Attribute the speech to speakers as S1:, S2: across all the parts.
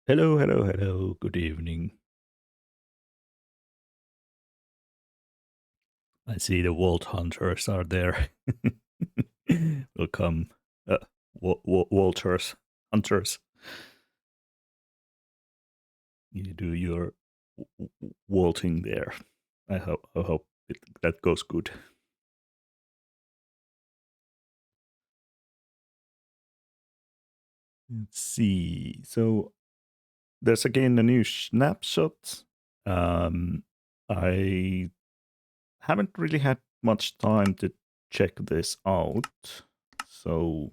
S1: Hello, hello, hello. Good evening. I see the Vault Hunters are there. Welcome, uh, Walters, Hunters. You do your vaulting there. I hope that goes good. Let's see. So there's again a new snapshot. Um, I haven't really had much time to check this out. So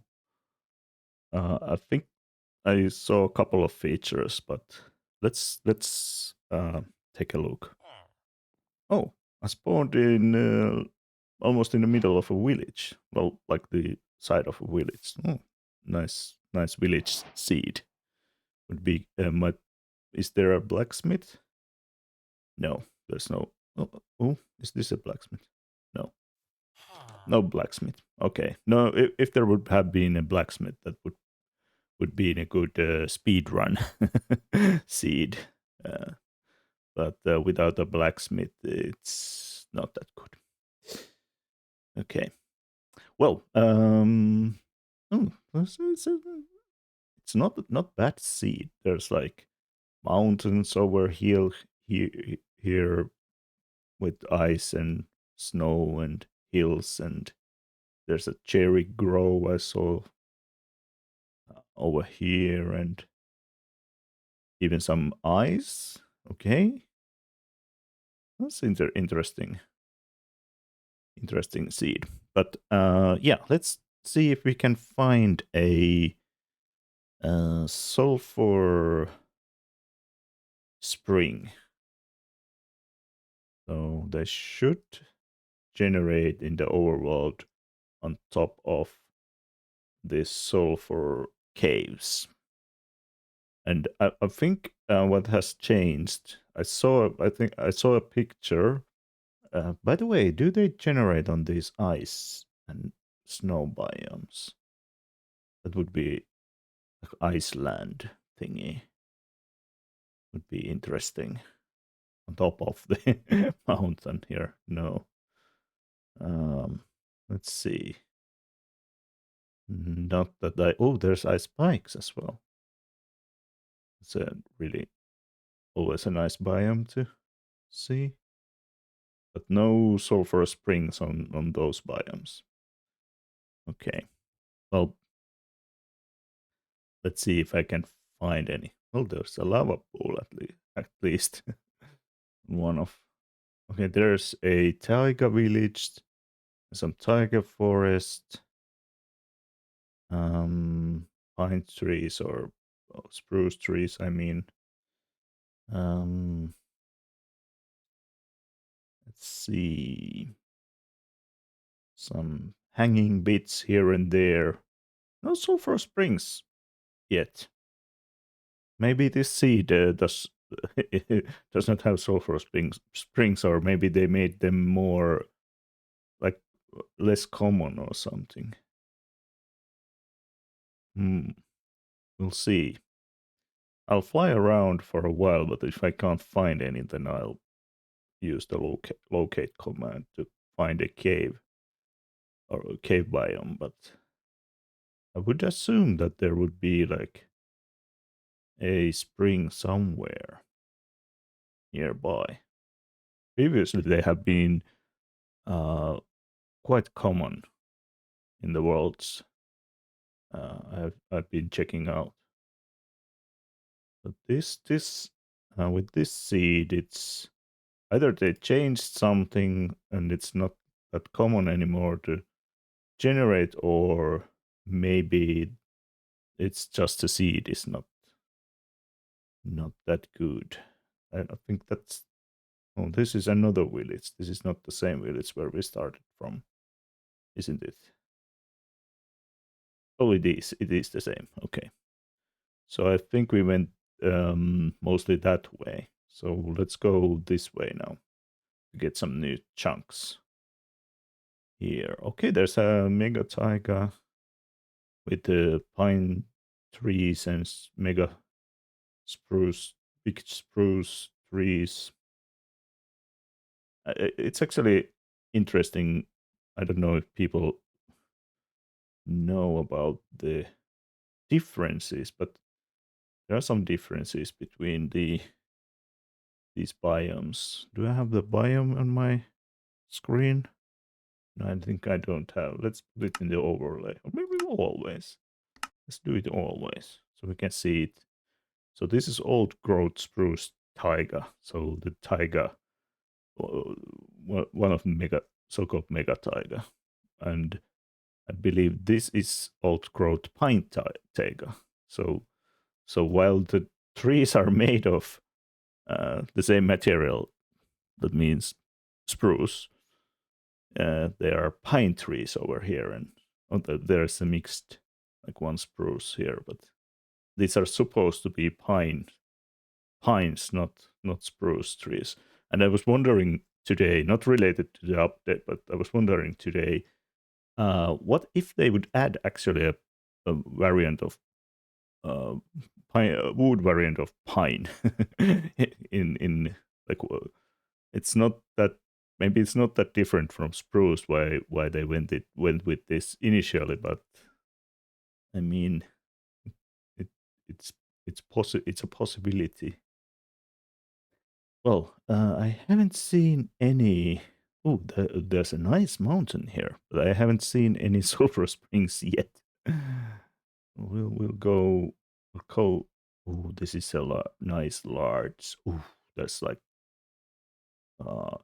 S1: I think I saw a couple of features, but let's take a look. Oh, I spawned in almost in the middle of a village. Well, like the side of a village. Oh, nice village seed. Would be is there a blacksmith? No, there's no. Oh, is this a blacksmith? No, no blacksmith. Okay, no. If there would have been a blacksmith, that would be in a good speed run seed. Uh, but without a blacksmith, it's not that good. Okay. Well, oh, it's not bad seed. There's like mountains over here with ice and snow and hills, and there's a cherry grove I saw over here, and even some ice. Okay, that's interesting seed. But yeah, let's see if we can find a sulfur spring. So they should generate in the overworld on top of these sulfur caves. And I think what has changed, I think I saw a picture. By the way, do they generate on these ice and snow biomes? That would be like Iceland thingy. Would be interesting. On top of the mountain here. No. Um, let's see. Not that I. Oh, there's ice spikes as well. It's a really always a nice biome to see. But no sulfur springs on those biomes. Okay. Well, let's see if I can find any. Oh, there's a lava pool at least. One of. Okay, there's a taiga village, some taiga forest, um, pine trees or spruce trees. I mean, um, let's see, some hanging bits here and there. No sulfur springs yet. Maybe this seed does not have sulfur springs, or maybe they made them more like less common or something. Hmm, we'll see. I'll fly around for a while, but if I can't find any, then I'll use the locate command to find a cave or a cave biome. But I would assume that there would be like a spring somewhere nearby. Previously, they have been uh, quite common in the worlds I've been checking out. But this with this seed, it's either they changed something and it's not that common anymore to generate, or maybe it's just a seed is not that good. I think that's. Oh, this is another village. This is not the same village where we started from, isn't it? Oh, it is. It is the same. Okay. So I think we went mostly that way. So let's go this way now to get some new chunks here. Okay, there's a mega taiga with the pine trees and mega spruce, big spruce trees. It's actually interesting. I don't know if people know about the differences, but there are some differences between these biomes. Do I have the biome on my screen? No, I think I don't have. Let's put it in the overlay, or maybe always. Let's do it always so we can see it. So this is old growth spruce taiga. So the taiga, one of the mega, so-called mega taiga, and I believe this is old growth pine taiga. So while the trees are made of the same material, that means spruce, there are pine trees over here, and there's a mixed, like one spruce here, but these are supposed to be pines, not spruce trees. And I was wondering today, not related to the update, but I was wondering today, what if they would add actually a variant of uh, wood variant of pine in like it's not that, maybe it's not that different from spruce why they went with this initially, but I mean it it's it's a possibility. Well, I haven't seen any. Oh, there's a nice mountain here, but I haven't seen any sulfur springs yet. We'll go. We'll go. Oh, this is a nice large. Oh, there's like uh,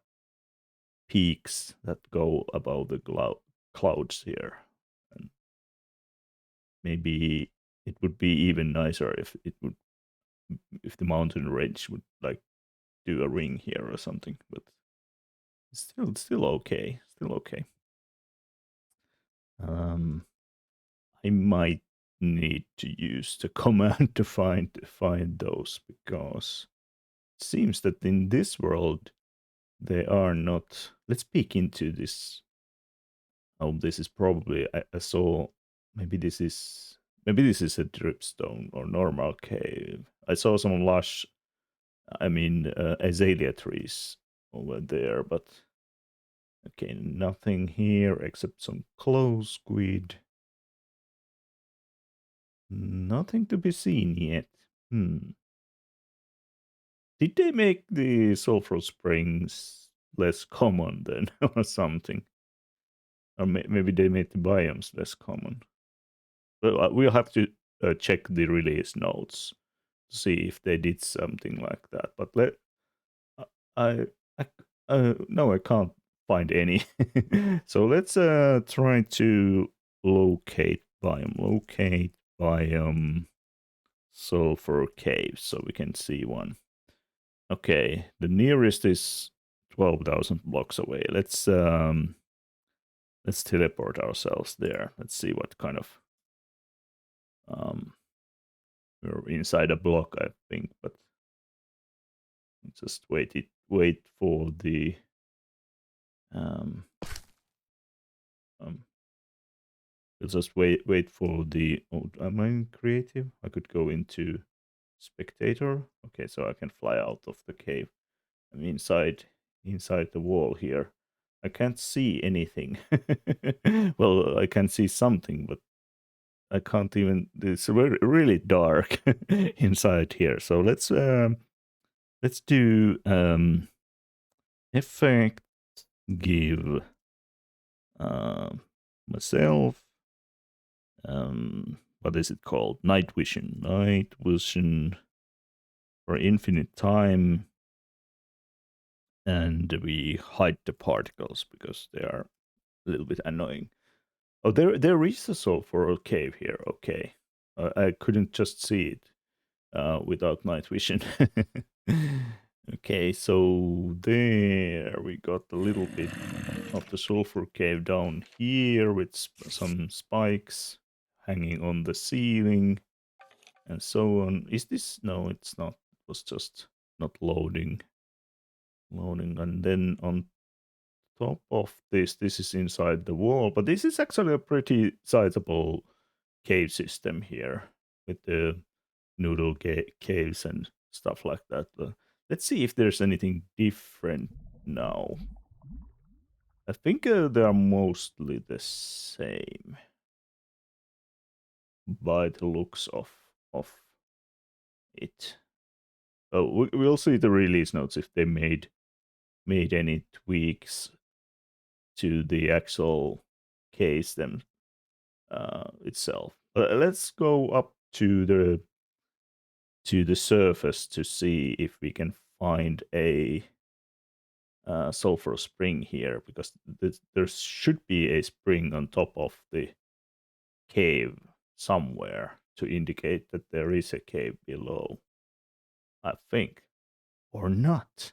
S1: peaks that go above the clouds here, and maybe it would be even nicer if the mountain range would like do a ring here or something. But still okay. Still okay. Um, I might need to use the command to find those, because it seems that in this world they are not. Let's peek into this. Oh, this is probably I saw. Maybe this is a dripstone or normal cave. I saw some lush, I mean, azalea trees over there, but okay, nothing here except some claw squid. Nothing to be seen yet. Did they make the sulfur springs less common then, or something? Or maybe they made the biomes less common. Well, we'll have to check the release notes to see if they did something like that. But I, I no, I can't find any. So let's try to locate biome. Locate biome sulfur caves so we can see one. Okay, the nearest is 12,000 blocks away. Let's teleport ourselves there. Let's see what kind of um we're inside a block, I think, but just wait for the um um we'll just wait for the. Oh, am I in creative? I could go into spectator. Okay, so I can fly out of the cave. I'm inside the wall here. I can't see anything. Well, I can see something, but I can't even. It's really dark inside here. So let's do effect, give myself what is it called? Night vision. Night vision for infinite time, and we hide the particles because they are a little bit annoying. Oh, there is a sulfur cave here. Okay, I couldn't just see it without night vision. Okay, so there we got a little bit of the sulfur cave down here with some spikes hanging on the ceiling and so on. Is this? No, it's not. It was just not loading. And then on top of this is inside the wall, but this is actually a pretty sizable cave system here with the noodle caves and stuff like that. Let's see if there's anything different now. I think they are mostly the same by the looks of it. Oh, we'll see the release notes if they made any tweaks to the actual case them itself. Let's go up to the surface to see if we can find a sulfur spring here, because there should be a spring on top of the cave somewhere to indicate that there is a cave below, I think, or not.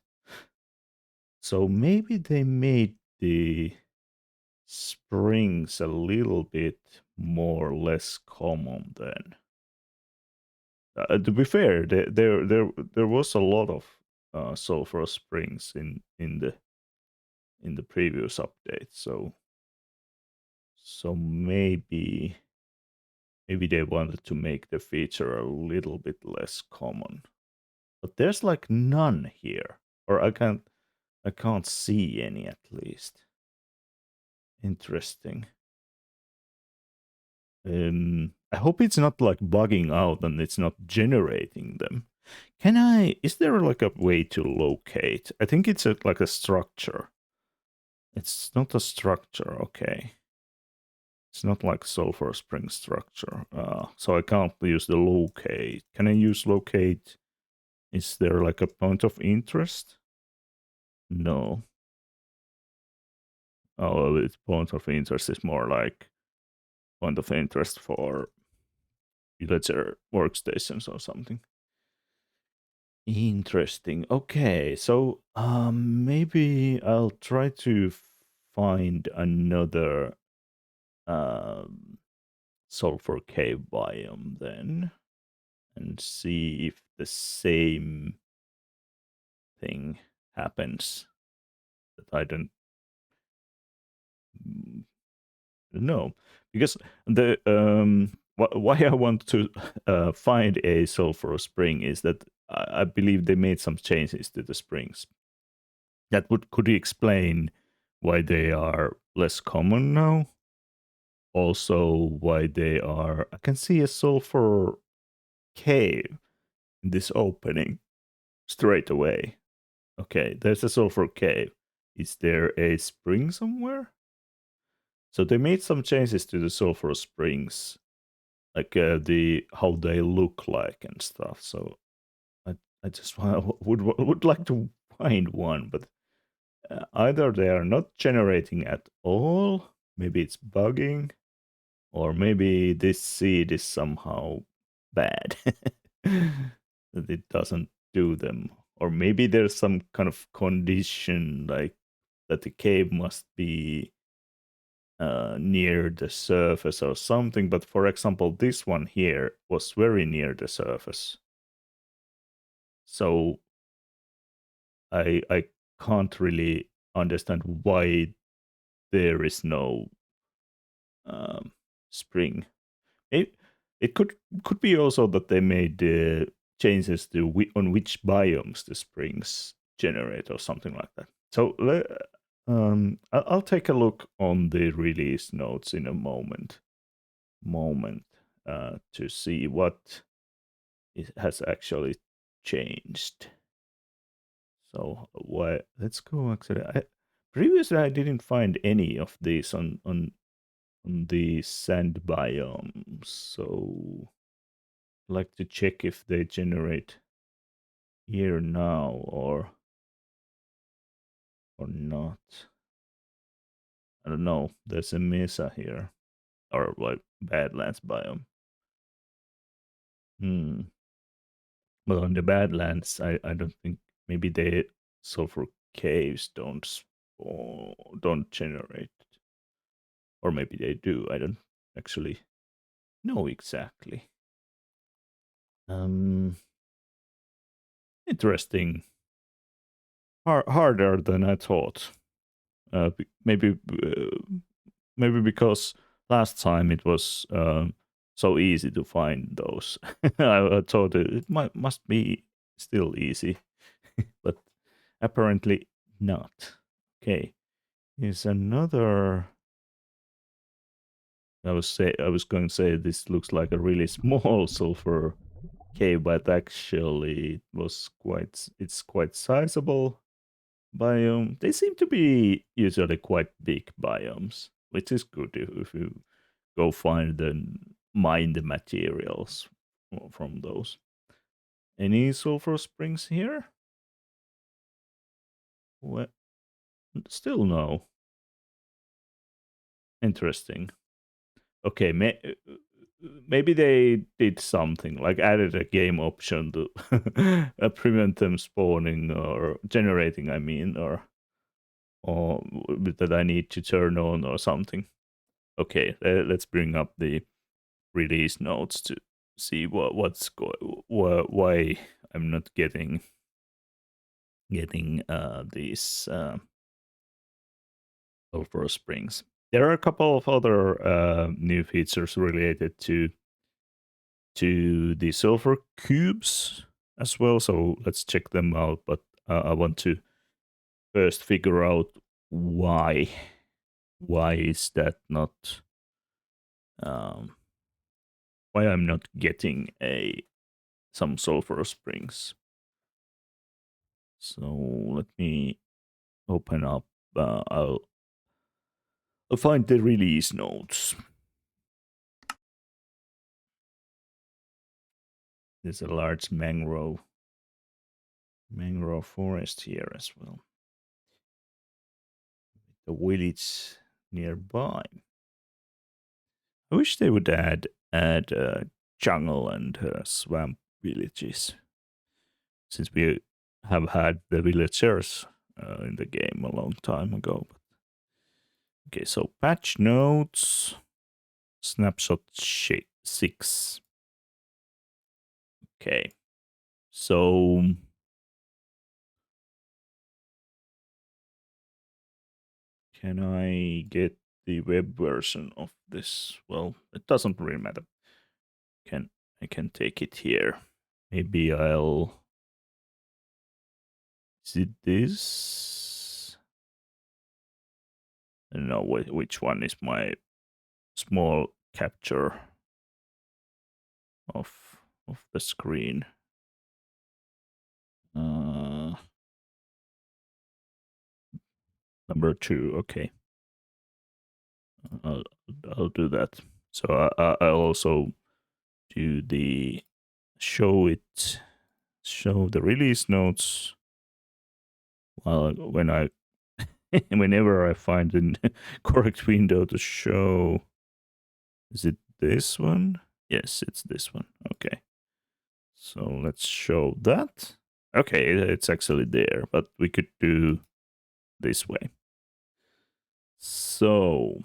S1: So maybe they made the springs a little bit more or less common then. To be fair, there was a lot of sulfur springs in the previous update, so maybe they wanted to make the feature a little bit less common. But there's like none here, or I can't see any at least. Interesting. I hope it's not like bugging out and it's not generating them. Is there like a way to locate? I think it's like a structure. It's not a structure, okay. It's not like sulfur spring structure. So I can't use the locate. Can I use locate? Is there like a point of interest? No. Oh, it's point of interest is more like point of interest for villager workstations or something. Interesting. Okay, so maybe I'll try to find another sulfur cave biome then, and see if the same thing happens that I don't know, because the why I want to find a sulfur spring is that I believe they made some changes to the springs that could explain why they are less common now. Also, why they are. I can see a sulfur cave in this opening straight away. Okay, there's a sulfur cave. Is there a spring somewhere? So they made some changes to the sulfur springs, like how they look like and stuff. So I just would like to find one, but either they are not generating at all, maybe it's bugging, or maybe this seed is somehow bad that it doesn't do them, or maybe there's some kind of condition like that the cave must be near the surface or something. But for example, this one here was very near the surface, so I can't really understand why there is no spring. It could be also that they made changes to on which biomes the springs generate or something like that. So I'll take a look on the release notes in a moment to see what it has actually changed. So let's go actually. Previously I didn't find any of these on the sand biomes, so I'd like to check if they generate here now or not. I don't know. There's a mesa here, or like Badlands biome. Well, on the Badlands, I don't think, maybe the sulfur caves don't generate, or maybe they do. I don't actually know exactly. Interesting. Harder than I thought. Maybe because last time it was so easy to find those. I thought it must be still easy, but apparently not. Okay, here's another. I was going to say this looks like a really small sulfur cave, but actually it's quite sizable biome. They seem to be usually quite big biomes, which is good if you go find and mine the materials from those. Any sulfur springs here? Well, still no. Interesting. Okay, maybe they did something like added a game option to prevent them spawning or generating. I mean, or that I need to turn on or something. Okay, let's bring up the release notes to see why I'm not getting these sulfur springs. There are a couple of other new features related to the sulfur cubes as well. So let's check them out. But I want to first figure out why. Why is that not? Um, why I'm not getting some sulfur springs. So let me open up. I'll find the release notes. There's a large mangrove forest here as well. The village nearby. I wish they would add jungle and swamp villages, since we have had the villagers in the game a long time ago. Okay, so patch notes, snapshot 6. Okay, so can I get the web version of this? Well, it doesn't really matter. I can take it here. Maybe I'll. Is it this? I don't know which one is my small capture of the screen. Number 2. Okay, I'll do that. So I'll also do the show the release notes. Well, whenever I find the correct window to show. Is it this one? Yes, it's this one. Okay. So let's show that. Okay, it's actually there, but we could do this way. So,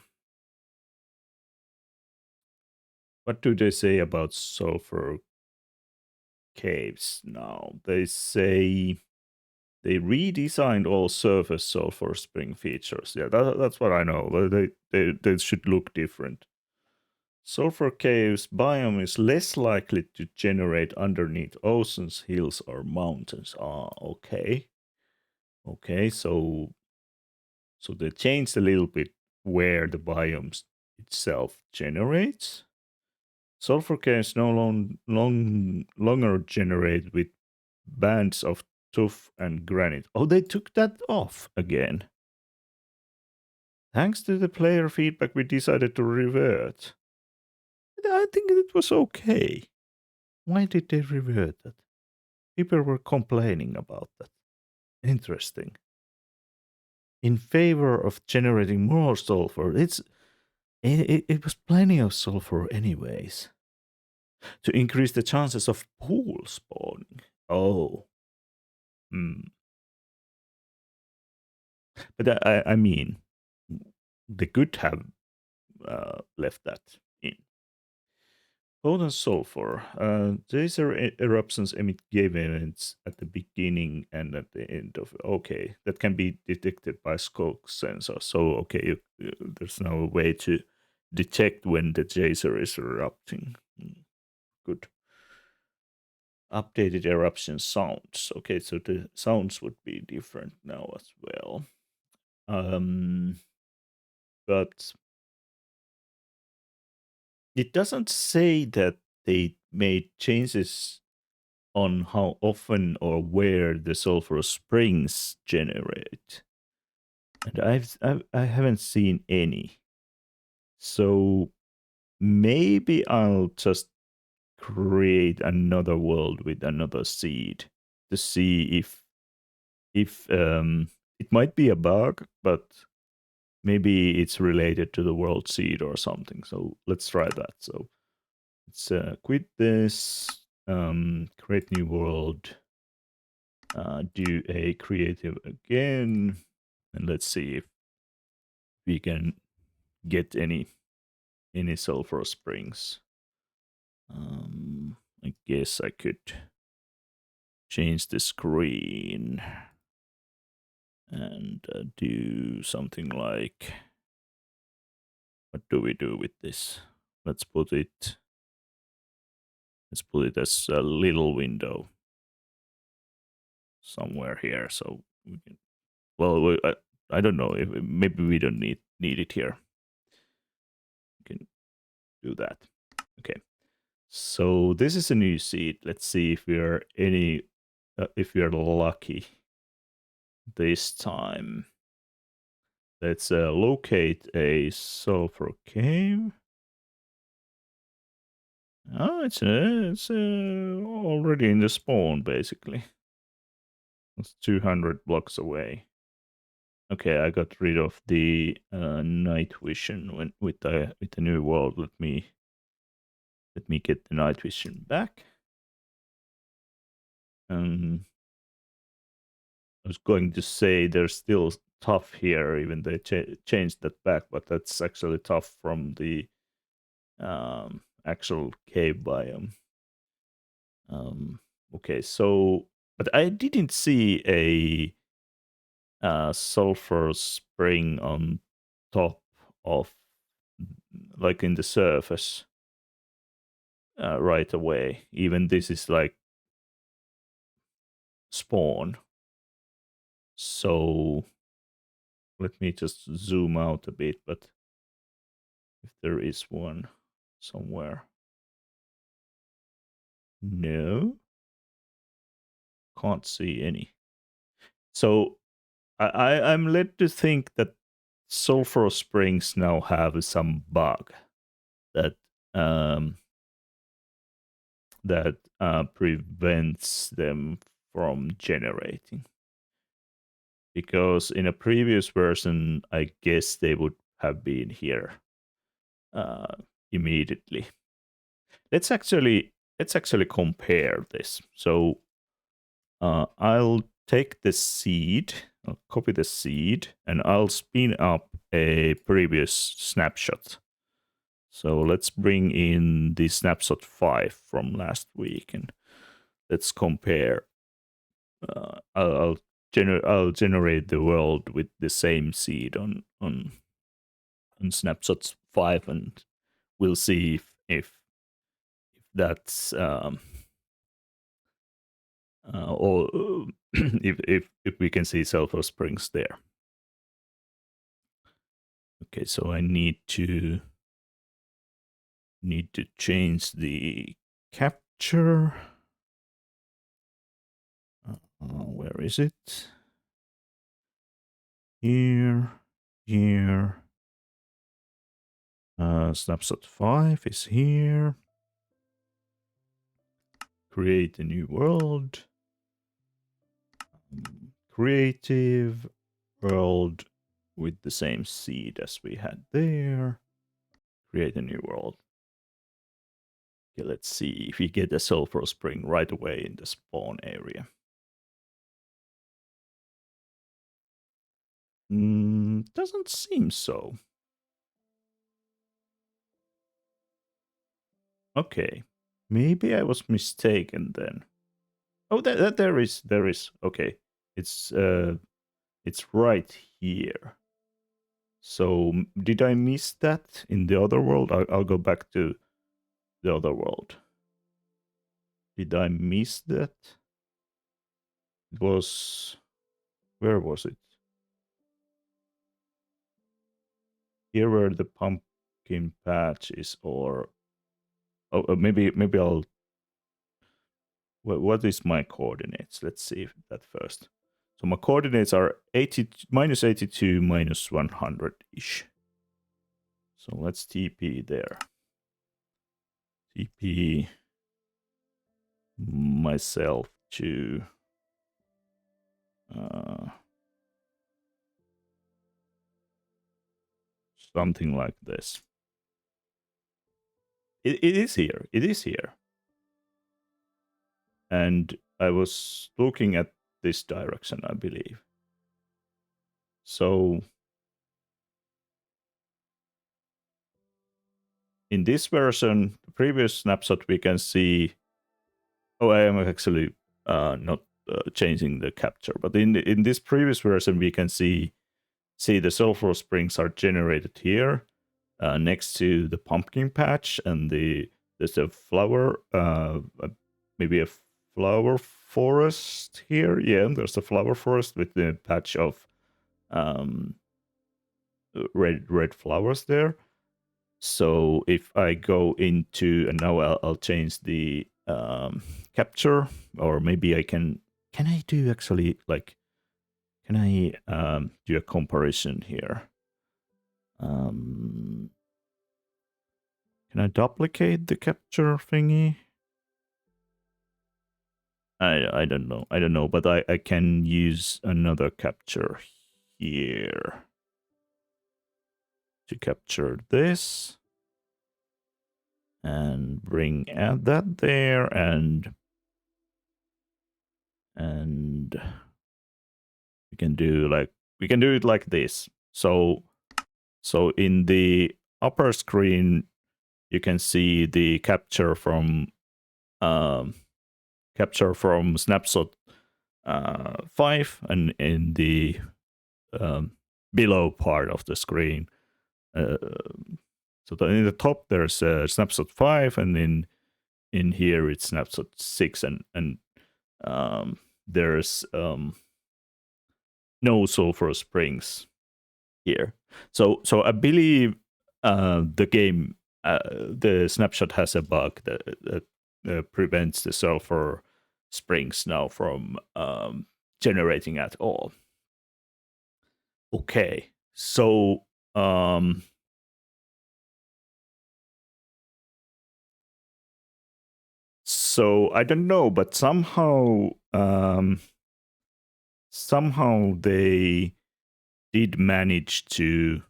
S1: what do they say about sulfur caves now? They say they redesigned all surface sulfur spring features. Yeah, that's what I know. They should look different. Sulfur caves biome is less likely to generate underneath oceans, hills, or mountains. Ah, okay. Okay, so they changed a little bit where the biomes itself generates. Sulfur caves no longer generate with bands of tuff and granite. Oh, they took that off again. Thanks to the player feedback, we decided to revert. I think it was okay. Why did they revert that? People were complaining about that. Interesting. In favor of generating more sulfur, it was plenty of sulfur anyways. To increase the chances of pool spawning. Oh. But I mean, they could have left that in. Potent sulfur. Geyser eruptions emit wavelengths at the beginning and at the end of. Okay, that can be detected by scope sensor. So okay, there's no way to detect when the geyser is erupting. Good. Updated eruption sounds. Okay, so the sounds would be different now as well. But it doesn't say that they made changes on how often or where the sulfur springs generate. And I haven't seen any. So maybe I'll just create another world with another seed to see if it might be a bug, but maybe it's related to the world seed or something. So let's try that. So let's quit this, create new world, do a creative again, and let's see if we can get any sulfur springs. I guess I could change the screen and do something like, what do we do with this? Let's put it as a little window somewhere here, so we can. Well, I don't know if maybe we don't need it here. We can do that. Okay. So this is a new seed. Let's see if we are if we are lucky this time. Let's locate a sulfur cave. Oh, it's already in the spawn basically. It's 200 blocks away. Okay, I got rid of the night vision with the new world. Let me get the night vision back. I was going to say there's still tough here, even they changed that back, but that's actually tough from the actual cave biome. Okay, so but I didn't see a sulfur spring on top of, like, in the surface right away. Even this is like spawn. So let me just zoom out a bit, but if there is one somewhere. No, can't see any. So I'm led to think that sulfur springs now have some bug that prevents them from generating. Because in a previous version, I guess they would have been here immediately. Let's actually compare this. So I'll take the seed, I'll copy the seed, and I'll spin up a previous snapshot. So let's bring in the snapshot 5 from last week, and let's compare. I'll generate the world with the same seed on snapshots 5, and we'll see if that's or if we can see sulfur springs there. Okay, so I need to change the capture. Where is it? Here. Snapshot 5 is here. Create a new world. Creative world with the same seed as we had there. Create a new world. Okay, let's see if we get a sulfur spring right away in the spawn area. Doesn't seem so. Okay, maybe I was mistaken then. Oh, there is. Okay, it's right here. So did I miss that in the other world? I'll go back to the other world. Did I miss that? It was, where was it? Here where the pumpkin patch is, or maybe I'll. What is my coordinates? Let's see that first. So my coordinates are 80 minus 82 minus 100 ish. So let's TP there. TP myself to something like this. It is here. It is here. And I was looking at this direction, I believe. So in this version, the previous snapshot, we can see. Oh, I am actually not changing the capture, but in this previous version, we can see the sulfur springs are generated here next to the pumpkin patch, and there's a flower, maybe a flower forest here. Yeah, there's a flower forest with the patch of red flowers there. So if I go into, and now I'll change the capture, or maybe I can I do actually, like, can I do a comparison here? Can I duplicate the capture thingy? I don't know. I don't know, but I can use another capture here to capture this and add that there, and we can do it like this. So in the upper screen you can see the capture from snapshot 5, and in the below part of the screen, so in the top there's snapshot 5, and in here it's snapshot 6, and there's no sulfur springs here. So I believe the game, the snapshot has a bug that prevents the sulfur springs now from generating at all. Okay, so I don't know, but somehow they did manage to.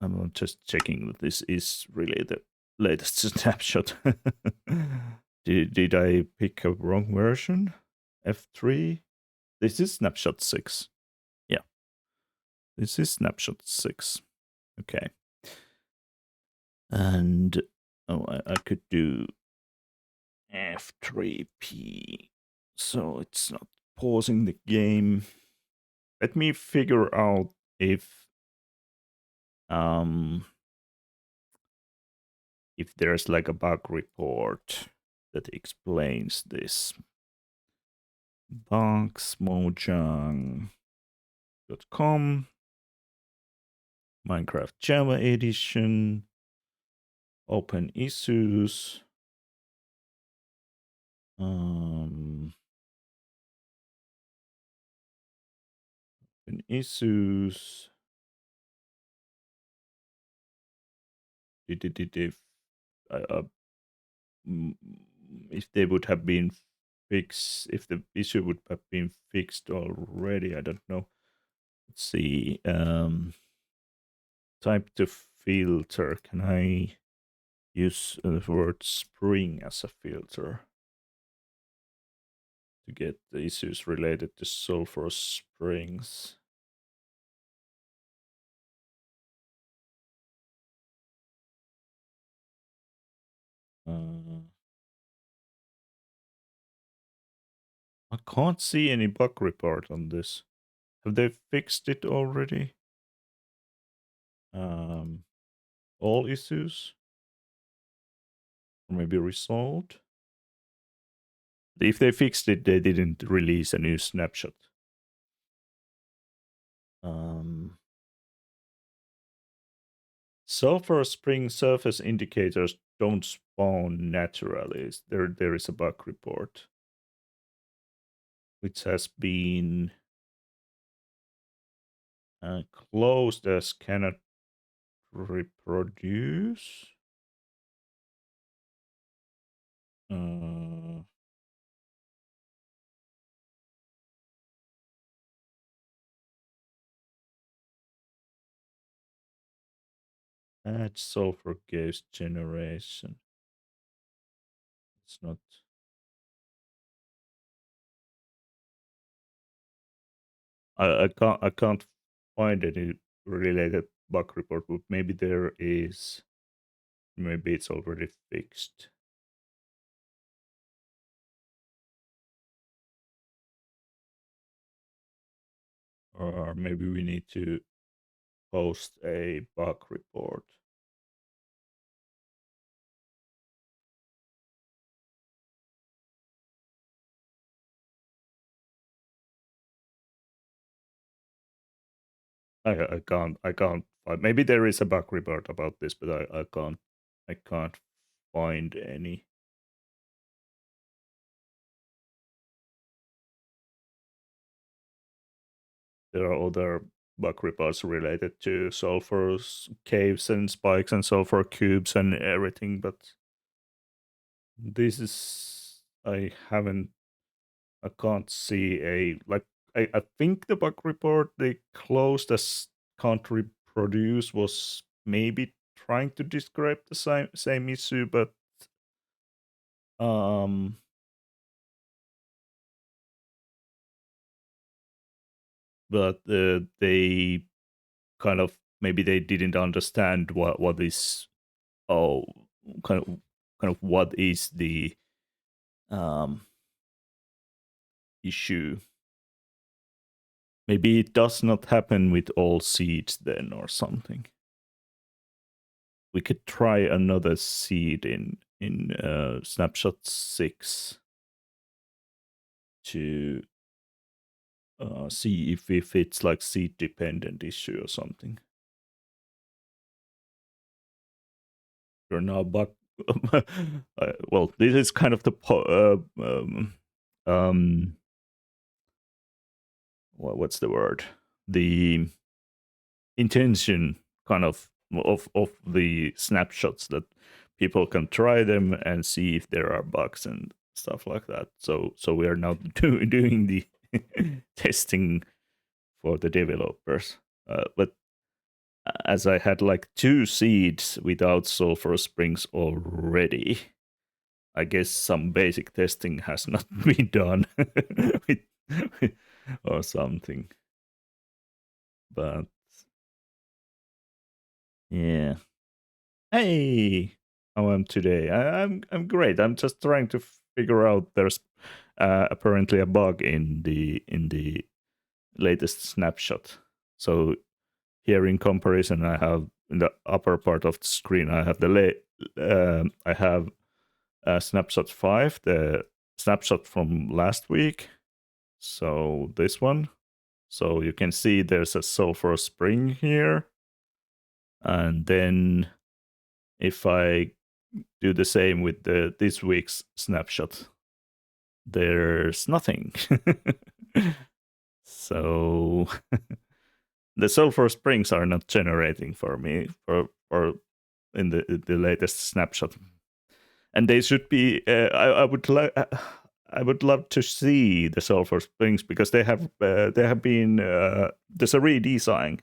S1: I'm just checking that this is really the latest snapshot. Did I pick a wrong version? F3? This is snapshot 6. Yeah. This is snapshot 6. Okay. And I could do F3P. So it's not pausing the game. Let me figure out if there's like a bug report that explains this. bugsmojang.com, Minecraft Java Edition, open issues. Open issues. If they would have been fixed, if the issue would have been fixed already, I don't know. Let's see. Type to filter. Can I use the word spring as a filter to get the issues related to sulfur springs? I can't see any bug report on this. Have they fixed it already? All issues? Or maybe resolved? If they fixed it, they didn't release a new snapshot. Sulfur spring surface indicators don't spawn naturally. There is a bug report, which has been closed as cannot reproduce. Add sulfur gas generation. It's not. I can't find any related bug report, but maybe there is. Maybe it's already fixed. Or maybe we need to post a bug report. I can't find. Maybe there is a bug report about this, but I can't find any. There are other bug reports related to sulfur caves and spikes and sulfur cubes and everything, but this is I can't see a like I think the bug report they closed as can't reproduce was maybe trying to describe the same issue, but they kind of maybe they didn't understand what is oh kind of what is the issue. Maybe it does not happen with all seeds then or something. We could try another seed in snapshot 6 to see if it's like seed dependent issue or something. You're now but well, this is kind of the what's the word? The intention kind of the snapshots that people can try them and see if there are bugs and stuff like that. So we are now doing the testing for the developers. But as I had like 2 seeds without sulfur springs already, I guess some basic testing has not been done or something. But yeah. Hey, how am today? I'm great. I'm just trying to figure out there's apparently a bug in the latest snapshot. So here in comparison, I have in the upper part of the screen, I have I have snapshot 5, the snapshot from last week. So this one. So you can see there's a sulfur spring here. And then if I do the same with this week's snapshot, there's nothing. So the sulfur springs are not generating for me for in the latest snapshot, and they should be. I would love to see the sulfur springs because they have been there's a redesign.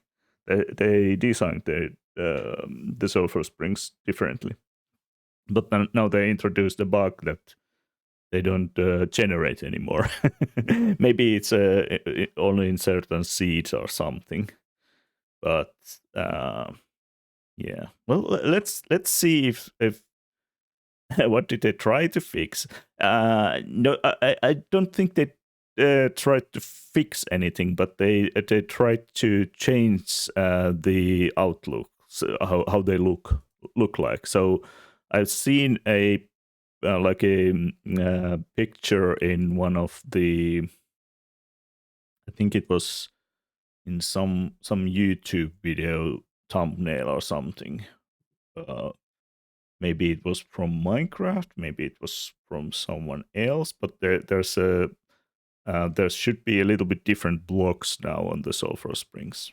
S1: They designed the sulfur springs differently, but now they introduced a bug that they don't generate anymore. Maybe it's only in certain seeds or something. But yeah, well, let's see if what did they try to fix? No, I don't think they tried to fix anything, but they tried to change the outlook, so how they look like. So I've seen a like a picture in one of the, I think it was in some YouTube video thumbnail or something. Maybe it was from Minecraft, maybe it was from someone else, but there should be a little bit different blocks now on the Sulfur Springs.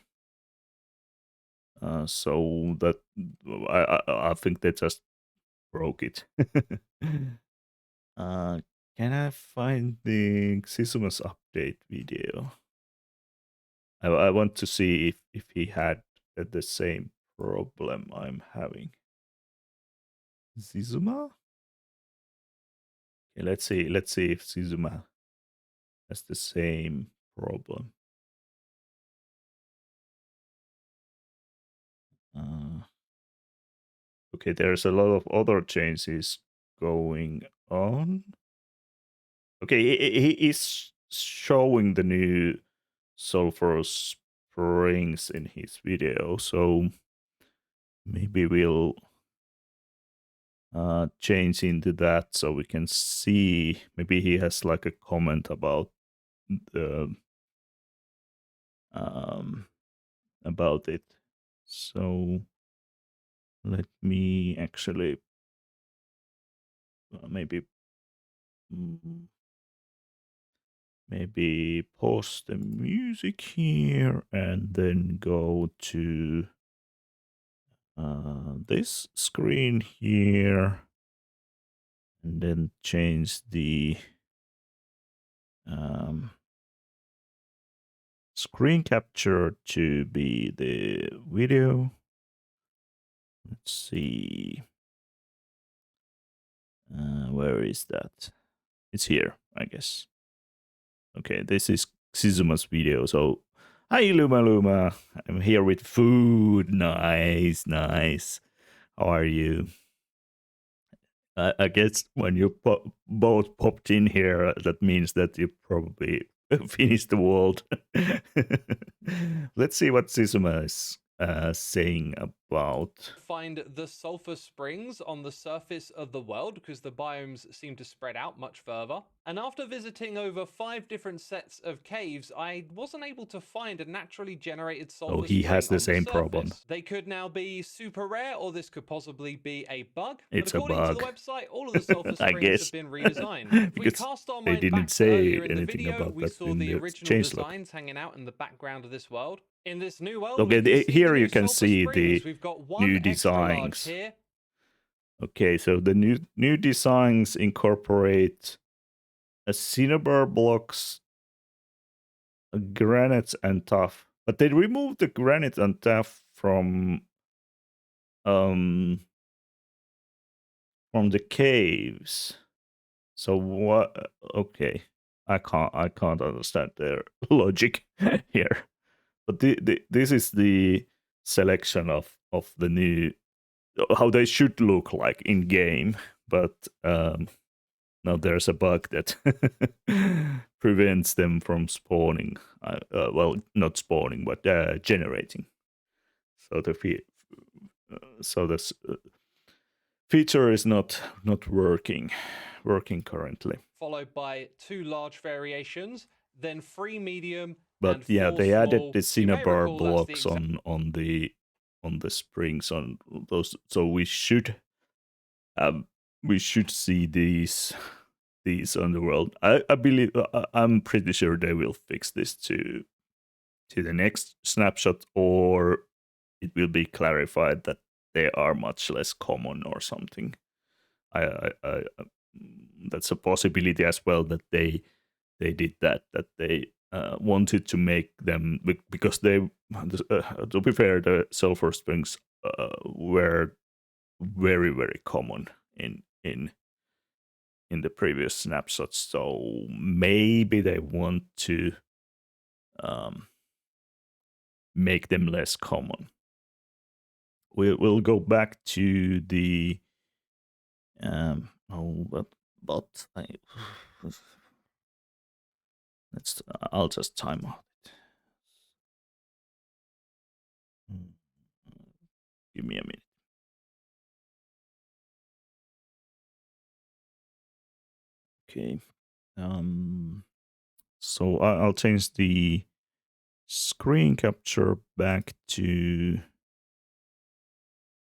S1: So that I think they just broke it. Can I find the Xisumas update video? I want to see if he had the same problem I'm having. Xisuma? Okay, let's see if Xisuma has the same problem. Okay, there's a lot of other changes going on. Okay, he is showing the new Sulfur Springs in his video, so maybe we'll change into that so we can see. Maybe he has like a comment about the about it. So let me actually maybe pause the music here and then go to this screen here and then change the screen capture to be the video. Let's see. Where is that? It's here, I guess. Okay, this is Xizuma's video. So, hi Luma Luma. I'm here with food. Nice, nice. How are you? I guess when you both popped in here, that means that you probably finished the world. Let's see what Xizuma is saying about.
S2: Find the sulfur springs on the surface of the world because the biomes seem to spread out much further. And after visiting over 5 different sets of caves, I wasn't able to find a naturally generated sulfur
S1: he
S2: spring
S1: has the
S2: on
S1: same
S2: the surface.
S1: problem.
S2: They could now be super rare, or this could possibly be a bug.
S1: It's
S2: but according
S1: a bug.
S2: to the website, all of the sulfur
S1: I
S2: springs
S1: guess.
S2: have been redesigned. If we
S1: Because
S2: cast our
S1: they
S2: mind
S1: didn't
S2: back to
S1: say
S2: earlier in the
S1: anything
S2: video,
S1: about
S2: we
S1: that
S2: saw
S1: in
S2: the
S1: the
S2: original
S1: changelog.
S2: designs hanging out in the background of this world. In this new world,
S1: Okay,
S2: we can see
S1: here
S2: the
S1: you
S2: new
S1: can
S2: sulfur
S1: see
S2: springs.
S1: the
S2: We've got
S1: new
S2: one extra large
S1: designs.
S2: here.
S1: Okay, so the new designs incorporate a cinnabar blocks, granite and tuff, but they removed the granite and tuff from the caves. So what? Okay, I can't understand their logic here. But this is the selection of the new, how they should look like in game. But now there's a bug that prevents them from spawning. Well, not spawning, but generating. So the feature is not working currently.
S2: Followed by 2 large variations, then 3 medium,
S1: but
S2: and
S1: yeah,
S2: 4
S1: they
S2: small.
S1: added the
S2: You may
S1: cinnabar
S2: recall that's the
S1: blocks on the springs on those, so we should see these on the world. I believe I'm pretty sure they will fix this to the next snapshot, or it will be clarified that they are much less common or something. I that's a possibility as well, that they did that they wanted to make them, because they to be fair, the sulfur springs were very very common in the previous snapshots, so maybe they want to make them less common. We'll go back to the but let's I'll just time out it. Give me a minute. Okay. So I'll change the screen capture back to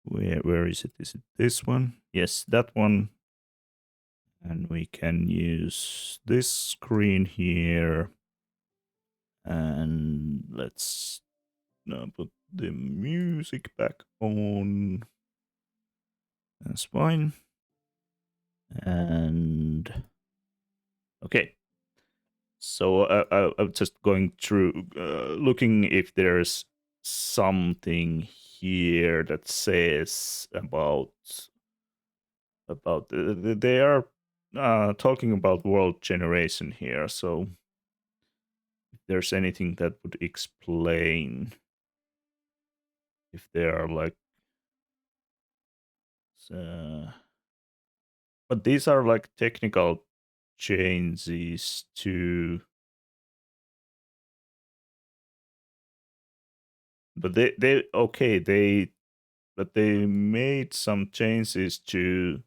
S1: where is it? Is it this one? Yes, that one. And we can use this screen here. And let's now put the music back on. That's fine. And okay. So I'm just going through, looking if there's something here that says about they are talking about world generation here. So if there's anything that would explain if there are like, but these are like technical changes to, but they okay but they made some changes to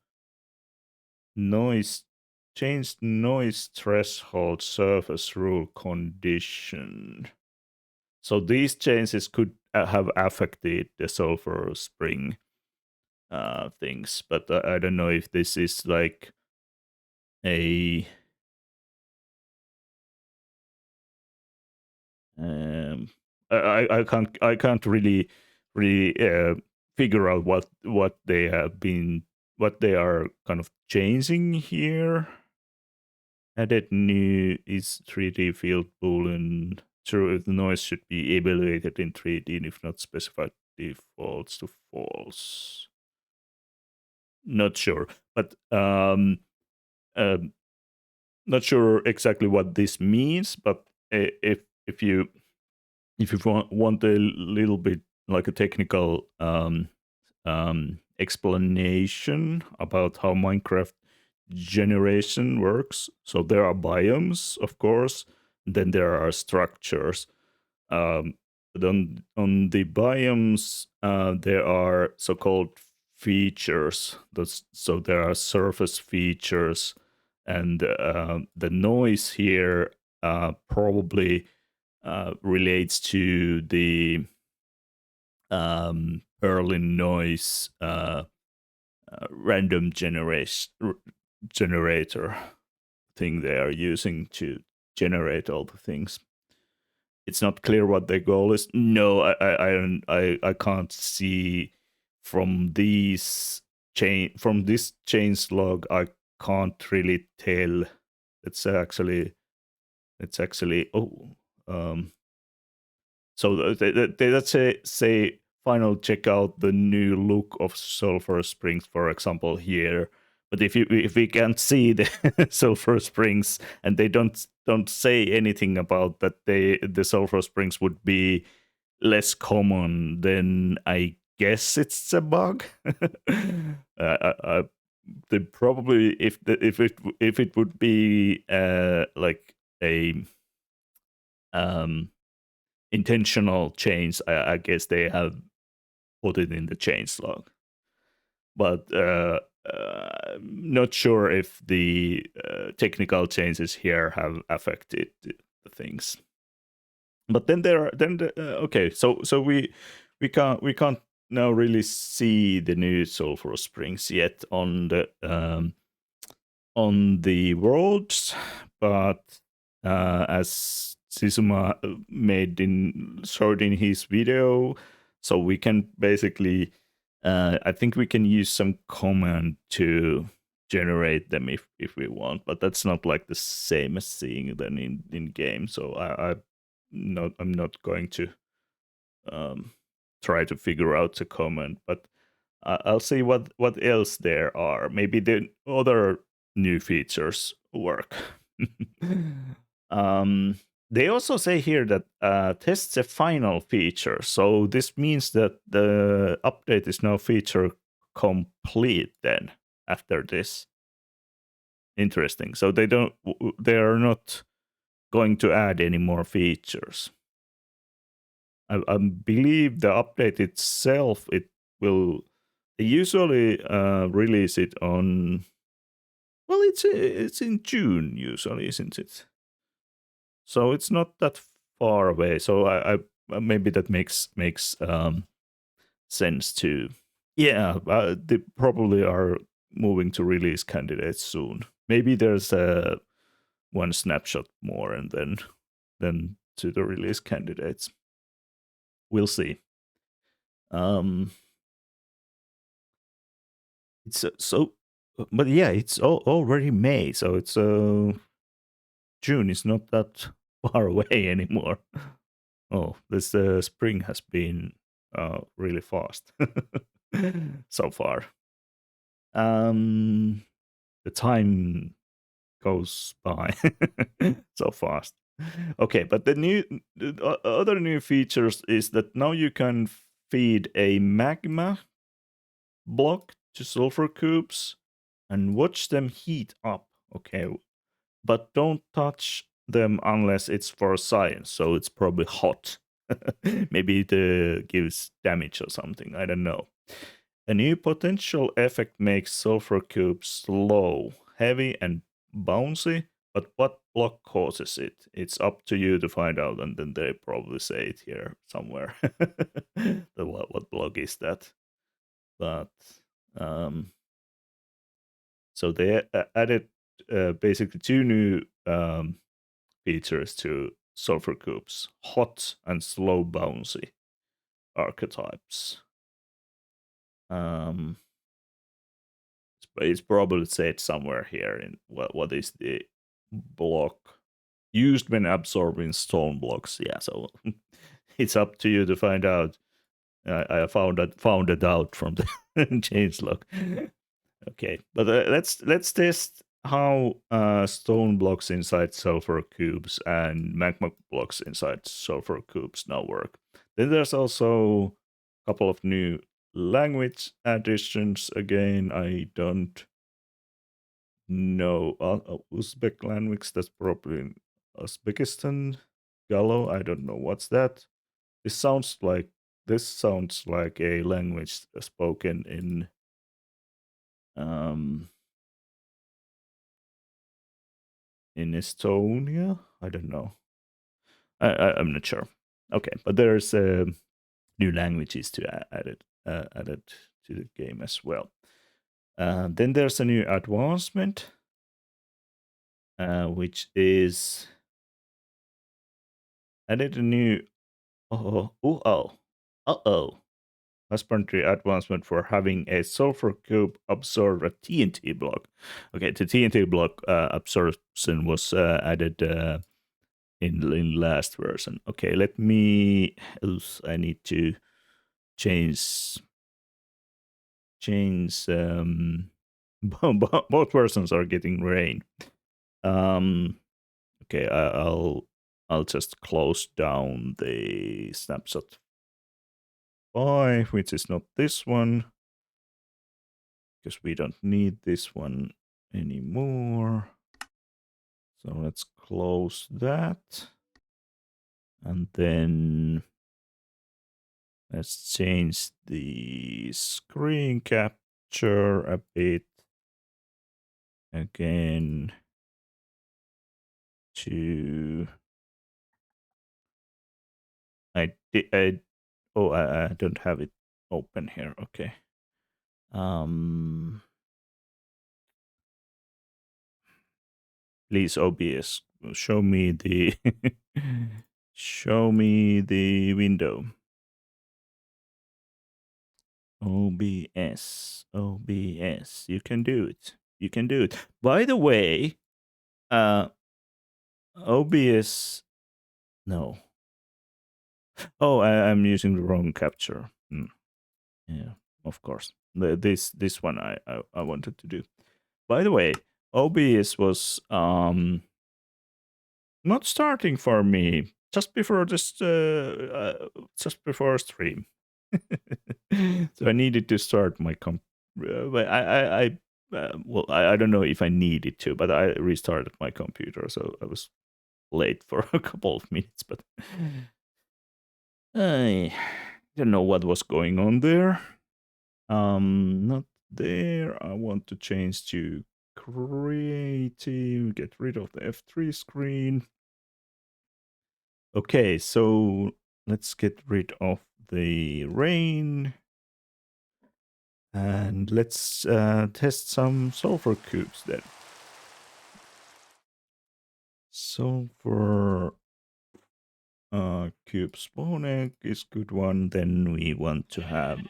S1: noise, changed noise threshold surface rule condition. So these changes could have affected the sulfur spring things, but I don't know if this is like a I can't really figure out what they have been, what they are kind of changing here. Added new is 3D field boolean. True if the noise should be evaluated in 3D and if not specified defaults to false. Not sure, but not sure exactly what this means. But if you want a little bit like a technical explanation about how Minecraft generation works, so there are biomes, of course, then there are structures. But on the biomes, there are so-called features. So there are surface features, and the noise here probably relates to the Berlin noise random generator thing they are using to generate all the things. It's not clear what their goal is. No, I can't see from this change log. I can't really tell. It's actually so they let's say final check out the new look of sulfur springs, for example, here. But if we can't see the sulfur springs and they don't say anything about that the sulfur springs would be less common, then I guess it's a bug. They probably if it would be like a intentional change, I guess they have put it in the change log. But not sure if the technical changes here have affected the things. But then okay, so we can't now really see the new sulfur springs yet on the worlds, but as Sisuma showed in his video, so we can basically, I think we can use some command to generate them if we want, but that's not like the same as seeing them in game. So I'm not going to try to figure out the command, but I'll see what else there are. Maybe the other new features work. They also say here that tests a final feature, so this means that the update is now feature complete. Then after this, interesting. So they are not going to add any more features. I believe the update itself, it will usually release it on. Well, it's in June usually, isn't it? So it's not that far away. So I maybe that makes sense too. Yeah, they probably are moving to release candidates soon. Maybe there's one snapshot more, and then to the release candidates. We'll see. It's so, but yeah, it's already May, so it's June is not that far away anymore. Oh, this spring has been really fast so far. The time goes by so fast. Okay, but the other new features is that now you can feed a magma block to sulfur cubes and watch them heat up. Okay, but don't touch them unless it's for science. So it's probably hot. Maybe it gives damage or something. I don't know. A new potential effect makes sulfur cubes slow, heavy, and bouncy. But what block causes it? It's up to you to find out, and then they probably say it here somewhere. What block is that? But so they added basically two new features to sulfur cubes: hot and slow bouncy archetypes. It's probably said somewhere here in what is the block used when absorbing stone blocks. Yeah, so it's up to you to find out. I found it out from the changelog. Okay, but let's test how stone blocks inside sulfur cubes and magma blocks inside sulfur cubes now work. Then there's also a couple of new language additions. Again, I don't know Uzbek language. That's probably in Uzbekistan. Galo, I don't know what's that. This sounds like a language spoken in Estonia. I don't know. I'm not sure. Okay, but there's new languages to added to the game as well. Then there's a new advancement, which is added a new husbandry advancement for having a sulfur cube absorb a TNT block. Okay, the TNT block absorption was added in last version. Okay, let me. I need to change. Both versions are getting rain. Okay, I'll just close down the snapshot 5, which is not this one, because we don't need this one anymore. So let's close that. And then let's change the screen capture a bit again to I don't have it open here. Okay. Please OBS show me the show me the window. OBS. You can do it. You can do it. By the way, OBS. No. Oh, I'm using the wrong capture. Yeah, of course. This one I wanted to do. By the way, OBS was not starting for me just before this just before stream. So I needed to start my well, I don't know if I needed to, but I restarted my computer, so I was late for a couple of minutes, but I don't know what was going on there. Not there. I want to change to creative, get rid of the F3 screen. Okay, so let's get rid of the rain. And let's test some sulfur cubes then. Sulfur cube spawn egg is good one. Then we want to have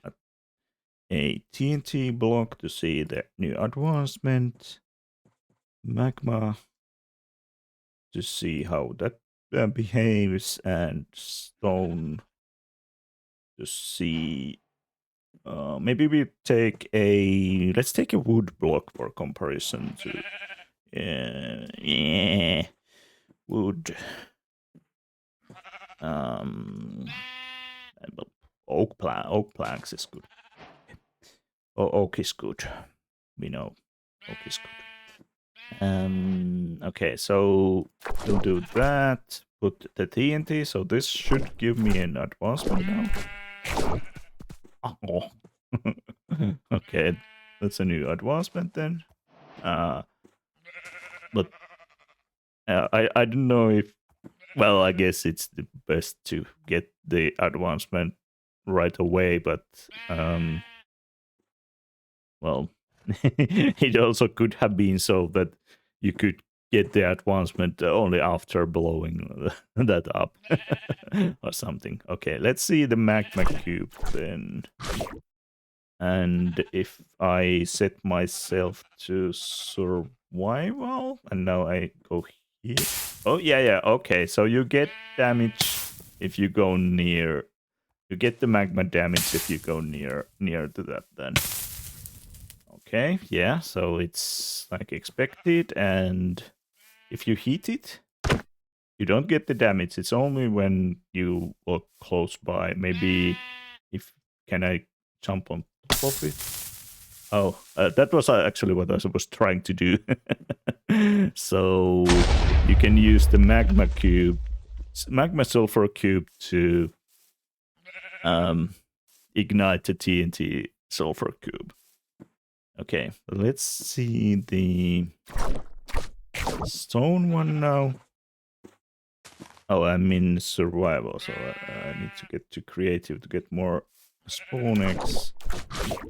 S1: a TNT block to see the new advancement. Magma to see how that behaves, and stone to see. Maybe we take let's take a wood block for comparison to. Yeah, wood. Oak planks is good. Oak is good. We know oak is good. Okay, so we'll do that. Put the TNT, so this should give me an advancement now. Oh. Okay, that's a new advancement then. But I don't know if. Well, I guess it's the best to get the advancement right away, but well, it also could have been so that you could get the advancement only after blowing that up or something. Okay, let's see the magma cube then. And if I set myself to survival, and now I go here. Oh, yeah, okay. So you get damage if you go near. You get the magma damage if you go near to that then. Okay, yeah, so it's like expected, and if you hit it, you don't get the damage. It's only when you walk close by. Maybe if can I jump on top of it? Oh, that was actually what I was trying to do. So you can use the magma sulfur cube to ignite the TNT sulfur cube. Okay, let's see the stone one now. Oh, I'm in survival, so I need to get to creative to get more spawn eggs.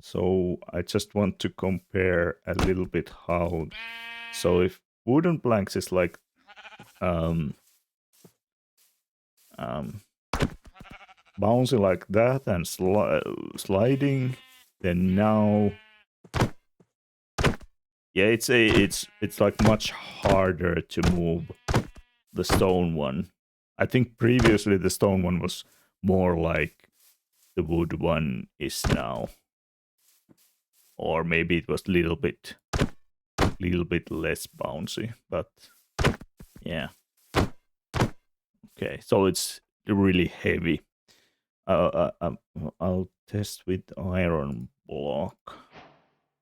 S1: So I just want to compare a little bit how. So if wooden planks is like bouncing like that and sliding, then now. Yeah, it's like much harder to move the stone one. I think previously the stone one was more like the wood one is now, or maybe it was little bit less bouncy. But yeah, okay. So it's really heavy. I'll test with iron block.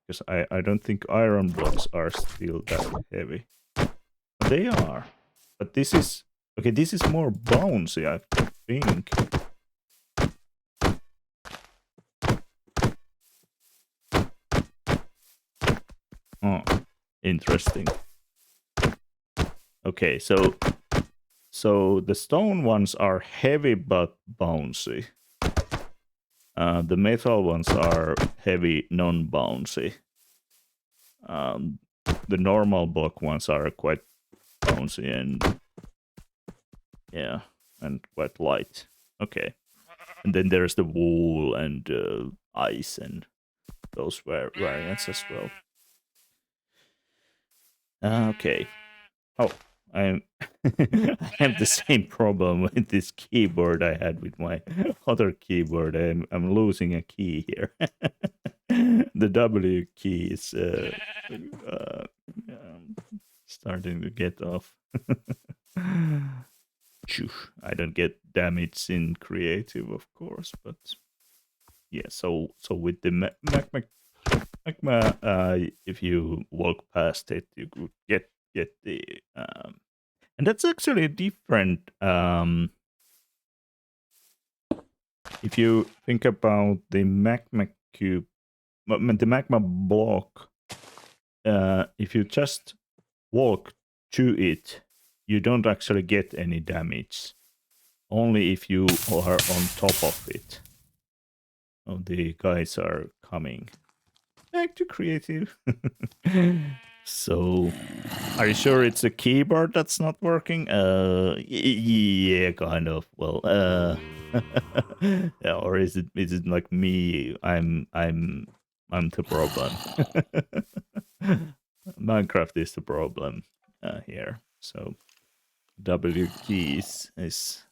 S1: Because I don't think iron blocks are still that heavy. They are. But this is... Okay, this is more bouncy, I think. Oh, interesting. Okay, so the stone ones are heavy but bouncy. The metal ones are heavy, non-bouncy. The normal block ones are quite bouncy and yeah, and quite light. Okay, and then there's the wool and ice and those variants as well. Okay. Oh, I have the same problem with this keyboard I had with my other keyboard. I'm losing a key here. The W key is starting to get off. I don't get damage in creative, of course, but yeah. So with the magma, if you walk past it, you could get the And that's actually different. If you think about the magma cube, the magma block, if you just walk to it, you don't actually get any damage. Only if you are on top of it. Oh, the guys are coming. Back to creative. So, are you sure it's a keyboard that's not working? Yeah, kind of. Well, yeah, or is it like me? I'm the problem. Minecraft is the problem here. So, W keys is.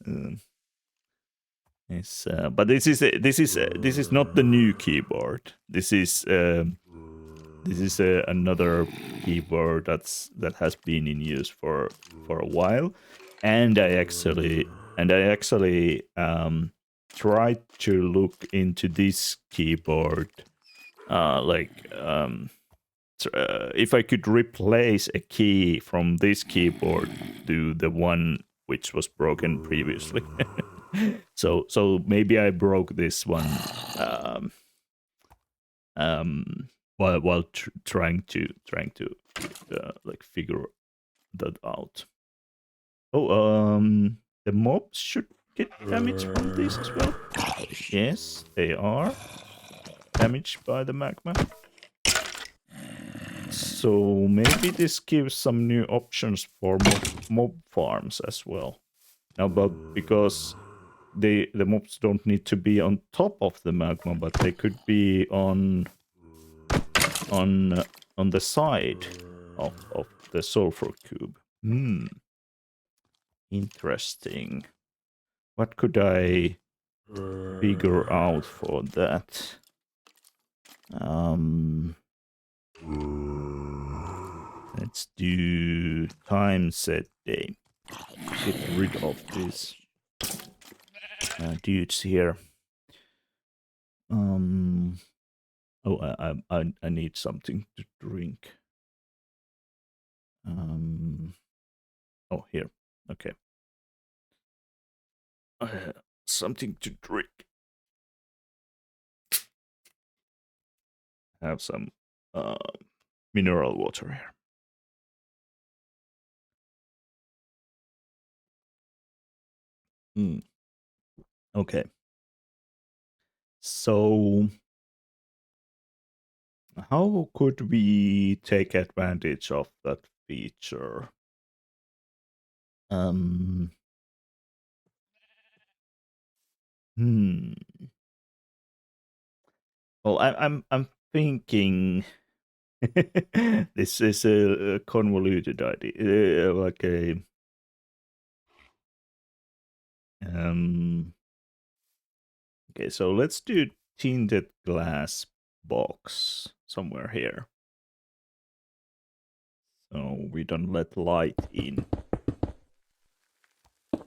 S1: But this is not the new keyboard. This is another keyboard that has been in use for a while, and I actually tried to look into this keyboard, if I could replace a key from this keyboard to the one which was broken previously. So maybe I broke this one while trying to like figure that out. Oh, the mobs should get damage from this as well. Yes, they are damaged by the magma. So maybe this gives some new options for mob farms as well. Now, but because the mobs don't need to be on top of the magma, but they could be on the side of the sulfur cube. Interesting. What could I figure out for that? Let's do time set day. Get rid of these dudes here. Oh, I need something to drink. Oh, here. Okay. Something to drink. Have some mineral water here. Okay. So, how could we take advantage of that feature? Well, I'm thinking this is a convoluted idea, like a Okay, so let's do tinted glass box somewhere here. So we don't let light in.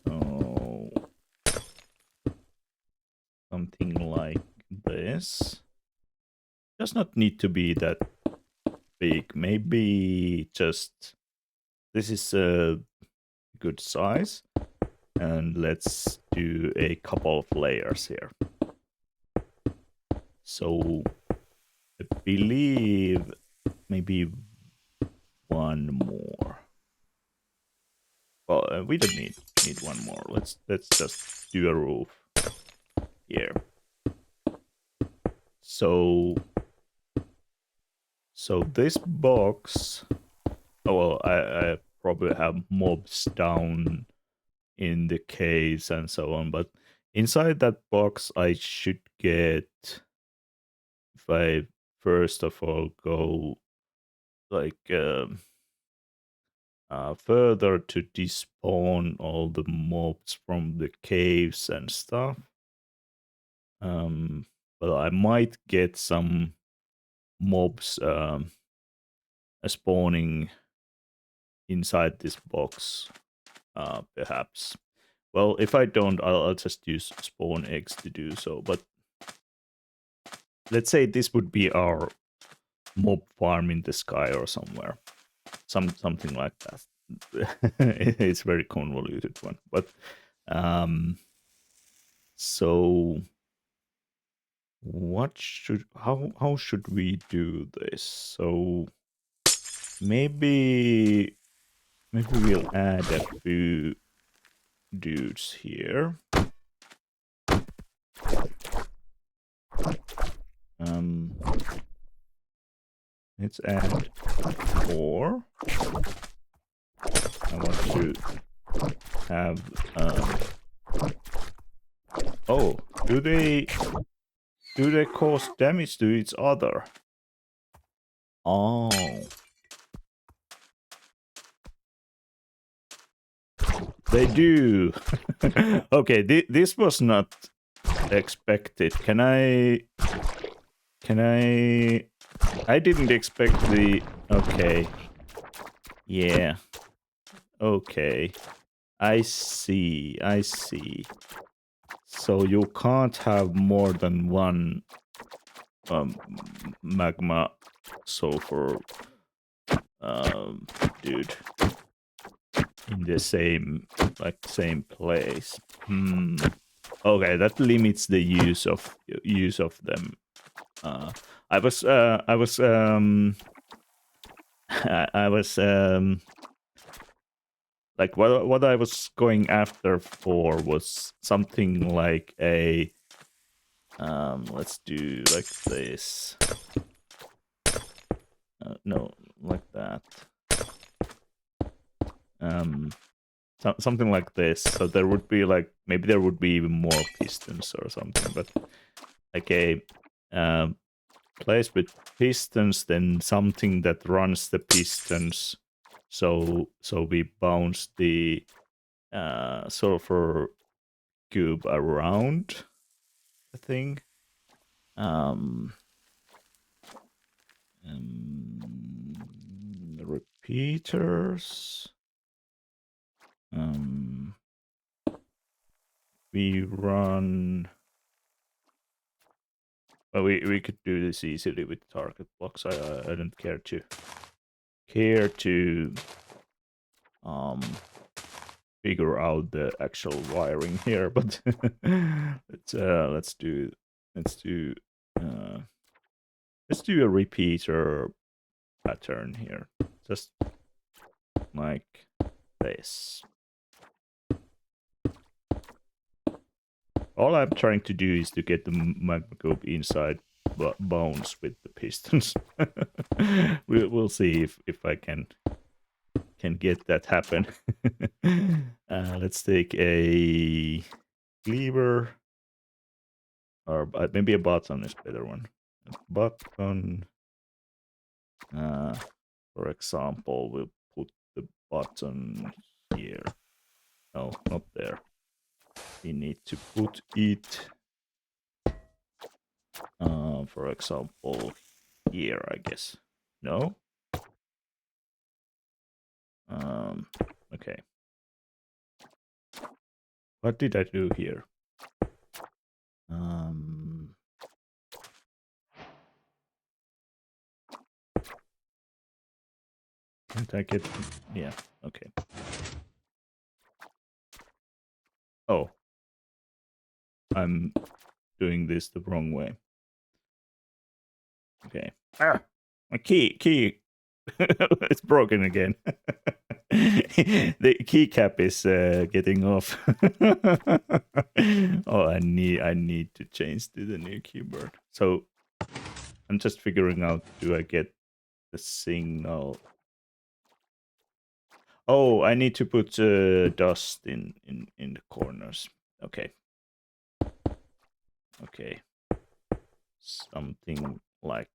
S1: Oh, something like this. Does not need to be that big. Maybe just this is a good size. And let's do a couple of layers here. So I believe maybe one more. Well, we don't need one more. Let's just do a roof here. So this box. Oh well, I probably have mobs down in the caves and so on, but inside that box I should get, if I first of all go like further to despawn all the mobs from the caves and stuff. But I might get some mobs spawning inside this box, perhaps. Well, if I don't, I'll just use spawn eggs to do so. But let's say this would be our mob farm in the sky or somewhere, something like that. it's very convoluted one. But so how should we do this? So maybe we'll add a few dudes here. Let's add 4. I want to have oh, do they cause damage to each other? Oh. They do. Okay, this was not expected. Can I I didn't expect the okay. Yeah. Okay. I see. So you can't have more than one magma sulfur dude in the same place. Okay, that limits the use of them. I was like what I was going after for was something like a let's do like this. No, like that. Something like this. So there would be like maybe there would be even more pistons or something, but like a place with pistons, then something that runs the pistons. So we bounce the sulfur cube around the thing. The repeaters. We run. Well, we could do this easily with target blocks. I don't care to figure out the actual wiring here, but let's do a repeater pattern here, just like this. All I'm trying to do is to get the magma cube inside bones with the pistons. We'll see if I can get that happen. Let's take a cleaver, or maybe a button is better one. A button. For example, we'll put the button here. No, not there. We need to put it, for example, here, I guess. No? Okay. What did I do here? Can't I get... Yeah, okay. Oh. I'm doing this the wrong way. Okay. Ah! My key! It's broken again. The keycap is getting off. Oh, I need to change to the new keyboard. So I'm just figuring out, do I get the signal? Oh, I need to put dust in the corners. Okay. Okay. Something like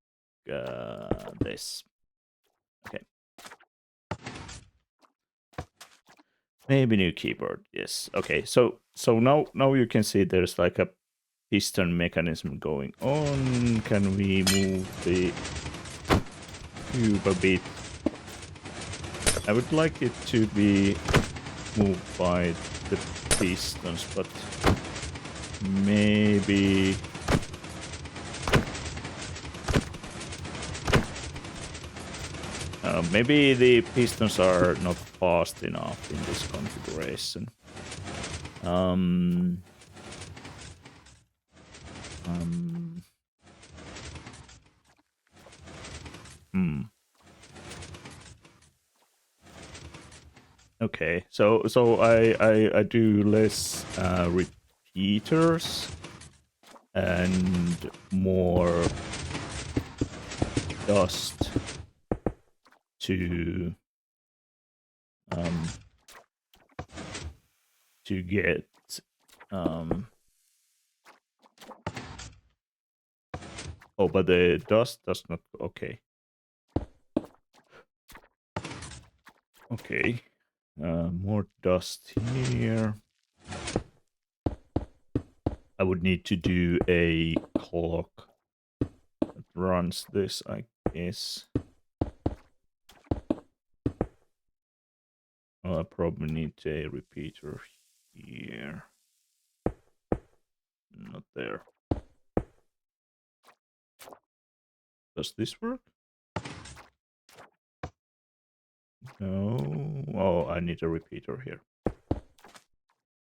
S1: this. Okay. Maybe new keyboard. Yes. Okay. So now you can see there's like a piston mechanism going on. Can we move the cube a bit? I would like it to be moved by the pistons, but maybe maybe the pistons are not fast enough in this configuration. Okay, so I do less repeaters and more dust to get oh, but the dust does not. Okay. Okay. More dust here. I would need to do a clock that runs this, I guess. Oh, I probably need a repeater here. Not there. Does this work? No. Oh, I need a repeater here.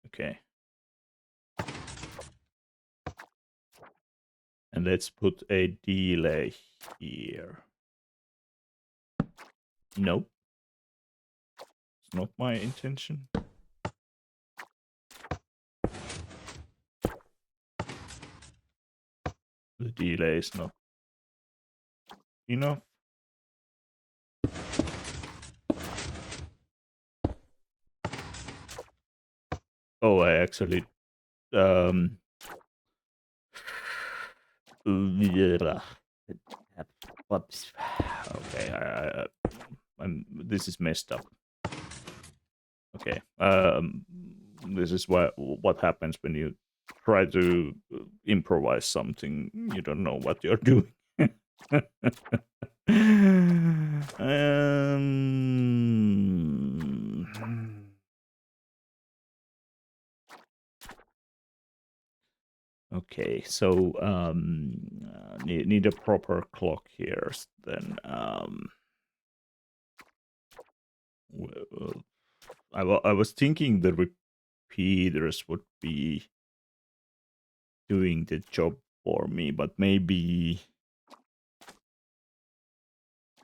S1: Okay. And let's put a delay here. Nope. It's not my intention. The delay is not enough. Oh, I actually whoops. Okay, this is messed up. Okay, this is what happens when you try to improvise something you don't know what you're doing. Okay, so need a proper clock here. Then well, I was thinking the repeaters would be doing the job for me, but maybe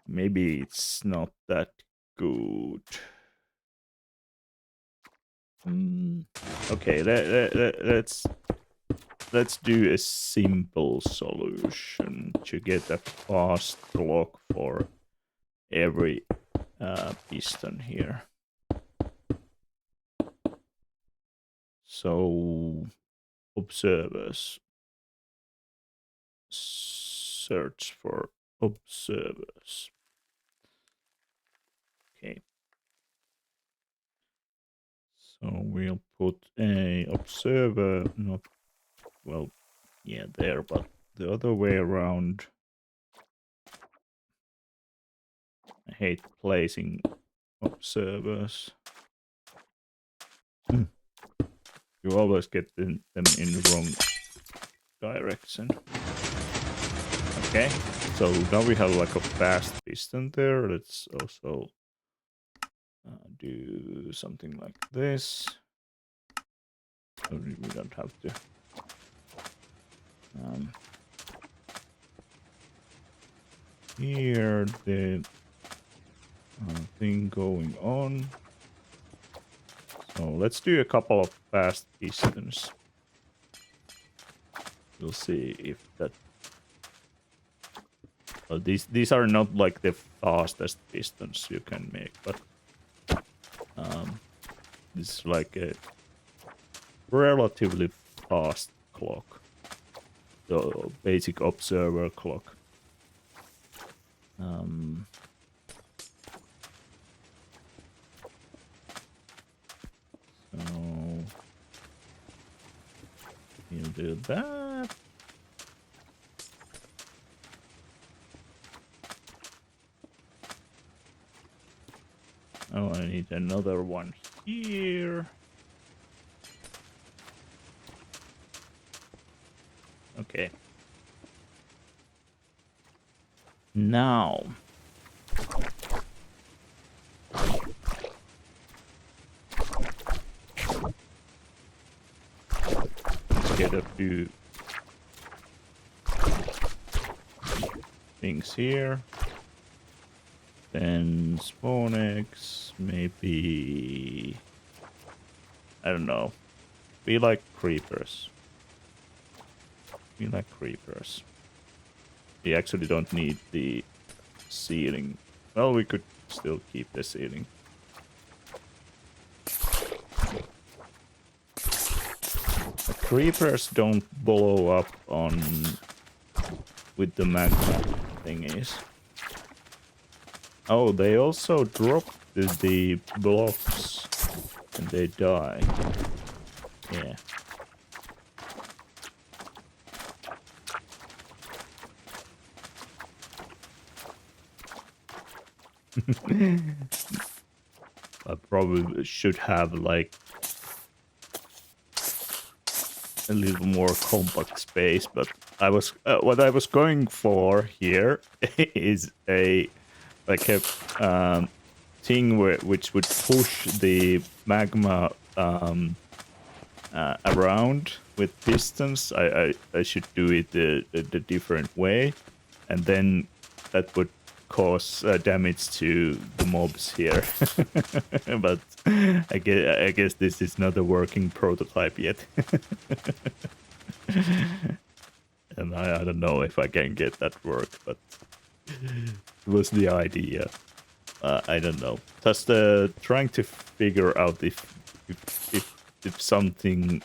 S1: it's not that good. Okay, let's do a simple solution to get a fast clock for every piston here. So observers. Search for observers. Okay. So we'll put a observer, not, well, yeah, there, but the other way around. I hate placing observers. You always get them in the wrong direction. Okay, so now we have like a fast piston there. Let's also do something like this. We don't have to. Here, the thing going on. So let's do a couple of fast pistons. We'll see if that. Well, these are not like the fastest pistons you can make, but this is like a relatively fast clock. The basic observer clock. So we'll do that. Oh, I need another one here. Okay. Now. get a few things here. Then spawn eggs, maybe... I don't know. We like creepers. We like creepers. We actually don't need the ceiling. Well, we could still keep the ceiling. The creepers don't blow up on with the magma thingies. Oh, they also drop the blocks and they die. Yeah. I probably should have like a little more compact space, but I was what I was going for here is a like a thing which would push the magma around with pistons. I should do it the different way, and then that would cause damage to the mobs here. But I guess this is not a working prototype yet. And I don't know if I can get that work, but it was the idea. I don't know. Just trying to figure out if something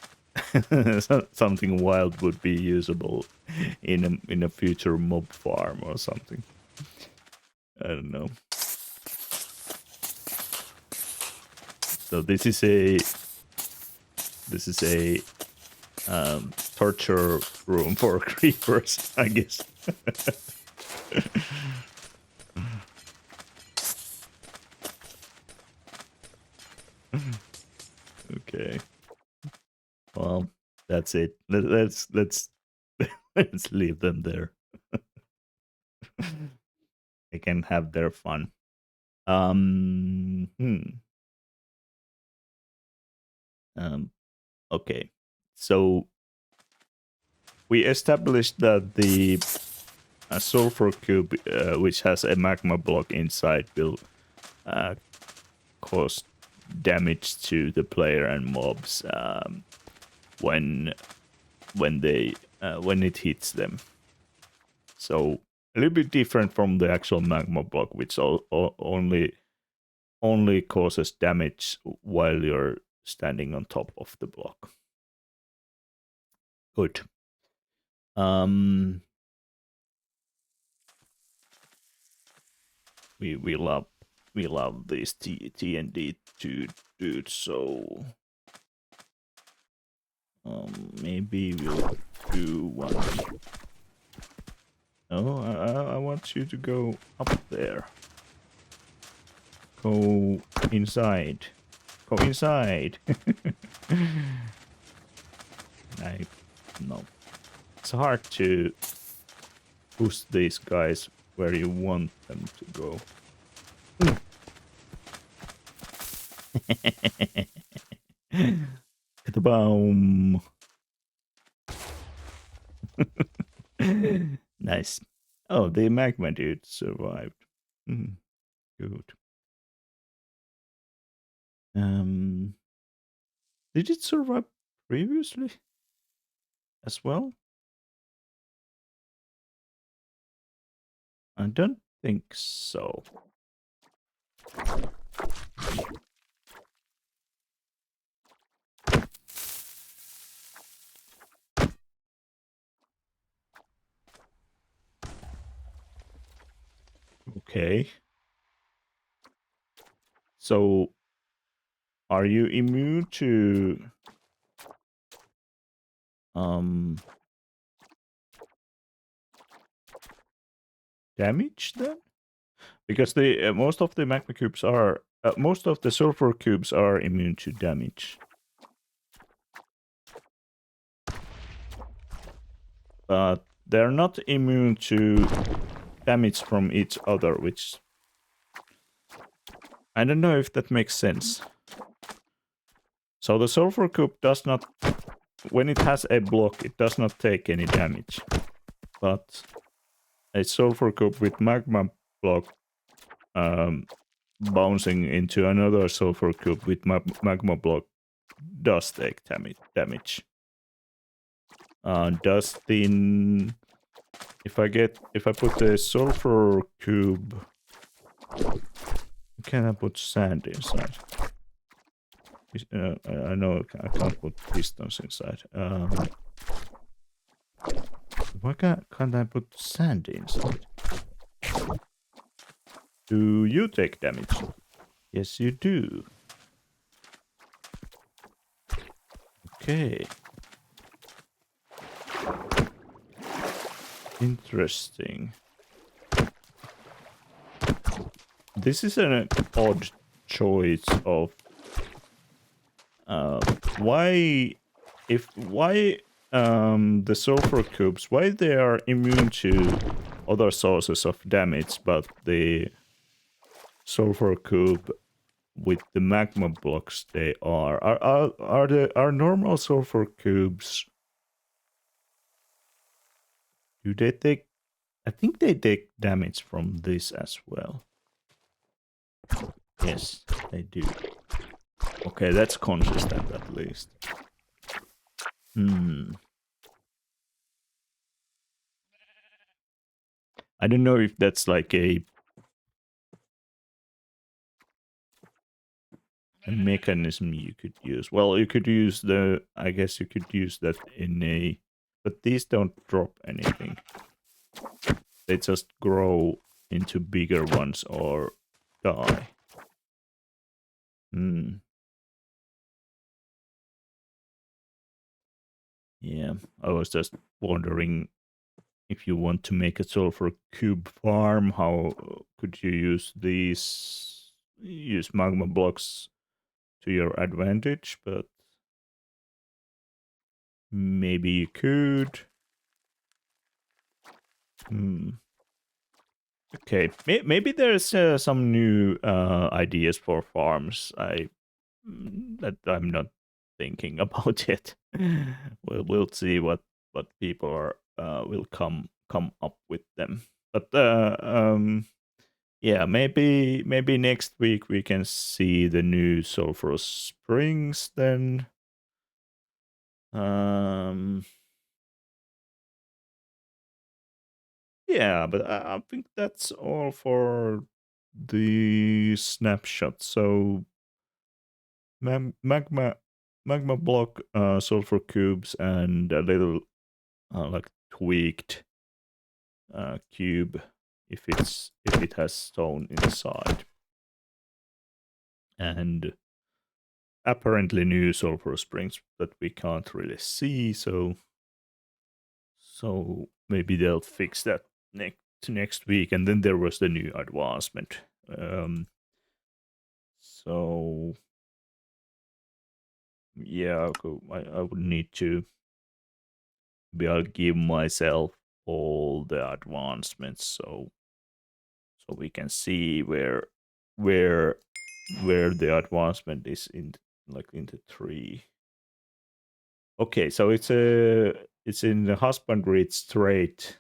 S1: something wild would be usable in a future mob farm or something. I don't know. So this is a torture room for creepers, I guess. Okay. Well, that's it. Let's let's leave them there. They can have their fun. Okay. So we established that the sulfur cube, which has a magma block inside, will cause damage to the player and mobs when it hits them. So a little bit different from the actual magma block, which only causes damage while you're standing on top of the block. Good. We love these TND dudes, so maybe we'll do one. No, I want you to go up there. Go inside. Go inside. No. It's hard to push these guys where you want them to go. Boom. Nice. Oh, the magma dude survived. Good. Did it survive previously as well? I don't think so. Okay. So, are you immune to damage then? Because the most of the magma cubes are most of the sulfur cubes are immune to damage. But they're not immune to damage from each other, which I don't know if that makes sense. So the sulfur cube does not when it has a block, it does not take any damage. But a sulfur cube with magma block bouncing into another sulfur cube with magma block does take damage. Dustin, if I put a sulfur cube, can I put sand inside? I know I can't put pistons inside. Why can't I put sand inside? Do you take damage? Yes, you do. Okay. Interesting. This is an odd choice of why the sulfur cubes, why they are immune to other sources of damage, but the sulfur cube with the magma blocks they are normal sulfur cubes, do they take, I think they take damage from this as well. Yes, they do. Okay, that's consistent at least. I don't know if that's like a mechanism you could use. Well, you could use I guess you could use that in a, but these don't drop anything. They just grow into bigger ones or die. Yeah, I was just wondering if you want to make a sulfur cube farm, how could you use magma blocks to your advantage, but maybe you could. Okay, maybe there's some new ideas for farms that I'm not thinking about yet. We'll see what people are will come up with them. But yeah, maybe next week we can see the new sulfurous springs then. Yeah, but I think that's all for the snapshot. So magma block, sulfur cubes, and a little like tweaked cube if it has stone inside, and apparently new sulfur springs that we can't really see. So maybe they'll fix that next week. And then there was the new advancement. So yeah, I would need to I'll give myself all the advancements so we can see where the advancement is in the tree. Okay, so it's in the husbandry trait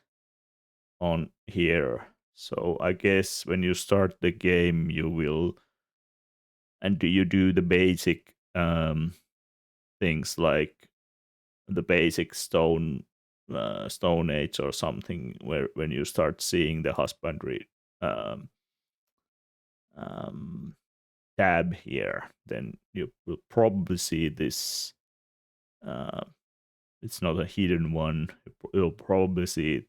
S1: on here. So I guess when you start the game, you will, and you do the basic things like the basic stone age or something, where when you start seeing the husbandry tab here, then you will probably see this. It's not a hidden one. You'll probably see it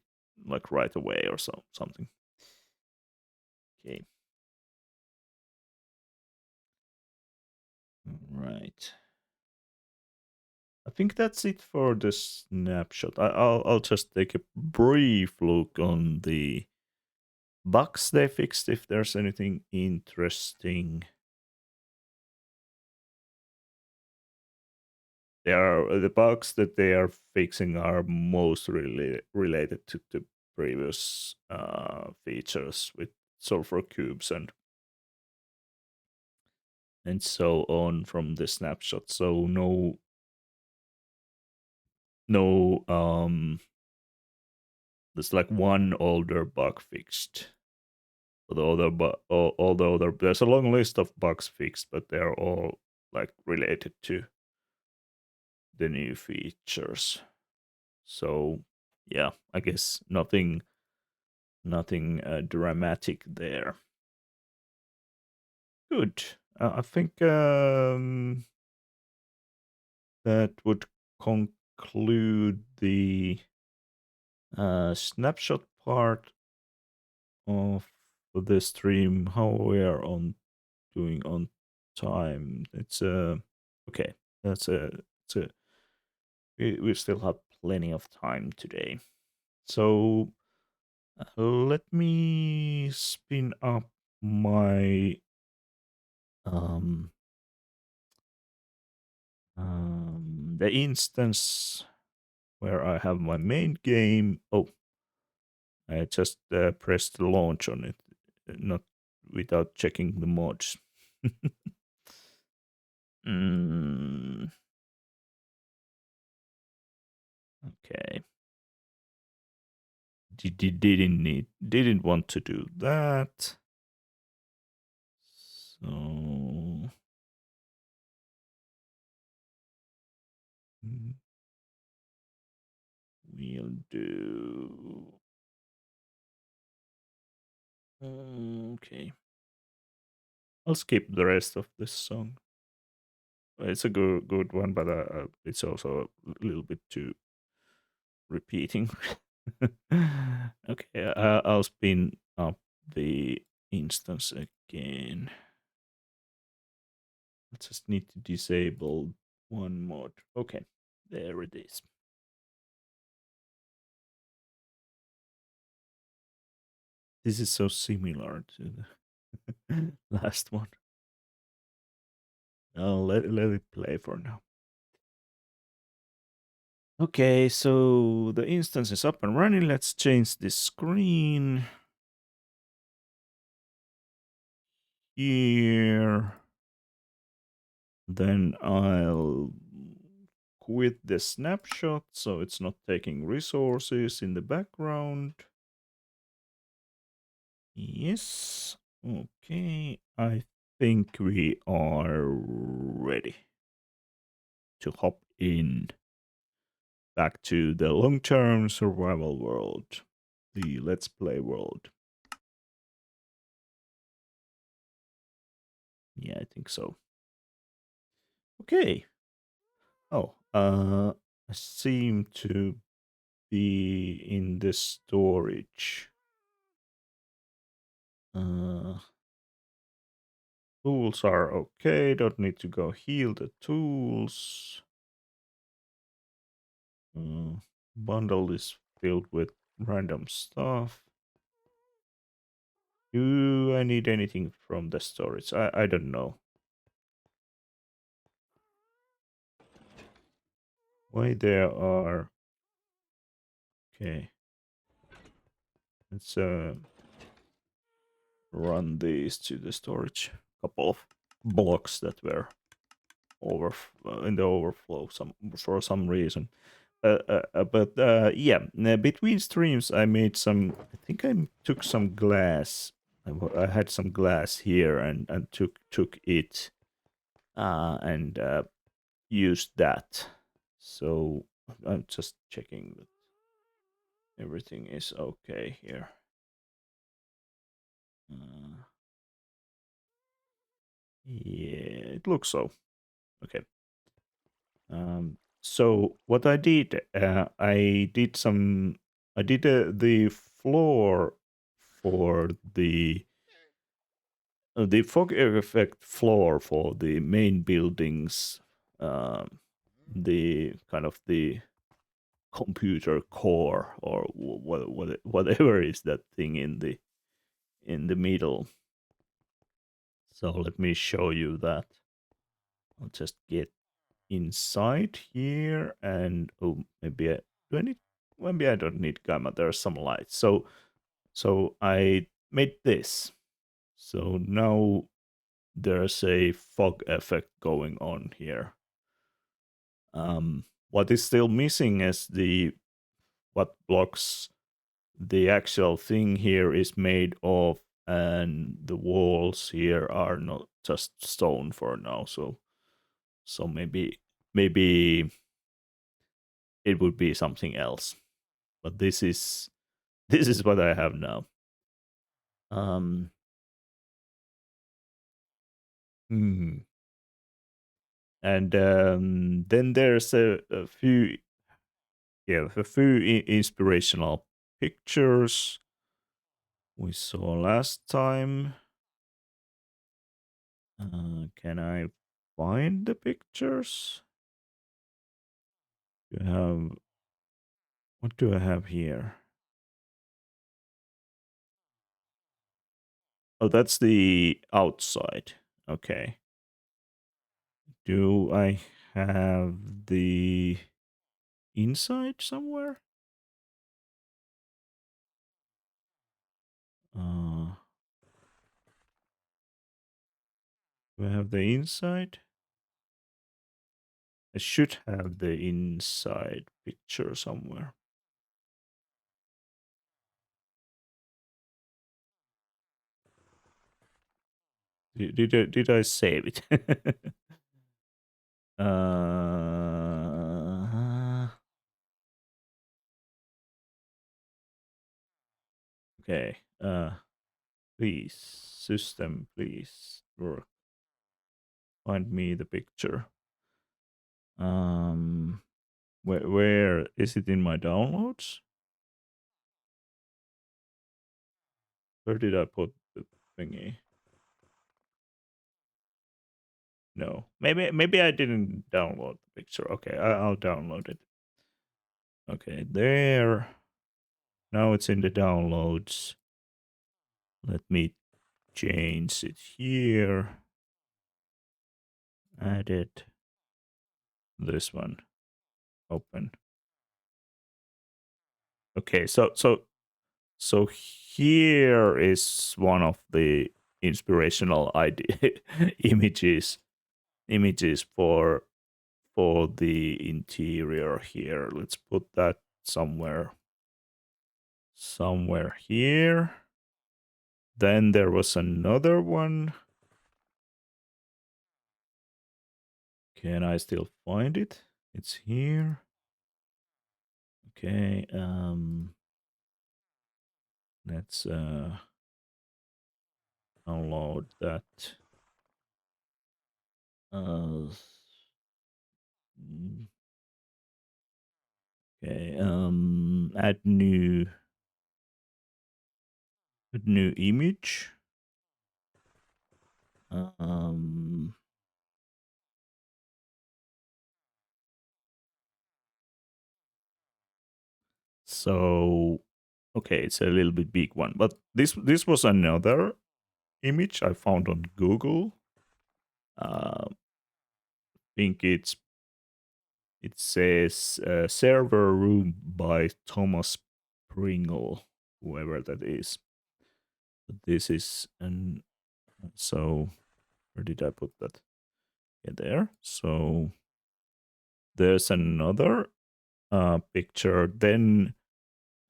S1: like right away or something. Okay. Right. I think that's it for the snapshot. I'll just take a brief look on the bugs they fixed, if there's anything interesting. The bugs that they are fixing are most related to the previous features with sulfur cubes and so on from the snapshot. So no there's like one older bug fixed. Although there's a long list of bugs fixed, but they're all like related to the new features. So yeah, I guess nothing dramatic there. Good. I think that would conclude the snapshot part of the stream. How we are on doing on time? It's okay. That's it's a we still have plenty of time today. So let me spin up my um the instance where I have my main game. Oh, I just pressed launch on it, not without checking the mods. Mm, okay. Didn't want to do that. So mm, we'll do. Okay. I'll skip the rest of this song. It's a good one, but it's also a little bit too repeating. Okay, I'll spin up the instance again. I just need to disable one mod. Okay, there it is. This is so similar to the last one. I'll let it play for now. Okay, so the instance is up and running. Let's change the screen here. Then I'll quit the snapshot so it's not taking resources in the background. Yes. Okay. I think we are ready to hop in back to the long-term survival world, the Let's Play world. Yeah, I think so. Okay. Oh, I seem to be in the storage. Tools are okay. Don't need to go heal the tools. Bundle is filled with random stuff. Do I need anything from the storage? I don't know. Why there are... Okay. Let's run these to the storage. Couple of blocks that were in the overflow for some reason. But yeah, between streams I made some. I think I took some glass. I had some glass here and took it and used that. So I'm just checking that everything is okay here. Yeah, it looks so. Okay. So what I did, I did the floor for the fog effect floor for the main buildings, the kind of the computer core or whatever is that thing in the middle. So let me show you that. I'll just get inside here and maybe maybe I don't need gamma. There's some light. So I made this. So now there's a fog effect going on here. what is still missing is what blocks the actual thing here is made of, and the walls here are not just stone for now. So maybe it would be something else. But this is what I have now. Um, hmm. And then there's a few, inspirational pictures we saw last time. Can I find the pictures? You have what do I have here? Oh, that's the outside. Okay. Do I have the inside somewhere? Uh, do I have the inside? I should have the inside picture somewhere. Did I save it? uh, okay. Please, system, please work. Find me the picture. Where is it in my downloads? Where did I put the thingy? No, maybe I didn't download the picture. Okay, I'll download it. Okay, there. Now it's in the downloads. Let me change it here. Add it. This one. Open. Okay, so here is one of the inspirational images for the interior here. Let's put that somewhere here. Then there was another one. Can I still find it? It's here. Okay, let's download that. Okay, add new image. So okay, it's a little bit big one, but this was another image I found on Google. Think it says server room by Thomas Pringle, whoever that is. But this is so where did I put that? Yeah, there. So there's another picture. Then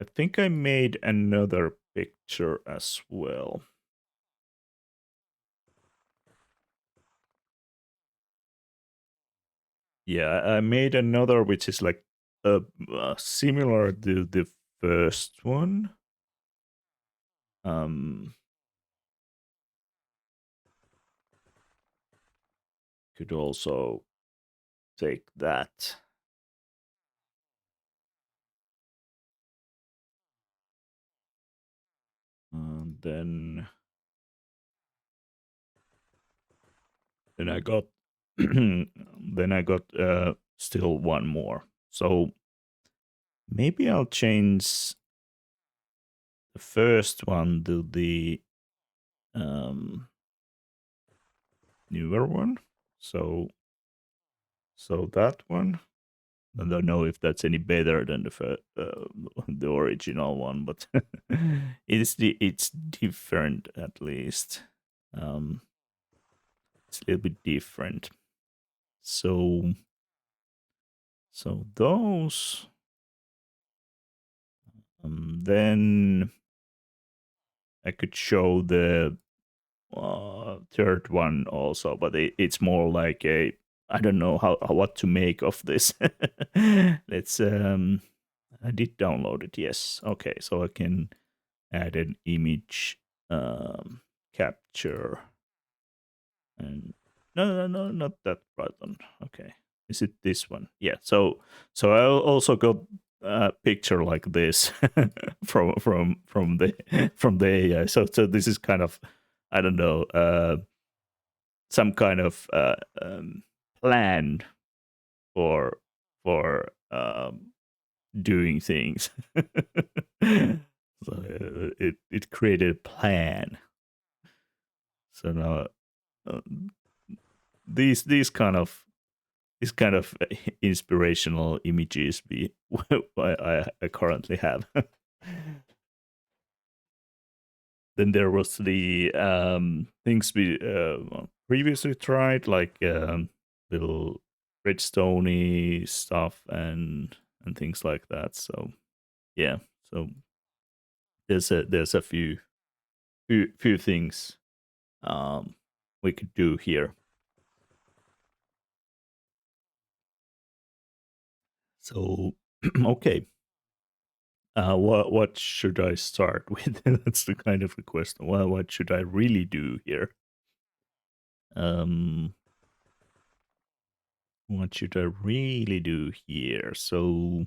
S1: I think I made another picture as well. Yeah, I made another which is like similar to the first one. Could also take that. Then I got then I got still one more. So maybe I'll change the first one to the newer one. So that one. I don't know if that's any better than the original one, but it's different at least. It's a little bit different. So So those. Then I could show the third one also, but it's more like a I don't know what to make of this. Let's I did download it. Yes. Okay, so I can add an image capture and no, not that button. Okay, is it this one? Yeah. So I also got a picture like this from the from the AI. So this is kind of I don't know some kind of plan for for doing things. So it created a plan. So now uh, these kind of inspirational images we I currently have. Then there was the things we previously tried, like little redstone stuff and things like that. So yeah, so there's a few things um, we could do here. So okay, what should I start with? That's the kind of the question. Well, what should I really do here? Um, what should I really do here? So,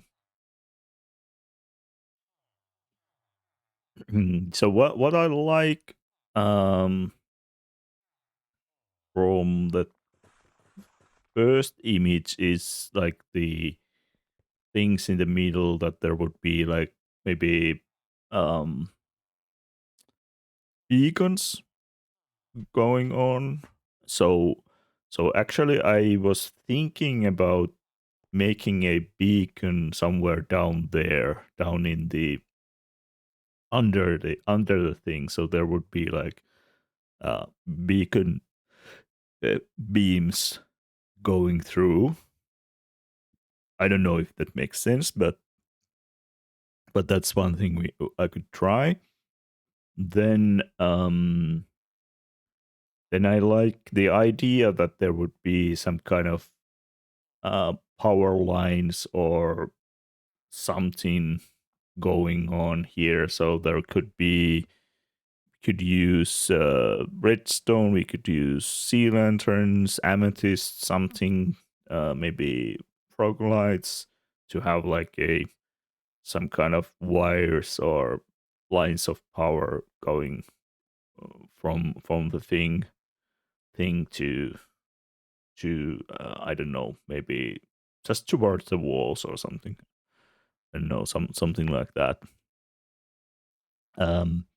S1: so what I like um from the first image is like the things in the middle that there would be like maybe um beacons going on. So so actually I was thinking about making a beacon somewhere down there, down in the under the thing. So there would be like uh beacon beams going through. I don't know if that makes sense, but that's one thing I could try. Then then I like the idea that there would be some kind of power lines or something going on here. So there could use redstone, we could use sea lanterns, amethyst, something, maybe frog lights to have like a some kind of wires or lines of power going from the thing to I don't know, maybe just towards the walls or something. I don't know, something like that. Um,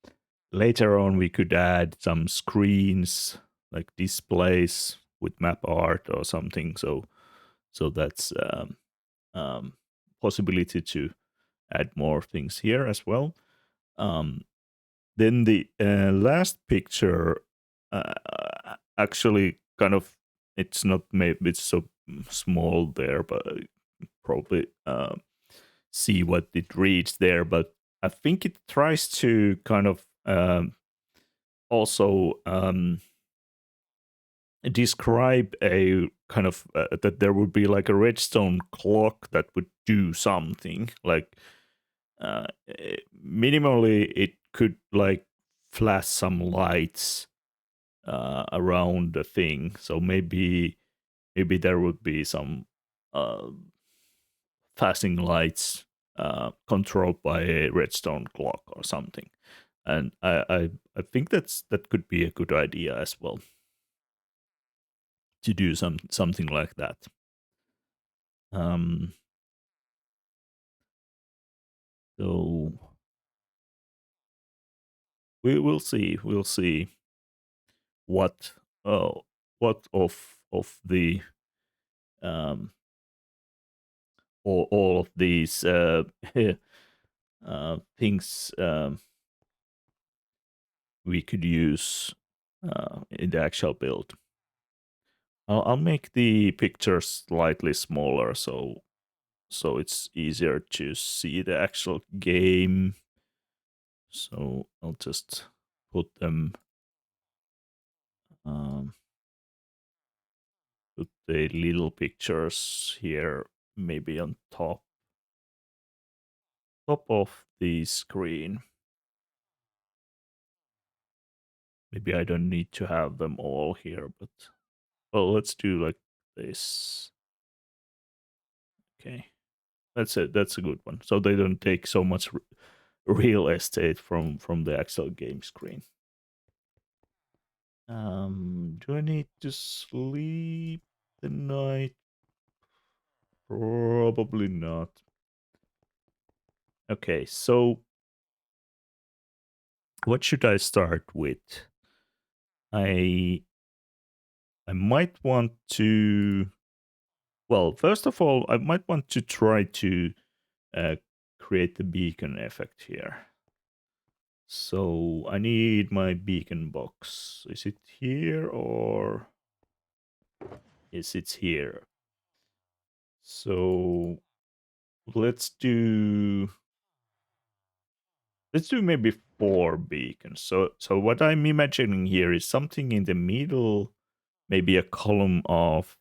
S1: Later on, we could add some screens like displays with map art or something. So that's um, possibility to add more things here as well. Um, then the last picture actually kind of it's not maybe it's so small there, but probably see what it reads there. But I think it tries to kind of also describe a kind of that there would be like a redstone clock that would do something like minimally it could like flash some lights around the thing. So maybe there would be some uh, flashing lights controlled by a redstone clock or something. And I think that could be a good idea as well to do something like that. Um, so we will see. We'll see what uh, what of the um, all of these things we could use in the actual build. I'll make the picture slightly smaller so so it's easier to see the actual game. So I'll just put them, put the little pictures here, maybe on top of the screen. Maybe I don't need to have them all here, but well, let's do like this. Okay, that's it. That's a good one. So they don't take so much real estate from the actual game screen. Do I need to sleep the night? Probably not. Okay, so what should I start with? I might want to. Well, first of all, I might want to try to uh, create the beacon effect here. So I need my beacon box. Is it here or is it here? So let's do maybe 4 beacons. So what I'm imagining here is something in the middle, maybe a column of,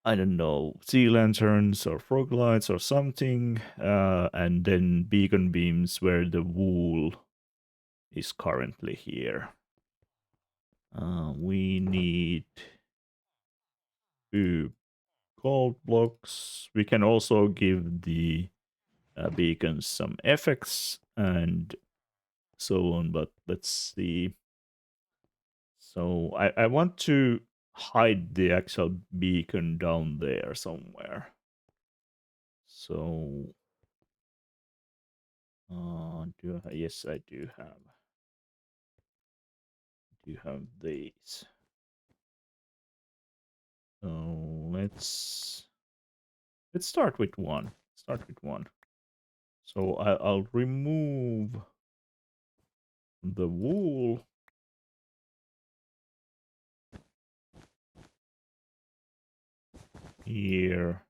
S1: I don't know, sea lanterns or frog lights or something, and then beacon beams where the wool is currently here. We need 2 gold blocks. We can also give the beacons some effects and so on, but let's see. So I want to hide the actual beacon down there somewhere. So yes, I do have these. So let's start with one. So I'll remove the wool. Here.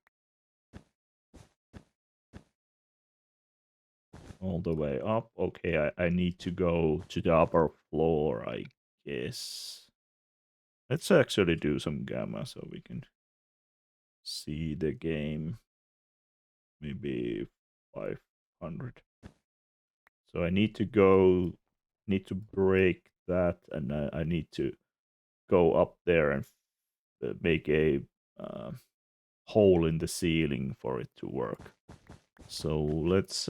S1: All the way up. Okay, I need to go to the upper floor, I guess. Let's actually do some gamma so we can see the game. Maybe 500. So I need to break that, and I need to go up there and make a hole in the ceiling for it to work. So let's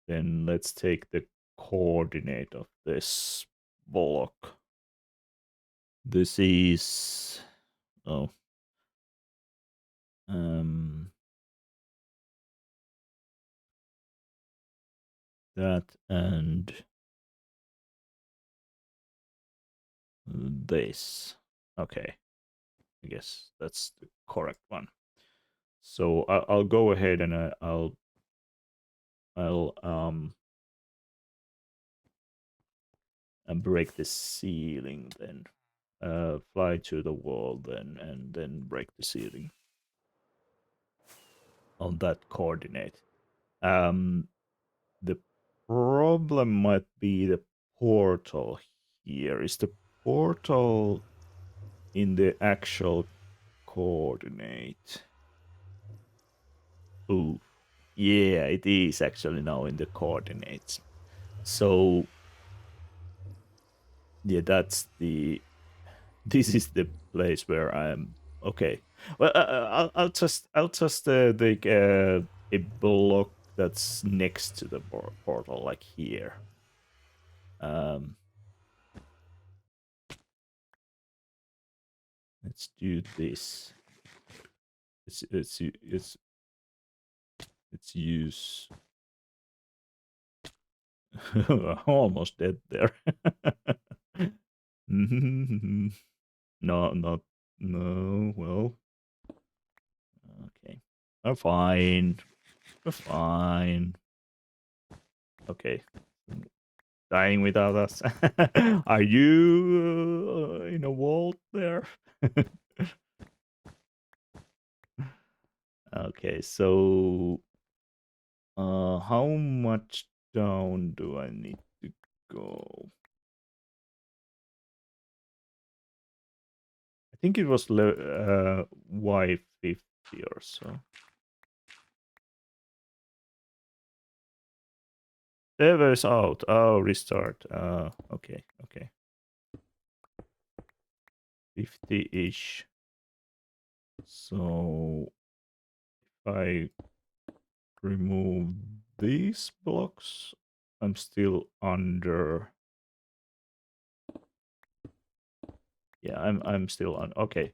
S1: then let's take the coordinate of this block. This is that and this. Okay, I guess that's the correct one. So I'll go ahead and I'll and break the ceiling then. Fly to the wall then, and then break the ceiling on that coordinate. The problem might be the portal here. Is the portal in the actual coordinate? Ooh, yeah, it is actually now in the coordinates. So yeah, this is the place where I'm. Okay, well, I'll just take a block that's next to the portal, like here. Let's do this. Let's use. Almost dead there. No. Well, okay. We're fine. Okay. Dying without us. Are you in a vault there? Okay, so how much down do I need to go? I think it was Y50 or so. Server's out. Oh, restart. Okay, okay. 50-ish. So if I remove these blocks, I'm still under. Yeah, I'm still on. Okay,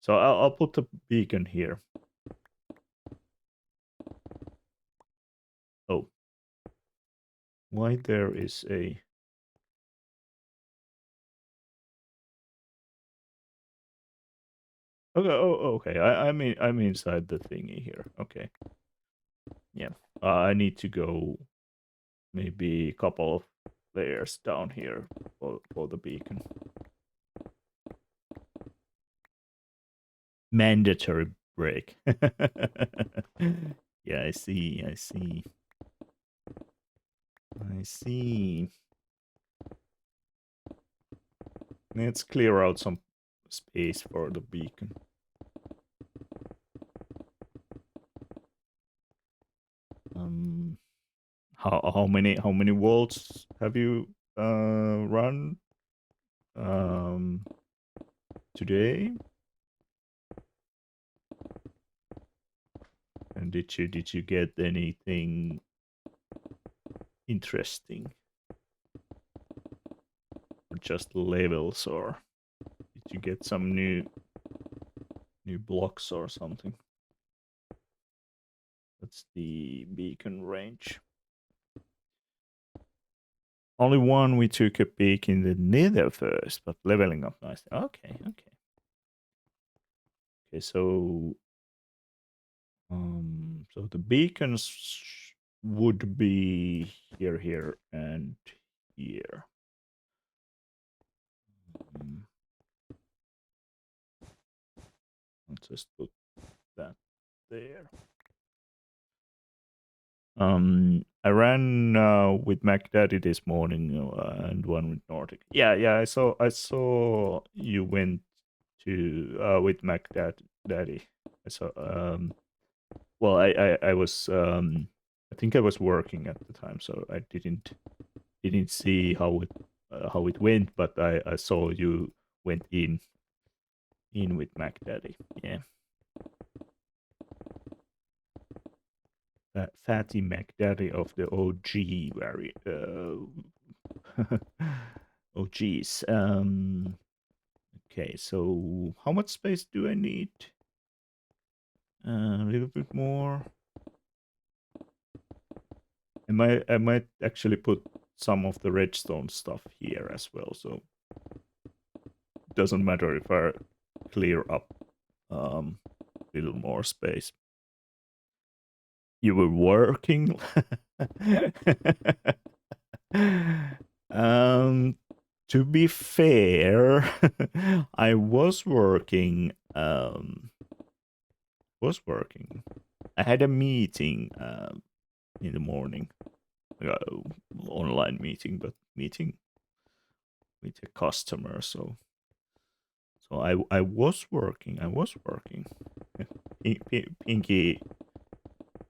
S1: so I'll put the beacon here. Oh, why there is a. Okay, okay. I'm inside the thingy here. Okay. Yeah. I need to go maybe a couple of layers down here for the beacon. Mandatory break. Yeah, I see. I see. I see. Let's clear out some space for the beacon. How many volts have you run today? And did you get anything interesting? Or just levels, or did you get some new blocks or something? That's the beacon range. Only one we took a peek in the nether first, but leveling up nicely. Okay, okay. Okay, so the beacons would be here, and here. I'll just put that there. I ran with MacDaddy this morning, and one with Nordic. Yeah. I saw you went to with MacDaddy. I saw. Well, I was. I think I was working at the time, so I didn't see how it went. But I saw you went in with MacDaddy. Yeah. Fatty MacDaddy of the OG OGs. Okay, so how much space do I need? A little bit more. I might actually put some of the redstone stuff here as well, so it doesn't matter if I clear up a little more space. You were working. To be fair, I was working. I had a meeting in the morning, online meeting, but meeting with a customer. So I was working. Pinky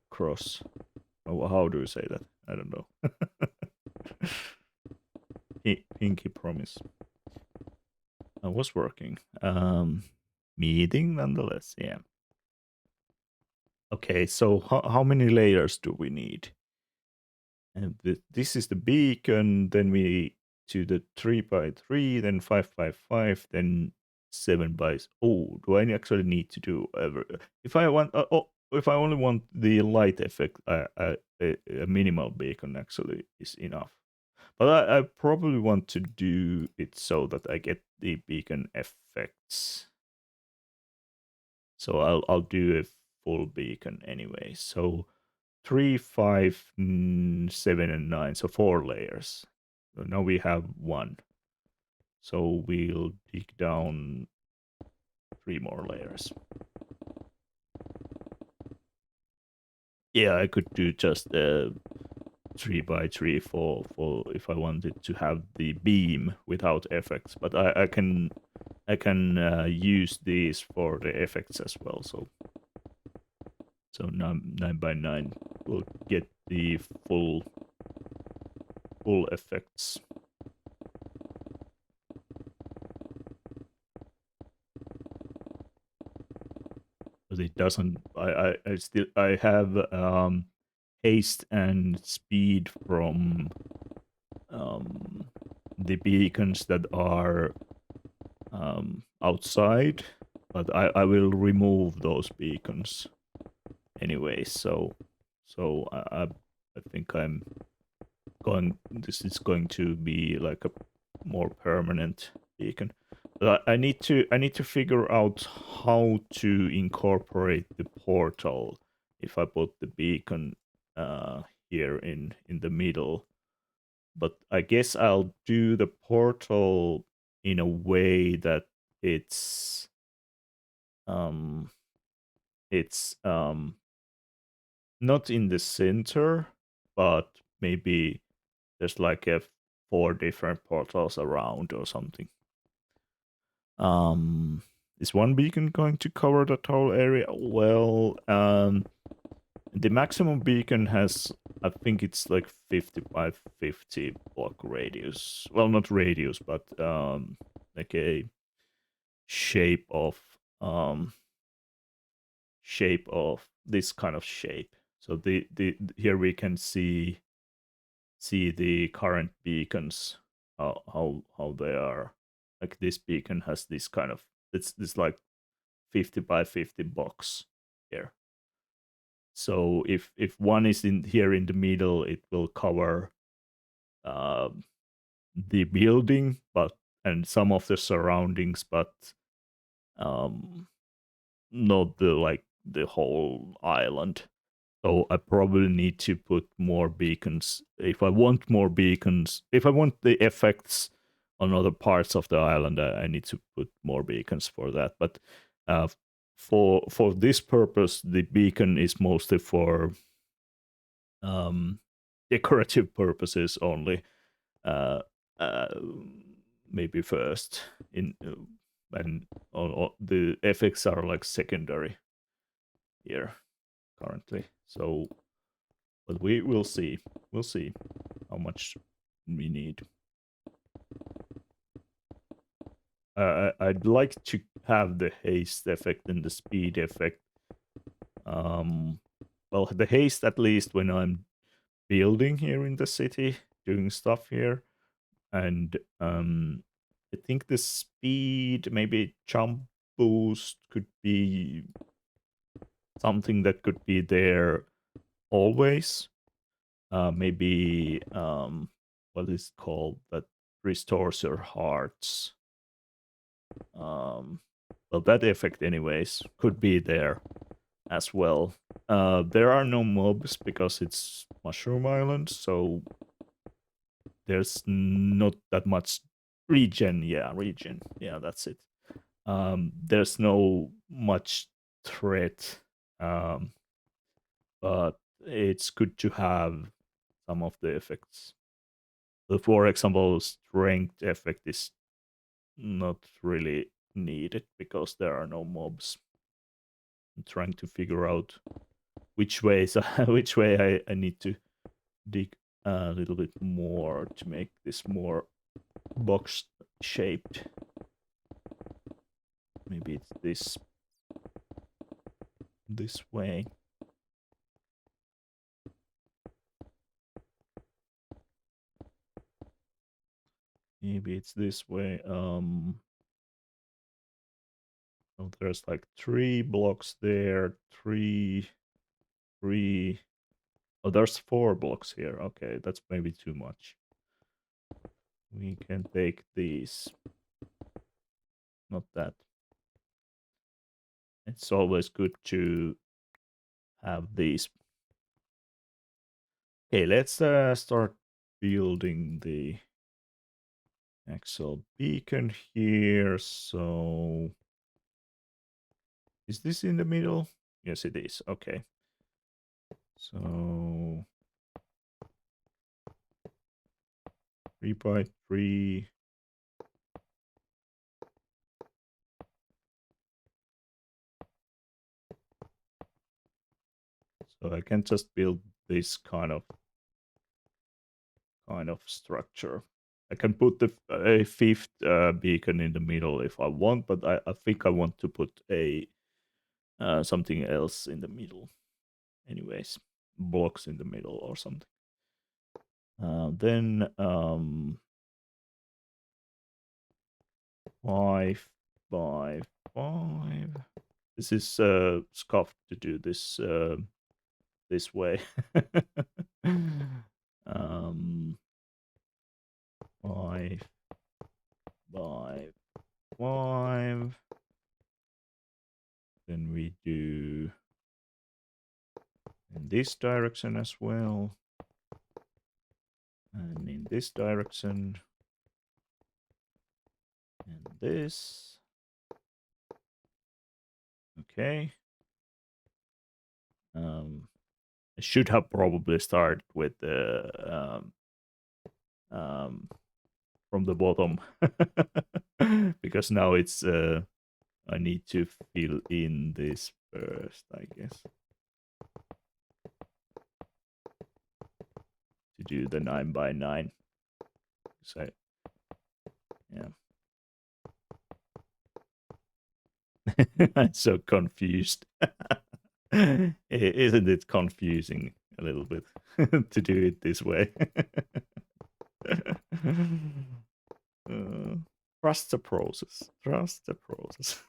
S1: cross. How do you say that? I don't know. Pinky promise. I was working. Meeting nonetheless. Yeah. Okay, so how many layers do we need? And this is the beacon. Then we to the 3x3, then 5x5, then 7 by. Oh, do I actually need to do if I want? If I only want the light effect, a minimal beacon actually is enough. But I probably want to do it so that I get the beacon effects. So I'll do a full beacon anyway. So 3, 5, 7, and 9. So 4 layers. So now we have 1. So we'll dig down 3 more layers. yeah, I could do just 3 by 3 for if I wanted to have the beam without effects, but I can use these for the effects as well. So 9 by 9 will get the full effects. But it doesn't. I have haste and speed from the beacons that are outside, but I will remove those beacons anyway. So I think I'm going. This is going to be like a more permanent beacon. But I need to figure out how to incorporate the portal if I put the beacon here in the middle. But I guess I'll do the portal in a way that it's um it's not in the center, but maybe there's like a 4 different portals around or something. Um, is one beacon going to cover that whole area? Well, the maximum beacon has, I think it's like 50 by 50 block radius. Well, not radius, but like a shape of um shape of this kind of shape. So the here we can see the current beacons, how they are. Like this beacon has this kind of, it's this like 50 by 50 box here. So if one is in here in the middle, it will cover uh, the building, but and some of the surroundings, but um, not the whole island. So I probably need to put more beacons. If I want more beacons, if I want the effects on other parts of the island, I need to put more beacons for that. But uh, for this purpose, the beacon is mostly for um, decorative purposes only. Uh, uh, Maybe first in and the effects are like secondary here currently. So, but we will see. We'll see how much we need. I'd like to have the haste effect and the speed effect. Well, the haste at least when I'm building here in the city, doing stuff here, and I think the speed, maybe jump boost, could be something that could be there always. Maybe what is it called that restores your hearts. Well, that effect, anyways, could be there as well. There are no mobs because it's Mushroom Island, so there's not that much regen. Yeah, regen. Yeah, that's it. There's no much threat, but it's good to have some of the effects. So for example, strength effect is not really needed because there are no mobs. I'm trying to figure out which ways which way I need to dig a little bit more to make this more box shaped. Maybe it's this way. Maybe it's this way. So there's like 3 blocks there, three. Oh, there's 4 blocks here. Okay, that's maybe too much. We can take these. Not that. It's always good to have these. Okay, let's start building the actual beacon here. So, is this in the middle? Yes, it is. Okay. So 3 by 3. So I can just build this kind of structure. I can put a fifth beacon in the middle if I want, but I think I want to put a something else in the middle. Anyways, blocks in the middle or something. Then 5 by 5. This is scuffed to do this this way. 5 by 5. Then we do in this direction as well. And in this direction. And this. Okay. I should have probably started with the from the bottom because now it's I need to fill in this first, I guess, to do the 9 by 9. So yeah. I'm so confused. Isn't it confusing a little bit to do it this way? Trust the process. Trust the process.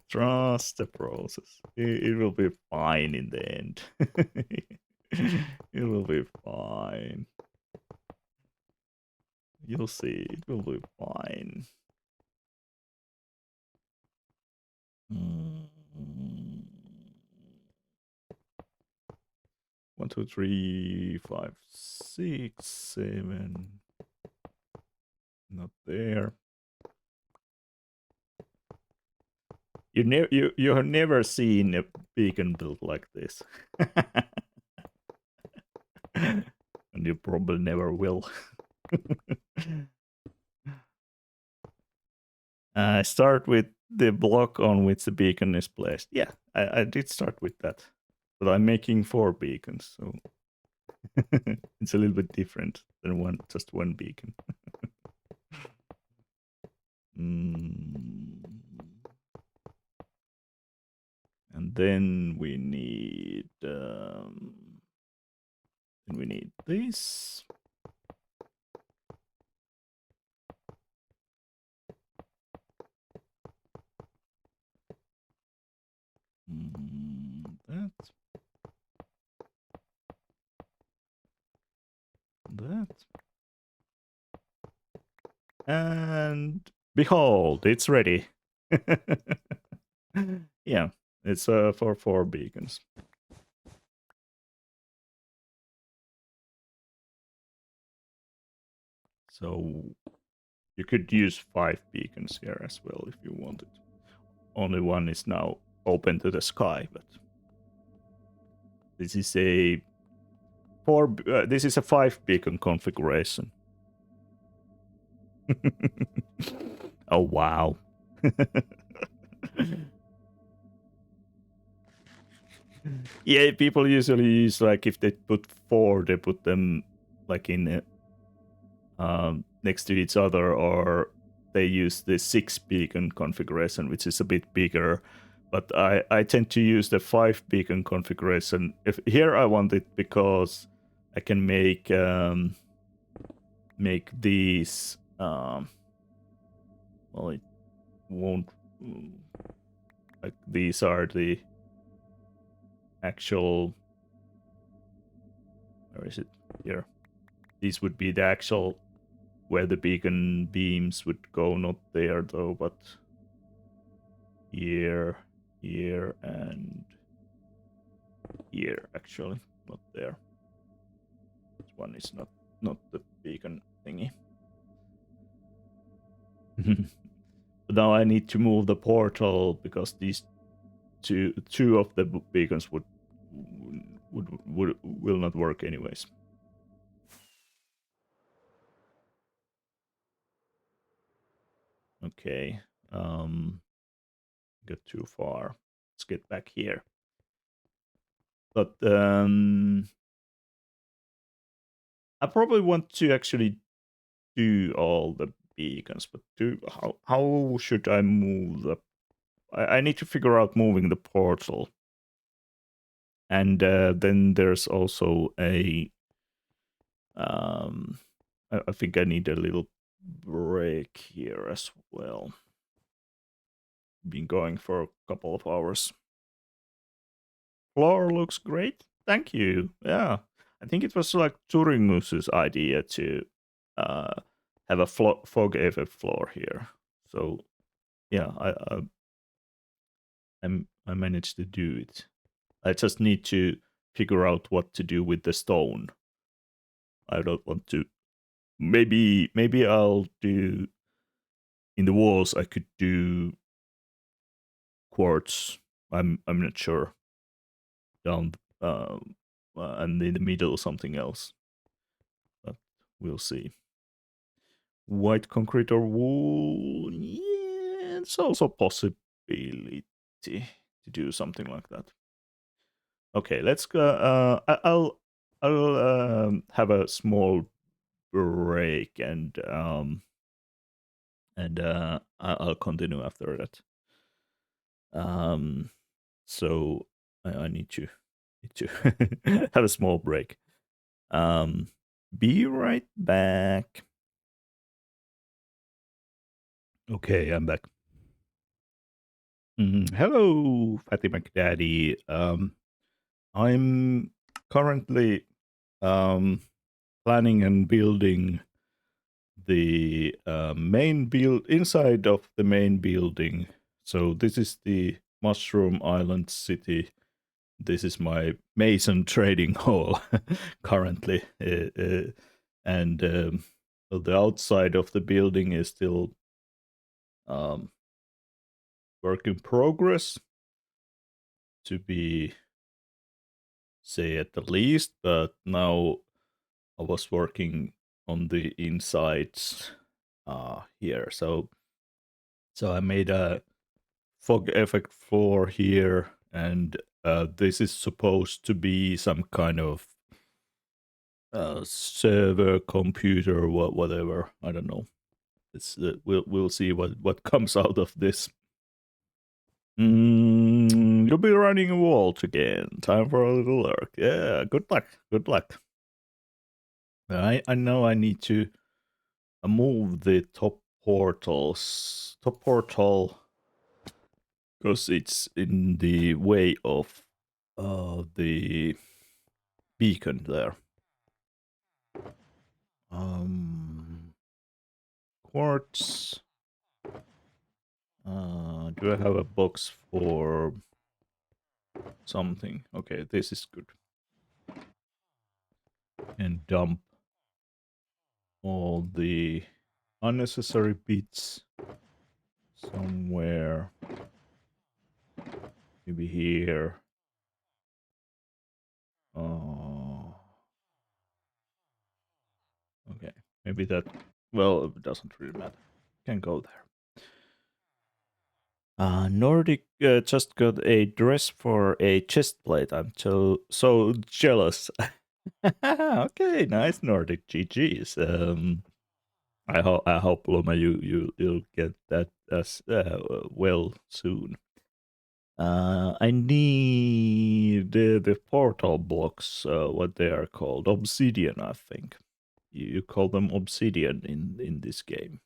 S1: Trust the process. It will be fine in the end. It will be fine. You'll see. It will be fine. 1, 2, 3, 5, 6, 7. Not there. You have never seen a beacon built like this. And you probably never will. Start with the block on which the beacon is placed. Yeah, I did start with that. But I'm making 4 beacons, so it's a little bit different than just one beacon. And then we need this. That. And behold, it's ready. Yeah, it's for 4 beacons. So you could use 5 beacons here as well if you wanted. Only one is now open to the sky, but this is a 5 beacon configuration. Oh wow. Yeah, people usually use, like, if they put 4, they put them like in next to each other, or they use the 6 beacon configuration, which is a bit bigger. But I tend to use the 5 beacon configuration. If here I want it because I can make these well, it won't, like, these are the actual, where is it? Here. These would be the actual where the beacon beams would go, not there though, but here, and here, actually, not there. This one is not the beacon thingy. But now I need to move the portal because these two of the beacons would will not work anyways. Okay. Got too far. Let's get back here. But I probably want to actually do all the beacons, but how should I move the? I need to figure out moving the portal, and then there's also a. I think I need a little break here as well. Been going for a couple of hours. Floor looks great. Thank you. Yeah, I think it was like Turinmus's idea to have a fog effect floor here. So yeah, I managed to do it. I just need to figure out what to do with the stone. I don't want to. Maybe I'll do in the walls. I could do quartz. I'm not sure. Down and in the middle something else. But we'll see. White concrete or wool? Yeah, it's also a possibility to do something like that. Okay, let's go. I'll have a small break and I'll continue after that. So I need to have a small break. Be right back. Okay, I'm back. Hello, Fatty McDaddy. I'm currently planning and building the main build inside of the main building. So this is the Mushroom Island City. This is my Mason Trading Hall currently, and the outside of the building is still work in progress, to be say at the least. But now I was working on the insides here, so I made a fog effect floor here, and this is supposed to be some kind of server, computer, whatever. I don't know. It's we'll see what comes out of this. You'll be running a vault again. Time for a little lurk. Yeah, good luck. Good luck. I know I need to move the top portals. Top portal, because it's in the way of the beacon there. Quartz. Do I have a box for something? Okay, this is good. And dump all the unnecessary bits somewhere. Maybe here. Okay, maybe that. Well, it doesn't really matter. Can go there. Nordic just got a dress for a chest plate. I'm so jealous. Okay, nice Nordic GGs. I hope Loma you'll get that as well soon. I need the portal blocks. What they are called? Obsidian, I think. You call them obsidian in this game.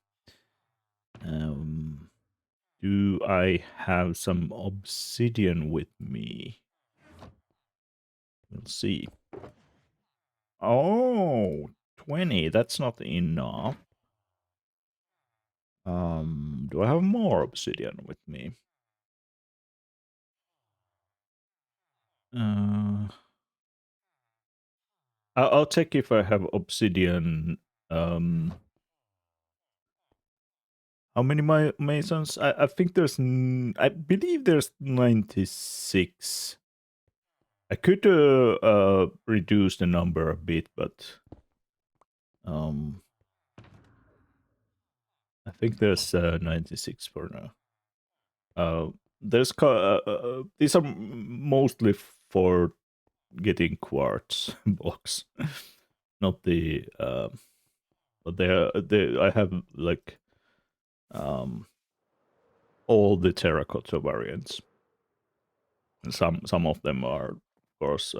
S1: Do I have some obsidian with me? We'll see. Oh, 20. That's not enough. Do I have more obsidian with me? I'll check if I have obsidian. How many masons? I think there's. I believe there's 96. I could reduce the number a bit, but I think there's 96 for now. These are mostly for getting quartz blocks, not the but I have like all the terracotta variants. Some of them are, of course,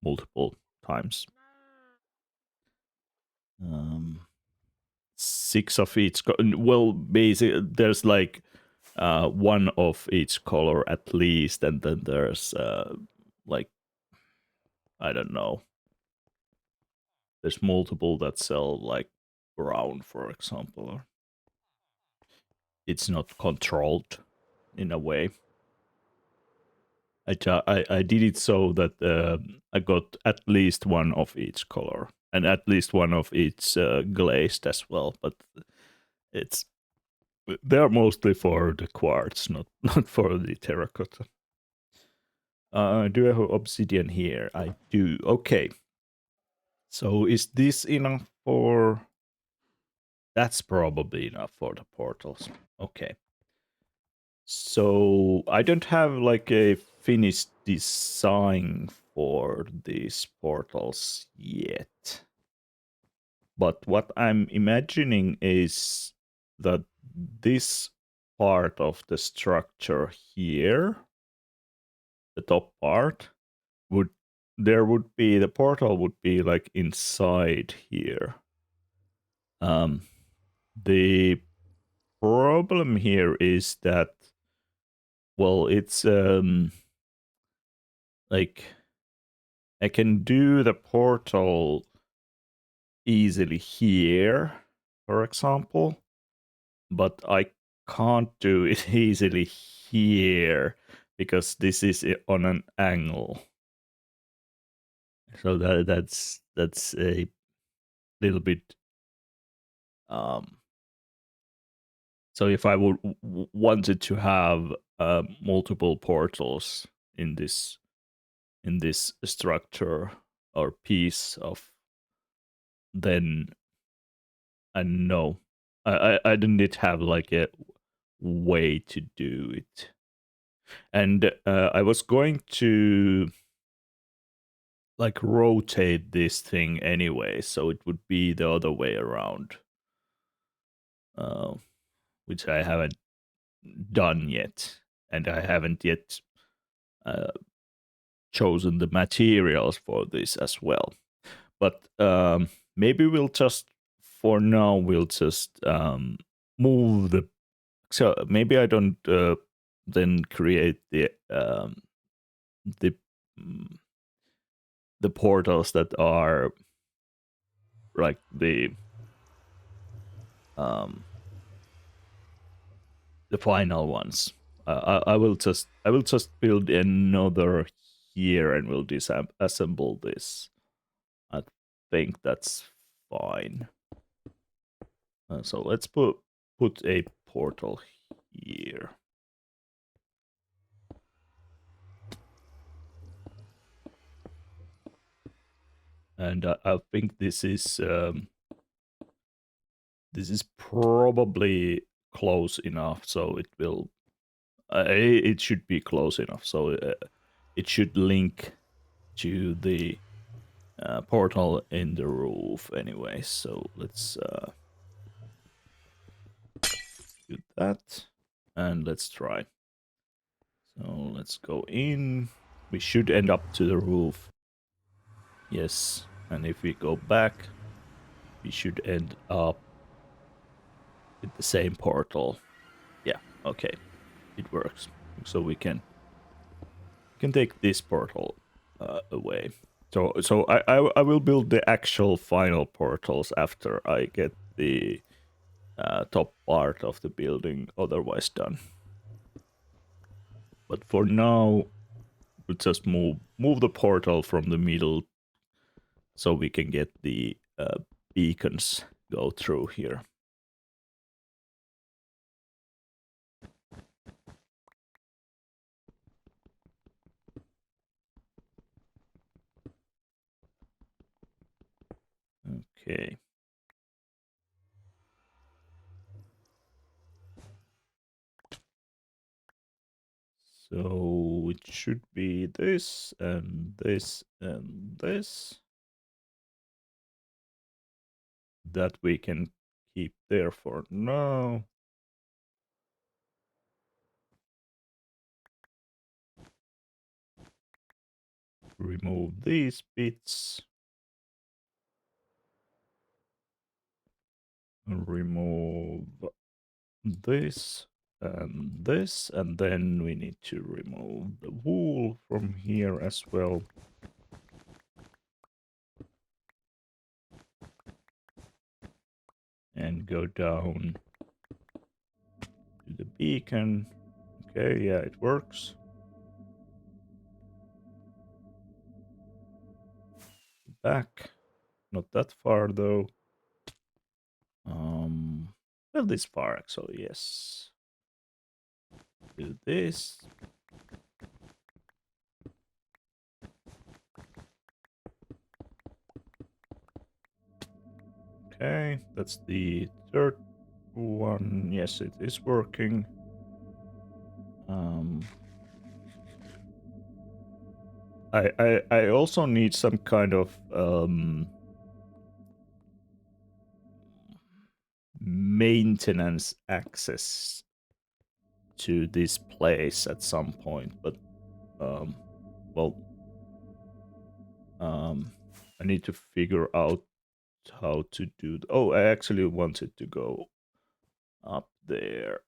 S1: multiple times. 6 of each. Well, basically, there's like one of each color at least, and then there's like, I don't know. There's multiple that sell like brown, for example. Or it's not controlled in a way. I did it so that I got at least one of each color and at least one of each glazed as well. But it's they're mostly for the quartz, not for the terracotta. Do I have obsidian here? I do. Okay. So is this enough for? That's probably enough for the portals. Okay. So I don't have like a finished design for these portals yet. But what I'm imagining is that this part of the structure here, the top part, the portal would be like inside here. The problem here is that, well, it's like I can do the portal easily here, for example, but I can't do it easily here because this is on an angle. So that's a little bit so if I would wanted to have multiple portals in this structure or piece of, then I know I didn't have like a way to do it, and I was going to like rotate this thing anyway, so it would be the other way around, which I haven't done yet, and I haven't yet chosen the materials for this as well. But maybe we'll just, for now, we'll just move the. So maybe I don't then create the mm, the portals that are like the final ones. I will just build another here and we'll disassemble this. I think that's fine. So let's put a portal here. And I think this is probably close enough, so it will. It should be close enough, so it should link to the portal in the roof anyway. So let's do that, and let's try. So let's go in. We should end up to the roof. Yes, and if we go back, we should end up with the same portal. Yeah, okay, it works. So we can take this portal away. So I will build the actual final portals after I get the top part of the building otherwise done. But for now, we'll just move the portal from the middle so we can get the beacons go through here. Okay. So it should be this and this and this. That we can keep there for now. Remove these bits. Remove this, and then we need to remove the wool from here as well. And go down to the beacon. Okay, yeah, it works. Back. Not that far though. Well, this far actually, yes. Do this. Okay, that's the third one. Yes, it is working. I also need some kind of maintenance access to this place at some point, but well, I need to figure out how to do. Oh, I actually wanted to go up there.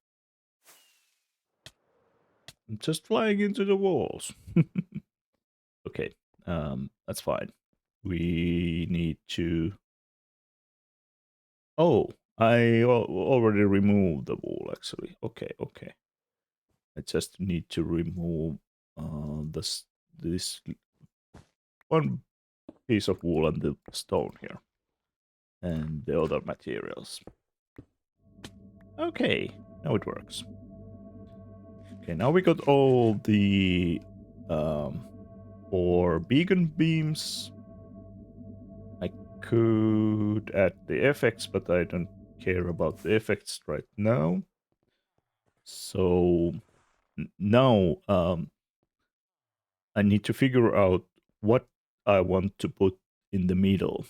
S1: I'm just flying into the walls. Okay, that's fine. We need to. Oh, I already removed the wall. Actually, okay, okay. I just need to remove this one piece of wool and the stone here, and the other materials. Okay, now it works. Okay, now we got all the 4 beacon beams. I could add the effects, but I don't care about the effects right now. So now I need to figure out what I want to put in the middle.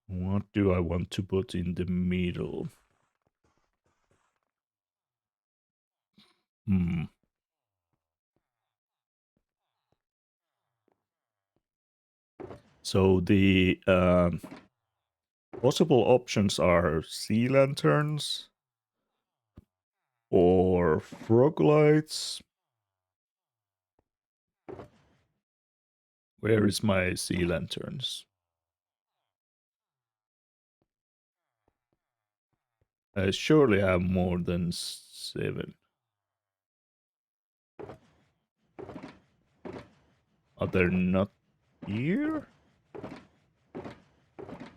S1: What do I want to put in the middle? So the possible options are sea lanterns or frog lights. Where is my sea lanterns? I surely have more than 7. Are they not here?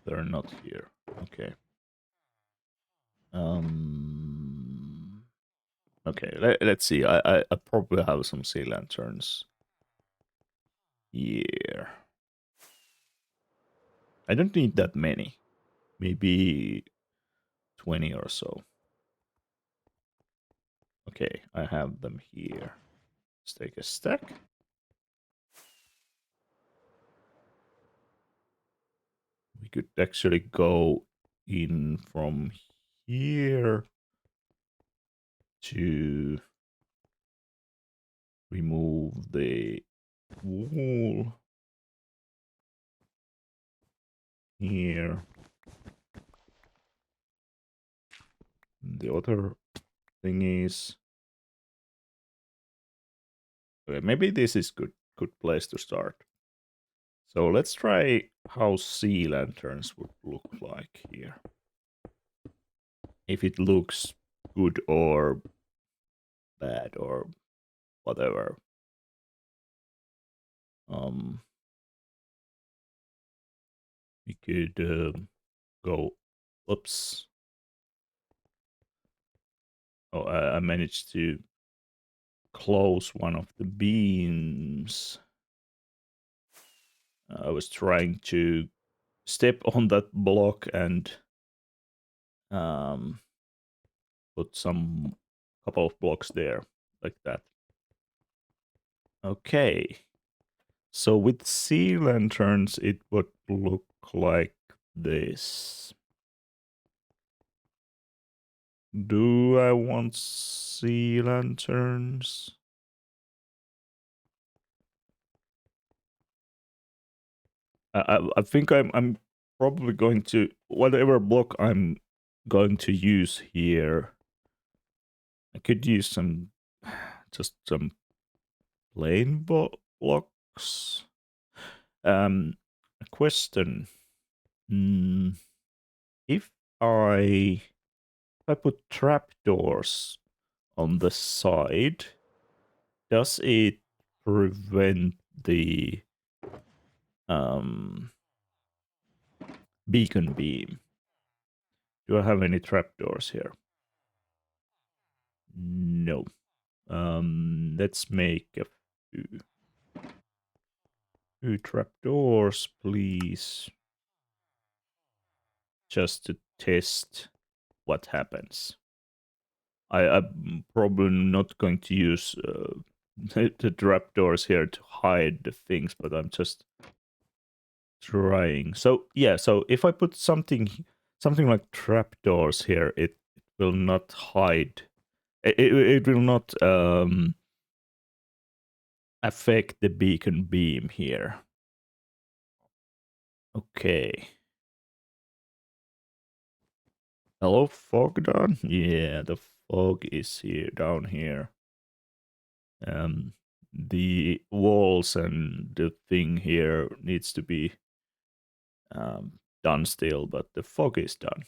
S1: They're not here. Okay. Okay, let's see. I probably have some sea lanterns here. I don't need that many. Maybe 20 or so. Okay, I have them here. Let's take a stack. We could actually go in from here to remove the wool here. The other thing is, okay, maybe this is good place to start. So let's try how sea lanterns would look like here. If it looks good or bad or whatever. We could go. Oops. Oh, I managed to close one of the beams. I was trying to step on that block and put some couple of blocks there, like that. Okay. So with sea lanterns, it would look like this. Do I want sea lanterns? I think I'm probably going to, whatever block I'm going to use here, I could use some, just some plain blocks. A question. If I put trapdoors on the side, does it prevent the beacon beam? Do I have any trapdoors here? No. Let's make a few trapdoors, please. Just to test what happens. I'm probably not going to use the trapdoors here to hide the things, but I'm just trying. So yeah, so if I put something like trapdoors here, it will not hide. It will not affect the beacon beam here. Okay. Hello, fog down? Yeah, the fog is here, down here. The walls and the thing here needs to be done still, but the fog is done.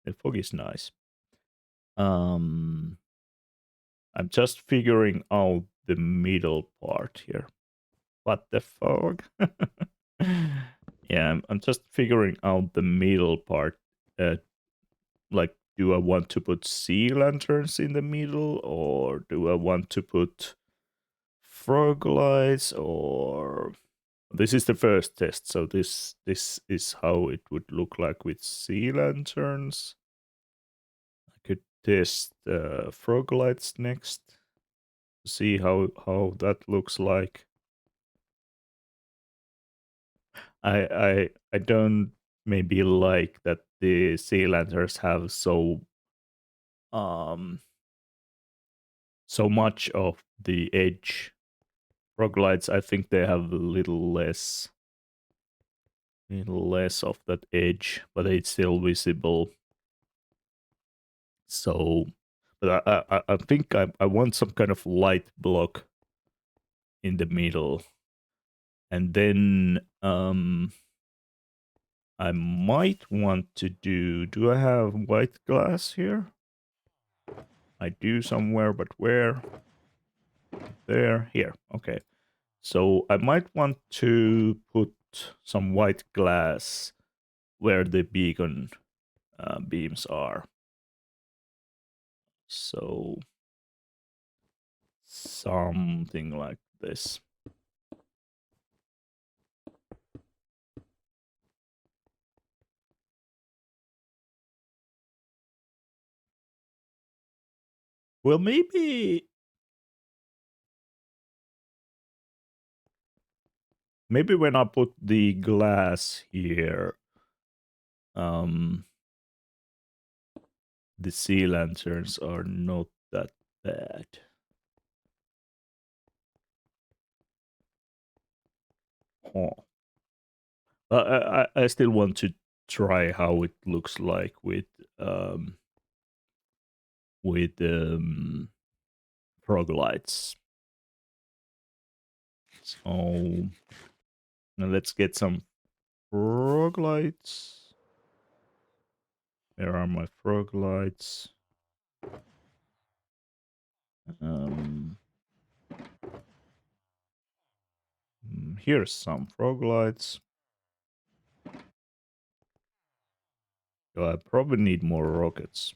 S1: The fog is nice. I'm just figuring out the middle part here. What the fog? Yeah, I'm just figuring out the middle part. Like, do I want to put sea lanterns in the middle, or do I want to put frog lights, or this is the first test, so this is how it would look like with sea lanterns. I could test frog lights next to see how that looks like. I don't maybe like that the sea lanterns have so much of the edge. Frog lights, I think they have a little less of that edge, but it's still visible. So, but I think I want some kind of light block in the middle, and then I might want to do. Do I have white glass here? I do somewhere, but where? There, here. Okay. So I might want to put some white glass where the beacon beams are. So something like this. Well, maybe when I put the glass here, the sea lanterns are not that bad. Huh. I still want to try how it looks like with frog lights. So now let's get some frog lights. Where are my frog lights? Here's some frog lights. So I probably need more rockets.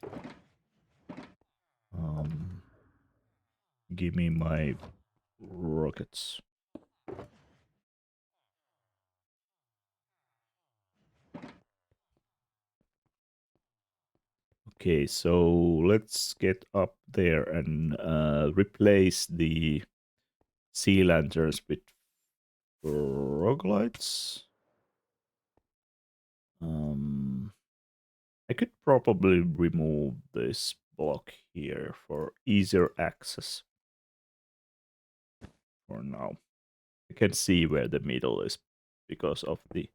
S1: Give me my rockets. Okay, so let's get up there and replace the sea lanterns with frog lights. I could probably remove this block here for easier access for now. I can see where the middle is because of the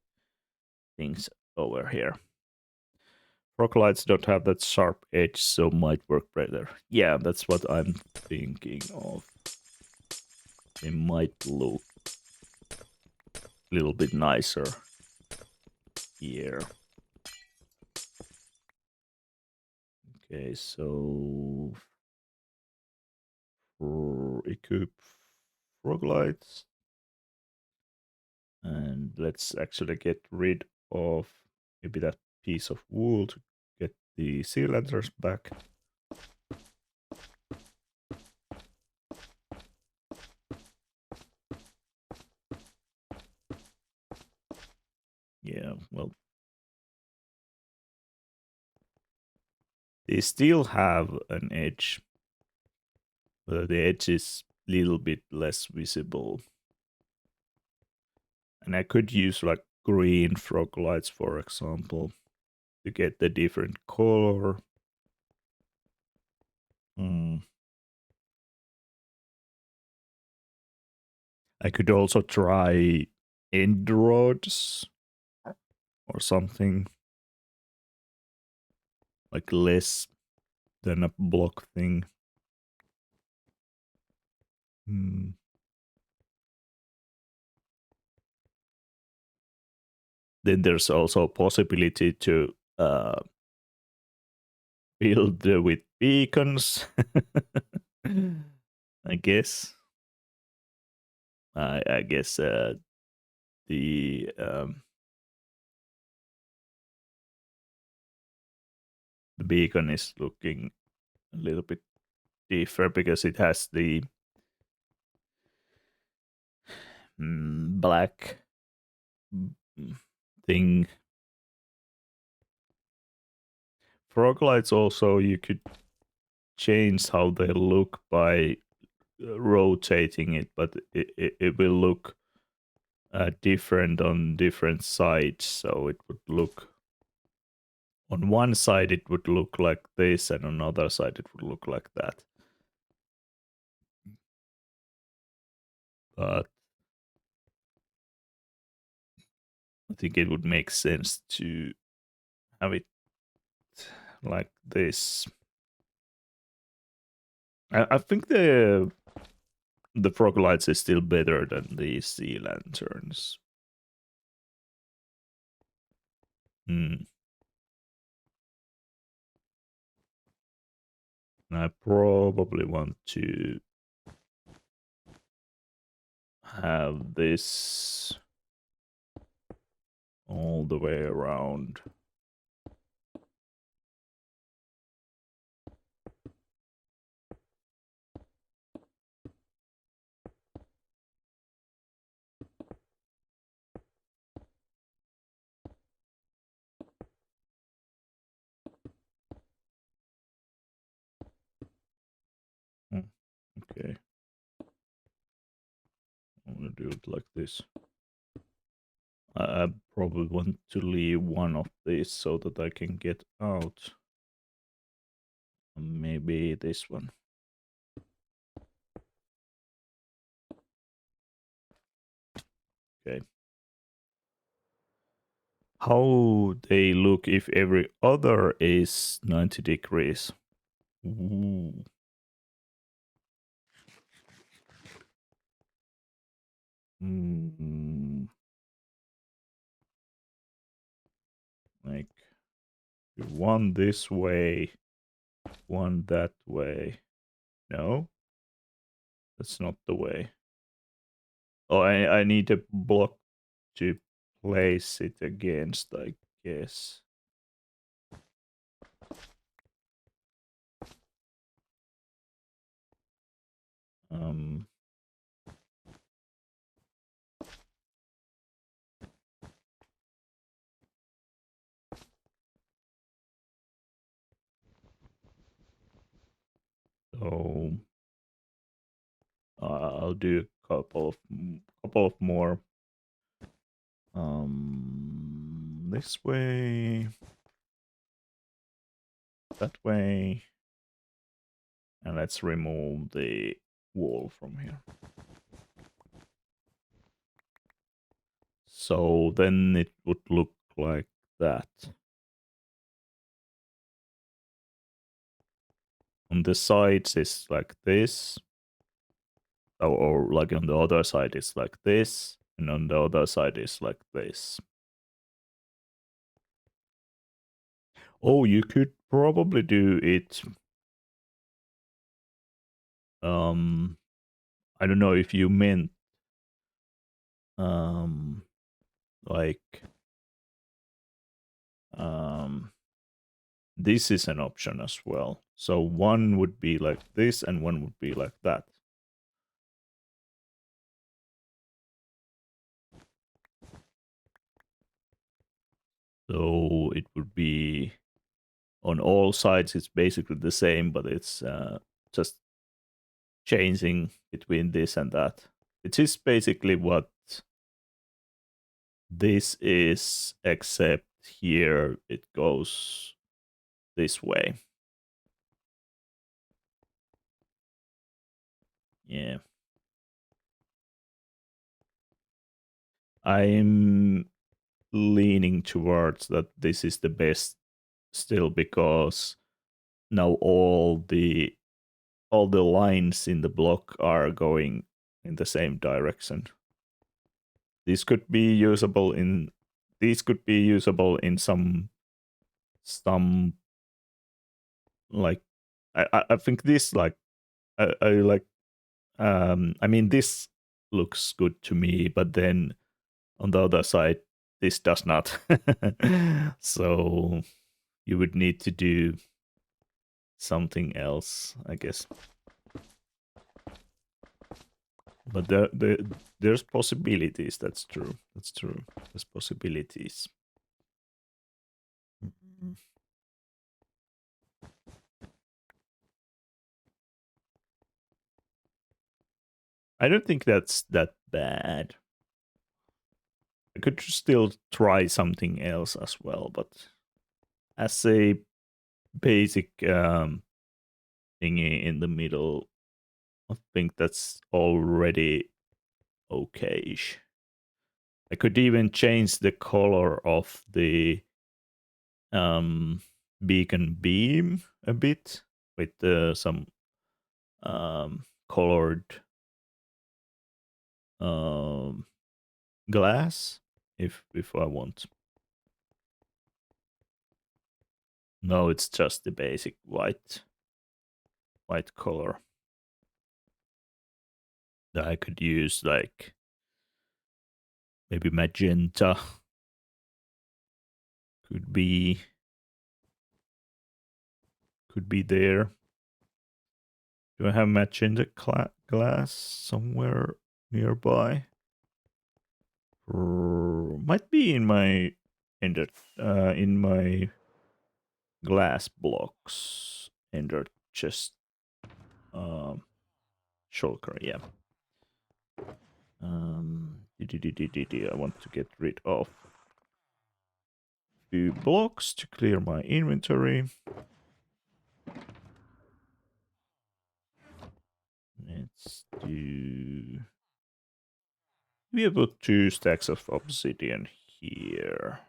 S1: things over here. Frog lights don't have that sharp edge, so might work better. Yeah, that's what I'm thinking of. They might look a little bit nicer here. Okay, so for equip frog lights, and let's actually get rid of maybe that piece of wool to get the sea lanterns back. Yeah, well, they still have an edge, but the edge is a little bit less visible. And I could use like green frog lights, for example, to get the different color. I could also try end rods or something like less than a block thing. Then there's also a possibility to build with beacons. I guess. I guess the beacon is looking a little bit different because it has the black thing. Frog lights also, you could change how they look by rotating it, but it will look different on different sides. So it would look, on one side it would look like this, and on another side it would look like that. But I think it would make sense to have it like this. I think the frog lights is still better than the sea lanterns. I probably want to have this all the way around. Okay. I'm gonna do it like this. I probably want to leave one of these so that I can get out. Maybe this one. Okay. How they look if every other is 90 degrees. Ooh. Like one this way, one that way. No, that's not the way. Oh, I need a block to place it against, I guess. So I'll do a couple of more. This way, that way, and let's remove the wall from here. So then it would look like that. On the sides is like this, or like on the other side is like this, and on the other side is like this. Oh, you could probably do it. I don't know if you meant like this is an option as well. So one would be like this and one would be like that. So it would be on all sides, it's basically the same, but it's just changing between this and that. It is basically what this is, except here it goes this way. Yeah. I'm leaning towards that this is the best still, because now all the lines in the block are going in the same direction. These could be usable in some like I think this like I like I mean this looks good to me, but then on the other side this does not. So you would need to do something else, I guess. But there's possibilities. That's true. That's true. There's possibilities. I don't think that's that bad. I could still try something else as well, but as a basic thingy in the middle, I think that's already okay-ish. I could even change the color of the beacon beam a bit with some colored glass if I want. No, it's just the basic white color. That I could use like maybe magenta. Could be there. Do I have magenta glass somewhere nearby? Might be in my in my glass blocks in the chest shulker, yeah. I want to get rid of few blocks to clear my inventory. Let's do. We have put 2 stacks of obsidian here.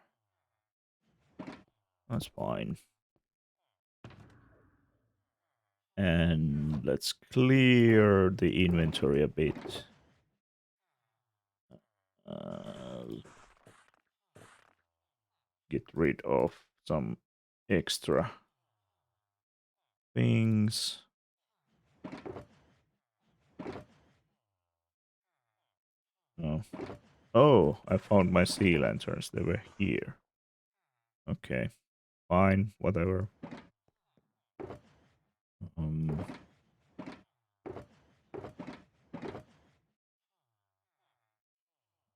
S1: That's fine. And let's clear the inventory a bit. Get rid of some extra things. Oh. Oh, I found my sea lanterns. They were here. Okay. Fine, whatever.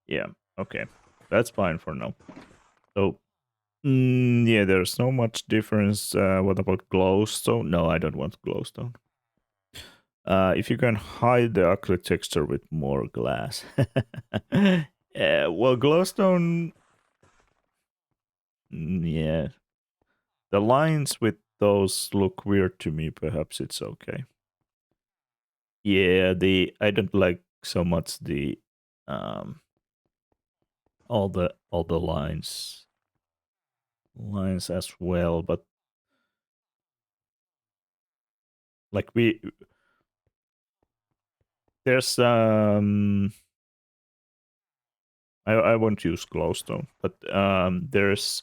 S1: Yeah, okay. That's fine for now. So, yeah, there's no much difference. What about glowstone? No, I don't want glowstone. If you can hide the ugly texture with more glass. Well, glowstone, yeah. The lines with those look weird to me. Perhaps it's okay. Yeah, I don't like so much the um all the lines as well, but like there's I won't use glowstone, but there's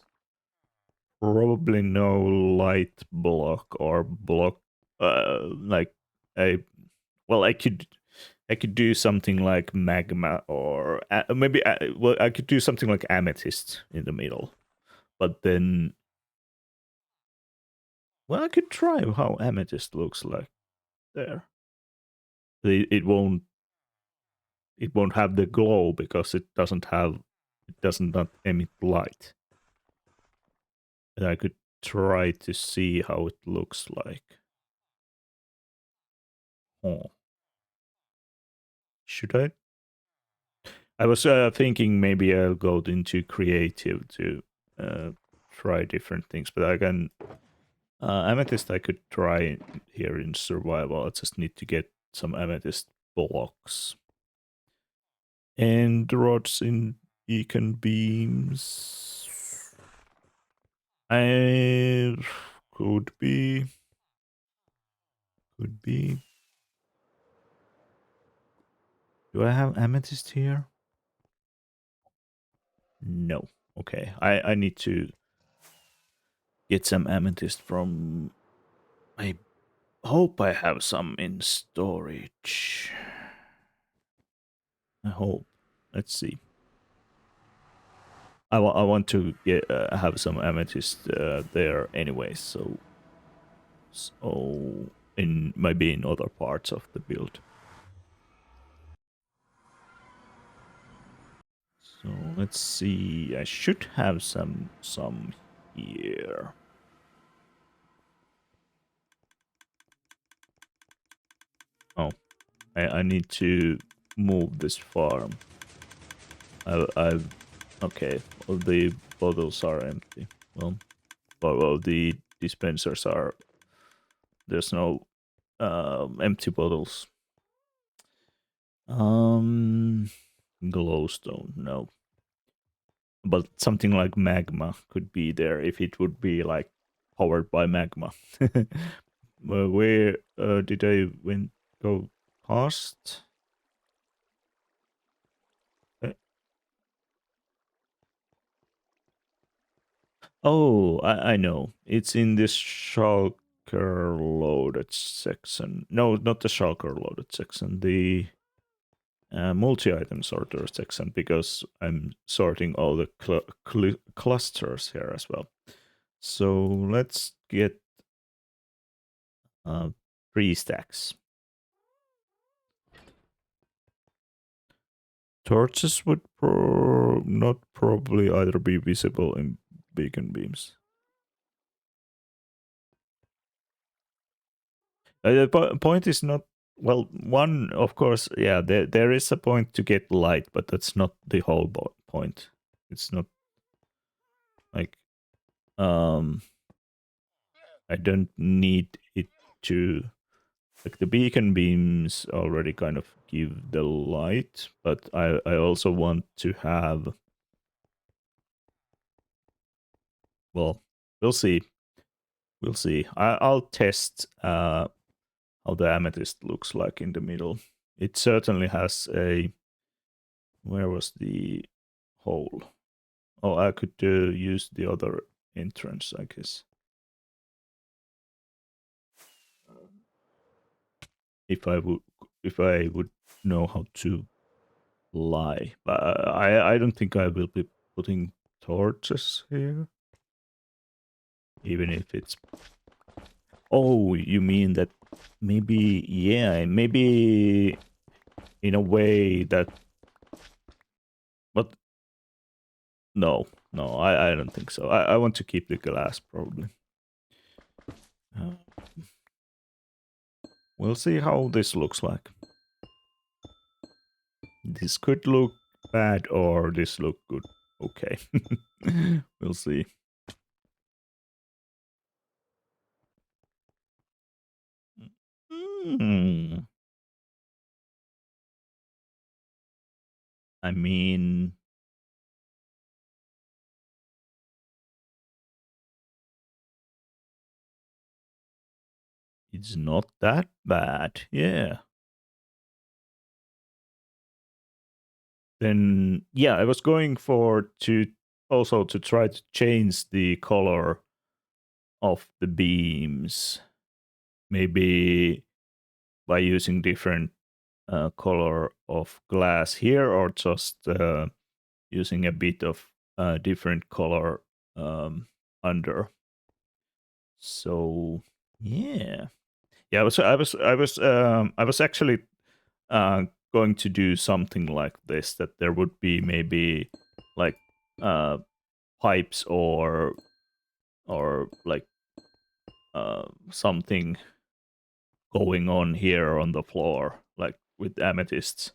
S1: probably no light block or block like a well I could do something like magma or maybe well I could do something like amethyst in the middle, but then well I could try how amethyst looks like there. It won't have the glow because it doesn't not emit light. And I could try to see how it looks like. Oh, should I? I was thinking maybe I'll go into creative to uh, try different things, but I can amethyst. I could try here in survival. I just need to get some amethyst blocks and rods in beacon beams. I could be. Do I have amethyst here? No. Okay. I need to get some amethyst from. I hope I have some in storage. I hope. Let's see. I want to get have some amethyst there anyway. So in maybe in other parts of the build. So let's see. I should have some here. Oh, I need to move this farm. I've okay. All the bottles are empty. Well, the dispensers are. There's no empty bottles. Um, glowstone, no. But something like magma could be there if it would be like powered by magma. Where did I go past? Uh, Oh, I know. It's in this shulker loaded section. No, not the shulker loaded section. The multi-item sorter section because I'm sorting all the clusters here as well. So let's get 3 stacks. Torches would not probably either be visible in beacon beams. The point is not well. One, of course, yeah. There is a point to get light, but that's not the whole point. It's not like I don't need it to like the beacon beams already kind of give the light, but I also want to have well, we'll see. We'll see. I'll test how the amethyst looks like in the middle. It certainly has a where was the hole? Oh, I could use the other entrance, I guess. If I would know how to lie, but I don't think I will be putting torches here, even if it's. Oh, you mean that maybe? Yeah, maybe in a way that. But no, I don't think so. I want to keep the glass probably. Uh, We'll see how this looks like. This could look bad or this look good. Okay. We'll see. Hmm. I mean, it's not that bad. Yeah. Then yeah, I was going for to also to try to change the color of the beams, maybe by using different color of glass here, or just using a bit of different color under. So yeah, yeah. I was actually uh, going to do something like this. That there would be maybe like uh, pipes or like something going on here on the floor, like with amethysts.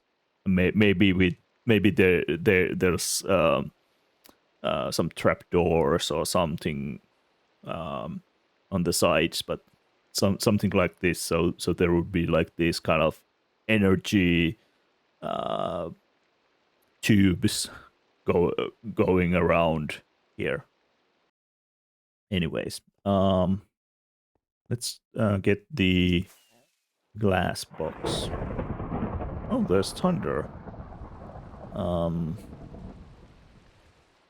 S1: Maybe with maybe there's some trapdoors or something on the sides, but something like this. So there would be like this kind of energy uh, tubes going around here. Anyways, let's get the glass box. Oh, there's thunder. Um,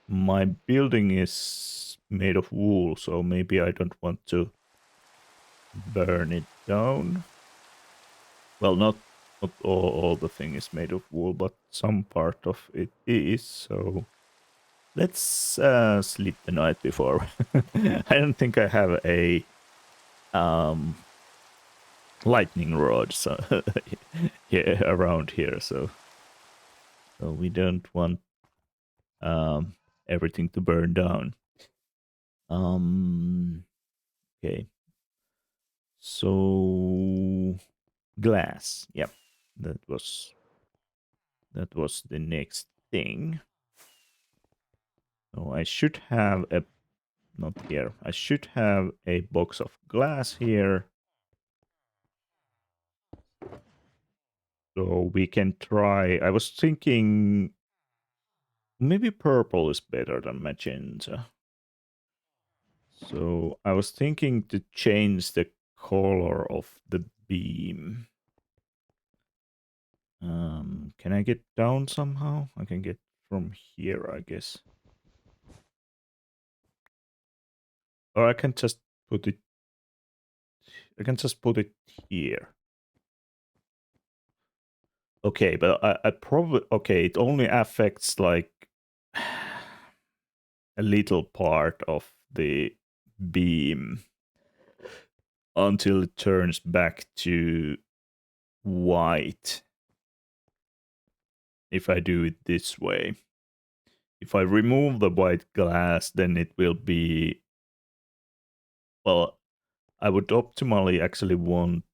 S1: my building is made of wool, so maybe I don't want to burn it down. Well, not all the thing is made of wool, but some part of it is. So let's sleep the night before. I don't think I have a um, lightning rod so yeah, around here, so we don't want everything to burn down. Okay. So glass. Yep. That was the next thing. So I should have a not here. I should have a box of glass here. So we can try. I was thinking maybe purple is better than magenta. So I was thinking to change the color of the beam. Can I get down somehow? I can get from here, I guess. Or I can just put it. I can just put it here. Okay, but I probably okay. It only affects like a little part of the beam until it turns back to white. If I do it this way, if I remove the white glass, then it will be, well, I would optimally actually want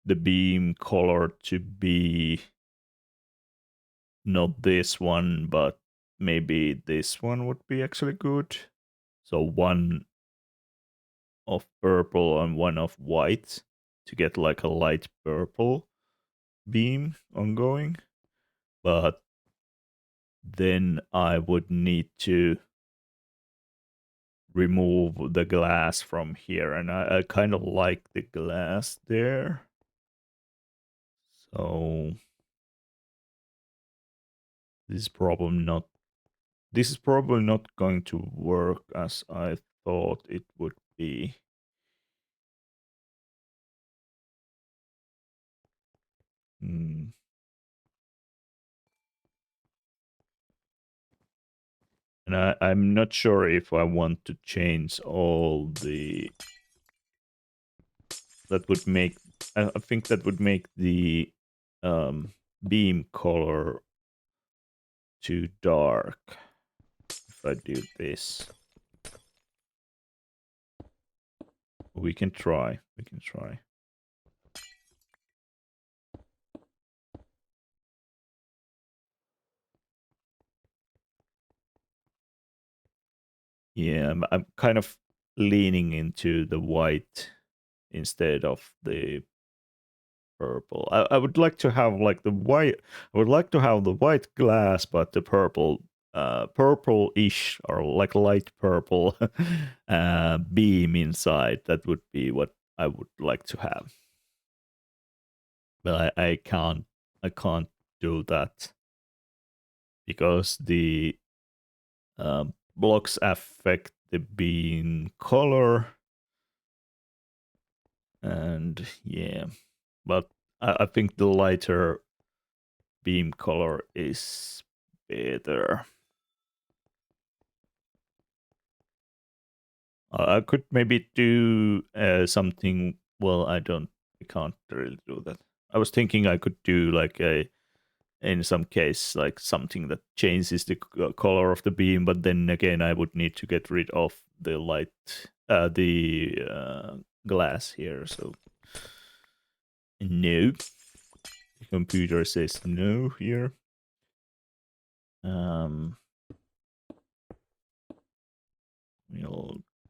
S1: the beam color to be not this one, but maybe this one would be actually good. So one of purple and one of white to get like a light purple beam ongoing. But then I would need to remove the glass from here, and I kind of like the glass there. So this is probably not going to work as I thought it would be. Hmm. And I'm not sure if I want to change all the. That would make. I think that would make the beam color too dark. If I do this, we can try. Yeah, I'm kind of leaning into the white instead of the purple. I would like to have like the white. I would like to have the white glass, but the purple-ish or like light purple beam inside. That would be what I would like to have. But I can't do that because the blocks affect the beam color, and yeah, but I think the lighter beam color is better. I could maybe do something. Well, I can't really do that. I was thinking I could do like in some case, like something that changes the color of the beam, but then again, I would need to get rid of the light, the glass here. So no, the computer says no here. We'll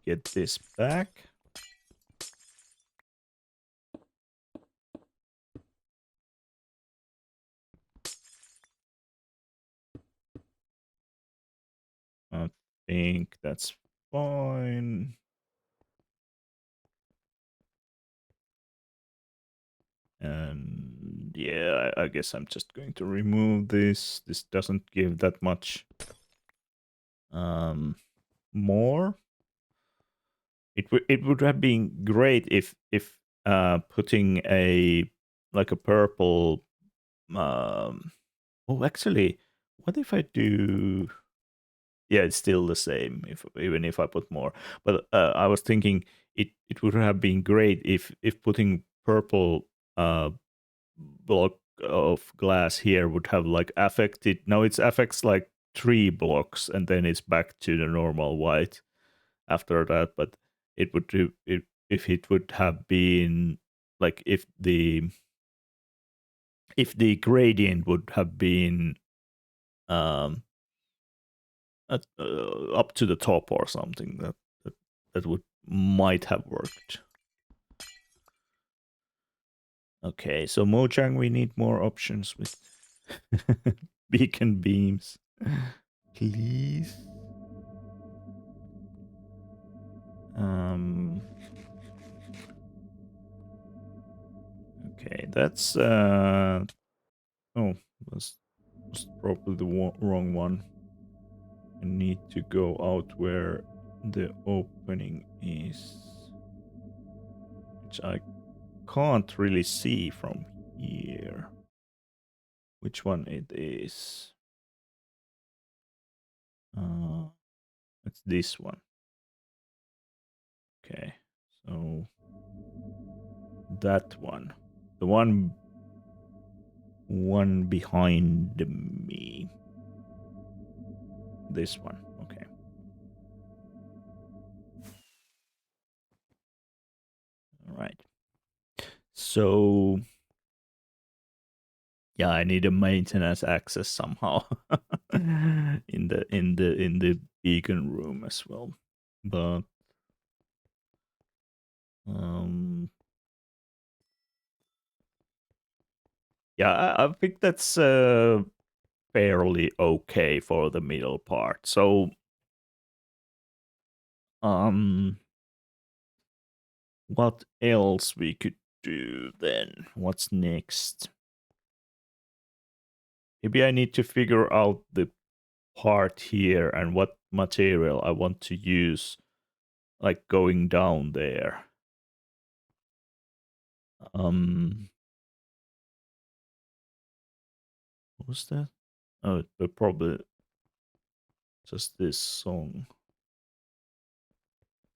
S1: get this back. I think that's fine. And yeah, I guess I'm just going to remove this. This doesn't give that much more. It would have been great if putting a like a purple oh, actually, what if I do? Yeah, it's still the same if even if I put more. But I was thinking it would have been great if putting purple block of glass here would have like affected. Now it affects like 3 blocks and then it's back to the normal white after that. But it would do it if it would have been like if the gradient would have been um up to the top or something that would might have worked. Okay, so Mojang, we need more options with beacon beams, please. Okay, that's oh, was probably the wrong one. I need to go out where the opening is, which I can't really see from here. Which one it is? It's this one. Okay, so that one, the one behind me. This one. Okay. All right. So yeah, I need a maintenance access somehow in the beacon room as well. But yeah, I think that's fairly okay for the middle part. So what else we could do then? What's next? Maybe I need to figure out the part here and what material I want to use, like going down there. What was that? Oh, but probably just this song.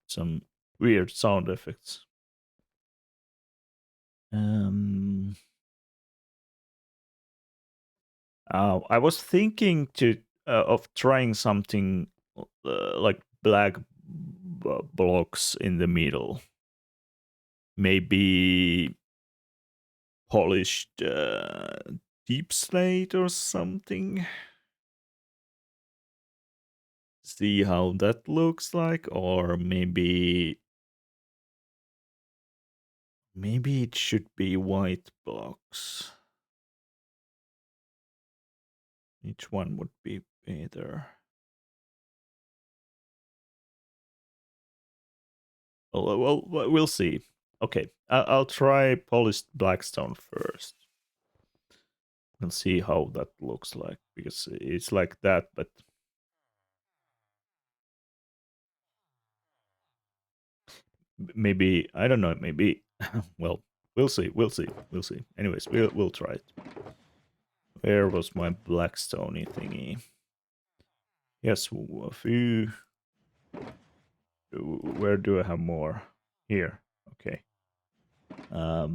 S1: Some weird sound effects. I was thinking of trying something like black blocks in the middle. Maybe polished deep slate or something. see how that looks like, or maybe it should be white blocks. Each one would be better. Well, we'll see. Okay, I'll try polished blackstone first. We'll see how that looks like, because it's like that, but maybe I don't know. Maybe well, we'll see. We'll see. We'll see. Anyways, we'll try it. Where was my blackstone thingy? Yes, a few. Where do I have more? Here. Okay. I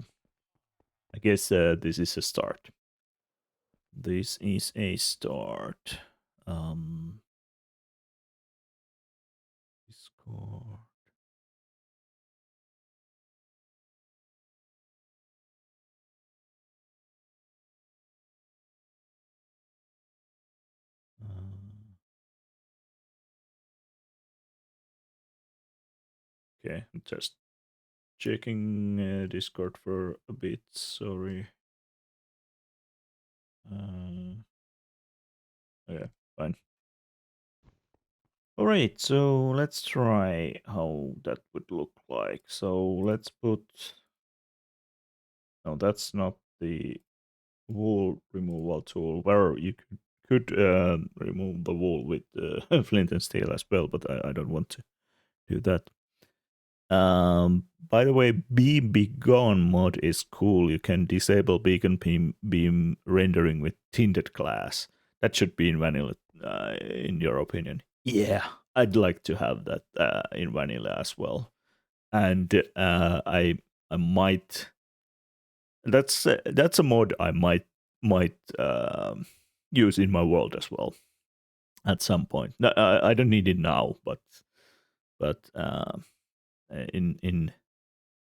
S1: guess this is a start. This is a start. Discord. Okay, I'm just checking Discord for a bit. Sorry. Yeah, fine. All right, so let's try how that would look like. So let's put. No, that's not the wool removal tool. Where you could remove the wool with flint and steel as well, but I don't want to do that. By the way, Beam Be Gone mod is cool. You can disable beacon beam rendering with tinted glass. That should be in vanilla, in your opinion. Yeah, I'd like to have that in vanilla as well. And I might. That's a mod I might use in my world as well at some point. No, I don't need it now, but in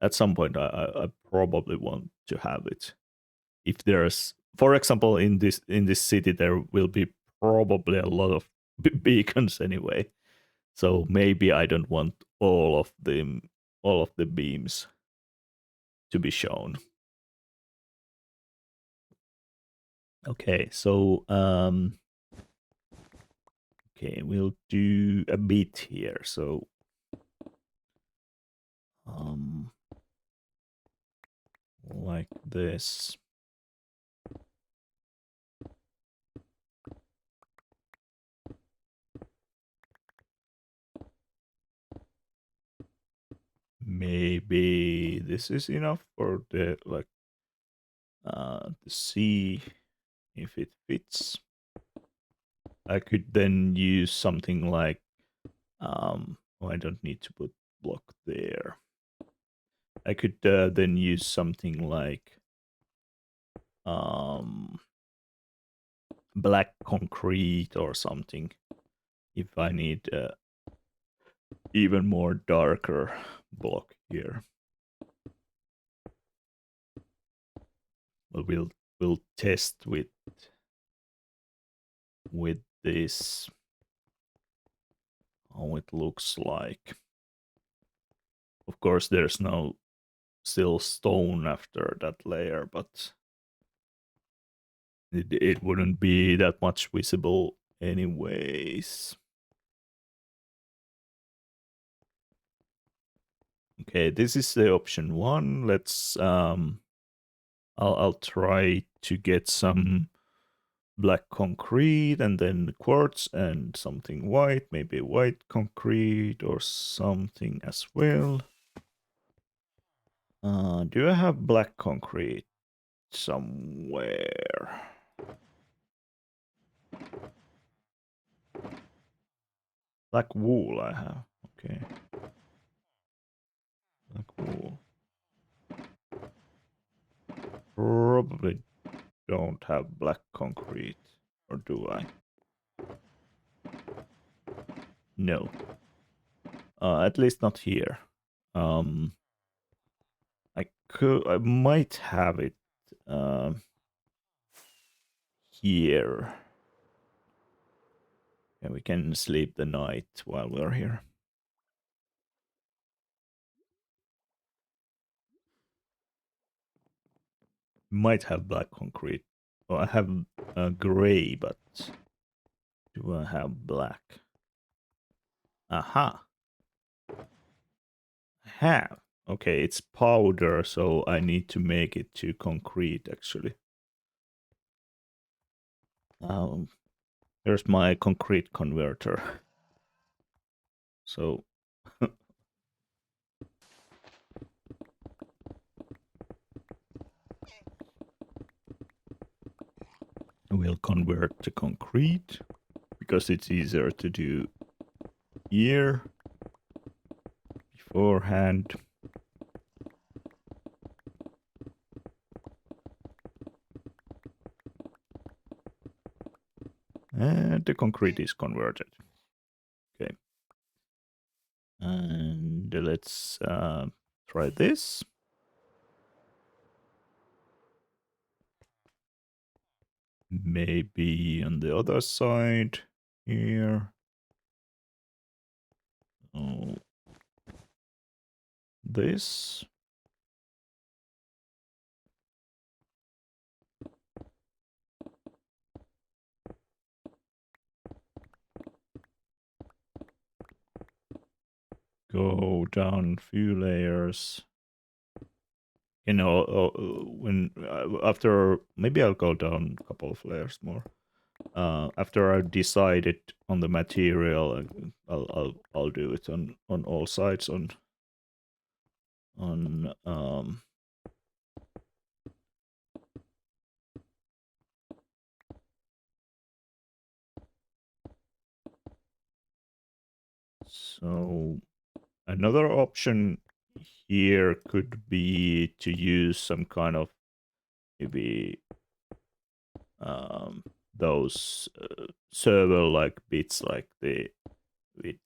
S1: at some point I probably want to have it. If there's, for example, in this city, there will be probably a lot of beacons anyway. So maybe I don't want all of the beams to be shown. Okay, so okay, we'll do a bit here. So like this. Maybe this is enough for the like to see if it fits. I could then use something like I don't need to put block there. I could then use something like black concrete or something if I need even more darker block here. But we'll test with this how it looks like. Of course, there's no still stone after that layer, but it wouldn't be that much visible anyways. Okay, this is the option one. Let's I'll try to get some black concrete and then quartz and something white, maybe white concrete or something as well. Do I have black concrete somewhere? Black wool I have. Okay. Black wool. Probably don't have black concrete. Or do I? No. At least not here. I might have it here. Yeah, we can sleep the night while we're here. Might have black concrete. Oh, I have gray, but do I have black? Aha. I have. Okay, it's powder, so I need to make it to concrete, actually. Here's my concrete converter. So we'll convert to concrete because it's easier to do here beforehand. And the concrete is converted. Okay. And let's try this. Maybe on the other side here. Oh, this. Go down a few layers. You know, when after maybe I'll go down a couple of layers more. After I've decided on the material, I'll do it on all sides on so another option here could be to use some kind of maybe those server like bits like the with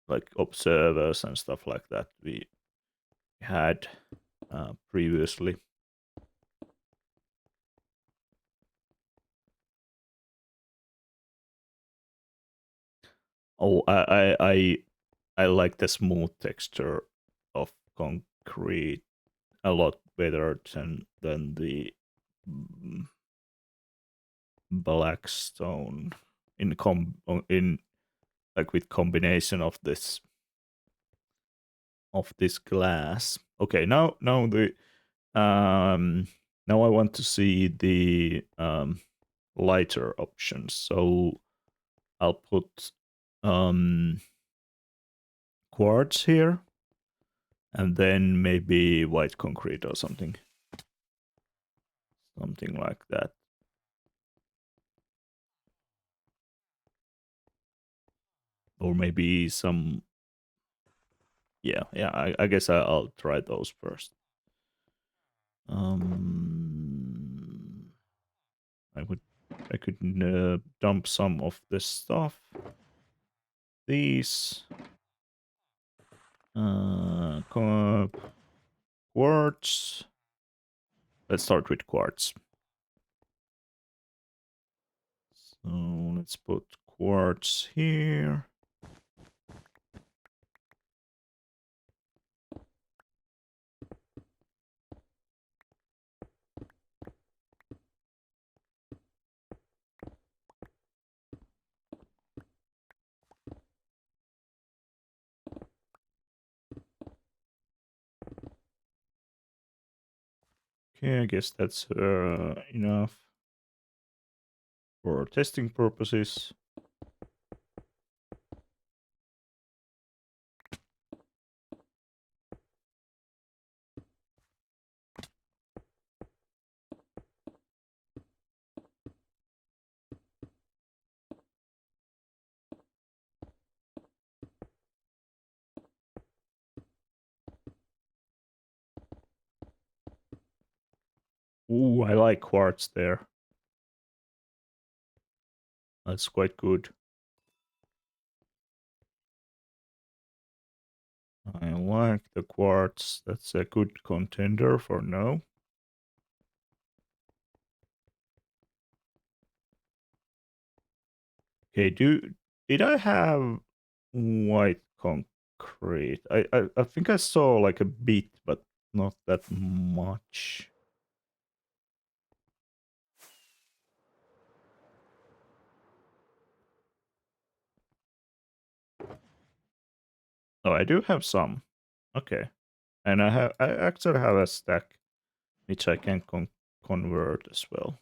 S1: like observers and stuff like that we had previously. Oh, I like the smooth texture of concrete a lot better than the black stone in like with combination of this glass. Okay, now the now I want to see the lighter options. So I'll put quartz here and then maybe white concrete or something like that. Or maybe some yeah I guess I'll try those first. I could dump some of this stuff. These quartz. Let's start with quartz. So let's put quartz here. Okay, I guess that's enough for testing purposes. Ooh, I like quartz there. That's quite good. I like the quartz. That's a good contender for now. Okay, did I have white concrete? I think I saw like a bit, but not that much. Oh, I do have some. Okay, and I actually have a stack which I can convert as well.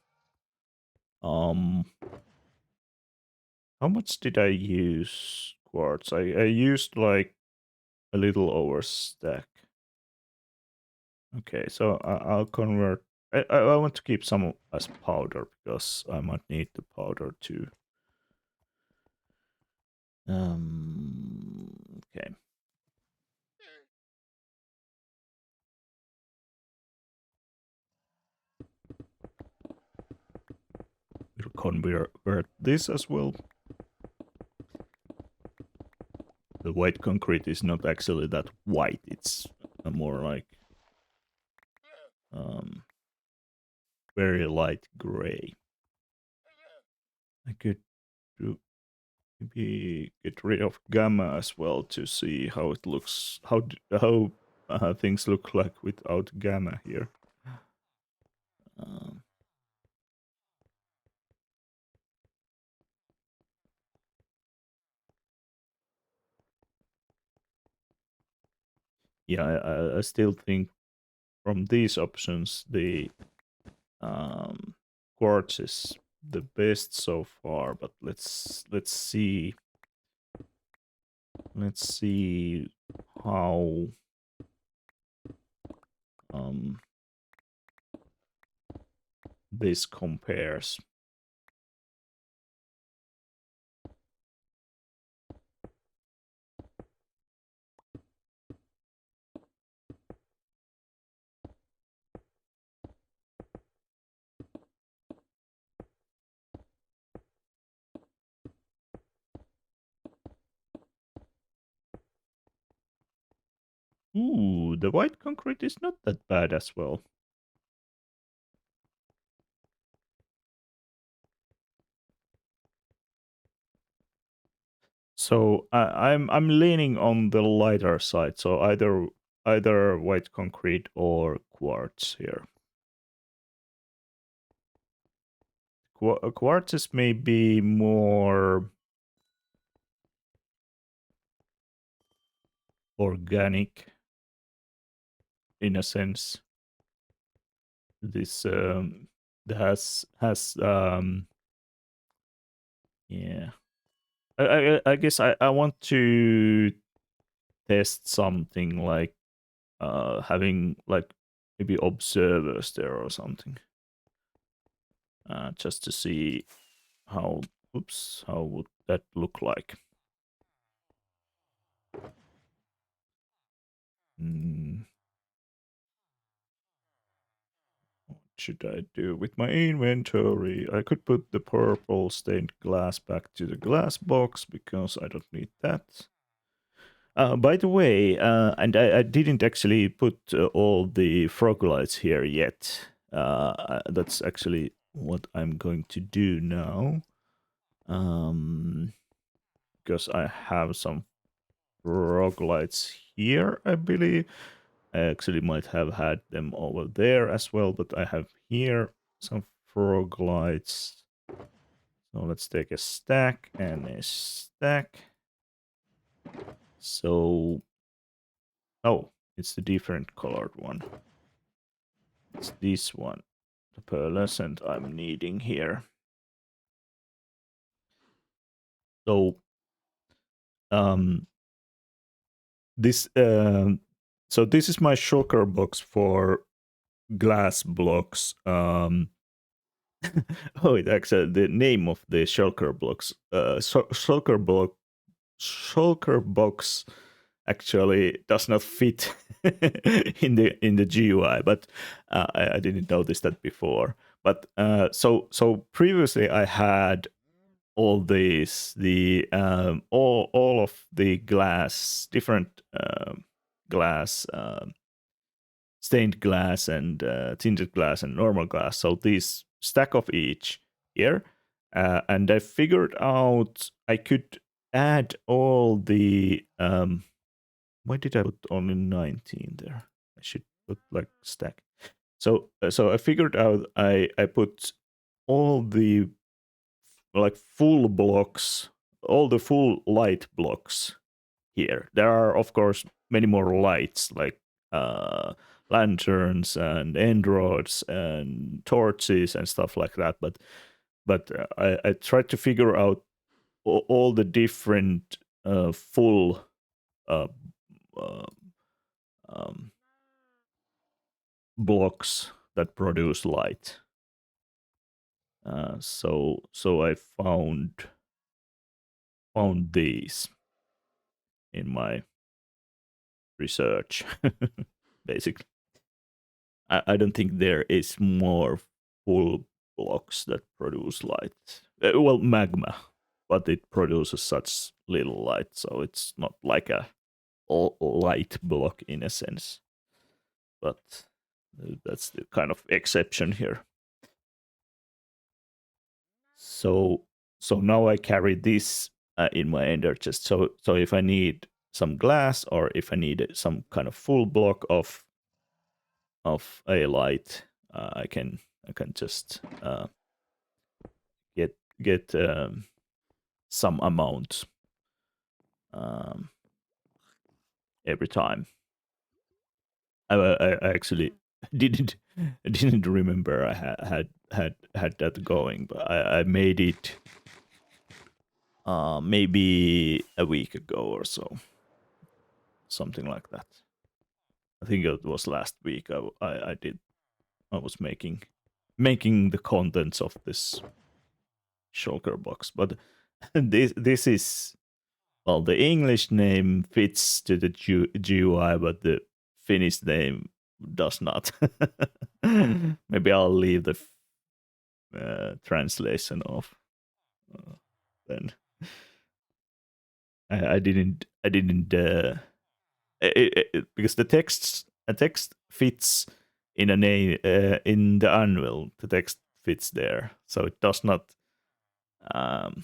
S1: How much did I use quartz? I used like a little over stack. Okay, so I'll convert. I want to keep some as powder because I might need the powder too. Okay. We'll convert this as well. The white concrete is not actually that white. It's more like very light gray. I could do maybe get rid of gamma as well to see how it looks. How things look like without gamma here. Yeah, I still think from these options the quartz is the best so far. But let's see. Let's see how this compares. Ooh, the white concrete is not that bad as well. So I'm leaning on the lighter side. So either white concrete or quartz here. Quartz is maybe more organic in a sense. This has yeah. I guess I want to test something like having like maybe observers there or something. Just to see how would that look like? What should I do with my inventory? I could put the purple stained glass back to the glass box because I don't need that. By the way, and I didn't actually put all the frog lights here yet. That's actually what I'm going to do now. Because I have some frog lights here, I believe. I actually might have had them over there as well, but I have here some frog lights. So let's take a stack and a stack. So, oh, it's the different colored one. It's this one, the pearlescent I'm needing here. So, this so this is my shulker box for glass blocks. Oh, it actually the name of the shulker blocks. Shulker box actually does not fit in the GUI, but I didn't notice that before. But so previously I had all these all of the glass different glass stained glass and tinted glass and normal glass. So these stack of each here, and I figured out I could add all the why did I put only 19 there? I should put like stack. So I figured out I put all the like full blocks, all the full light blocks here. There are of course many more lights like uh lanterns and end rods and torches and stuff like that, but I tried to figure out all the different full uh, uh, um, blocks that produce light. So I found these in my research. Basically, I don't think there is more full blocks that produce light. Well, magma, but it produces such little light, so it's not like a light block in a sense. But that's the kind of exception here. So now I carry this in my ender chest. So if I need some glass or if I need some kind of full block of a light, I can just get some amount um, every time. I actually didn't remember I had that going, but I made it maybe a week ago or so, something like that. I think it was last week. I was making the contents of this shulker box, but this is, well, the English name fits to the GUI, but the Finnish name does not. Maybe I'll leave the translation off then. I didn't because the text fits in a name in the anvil. The text fits there, so it does not. Um,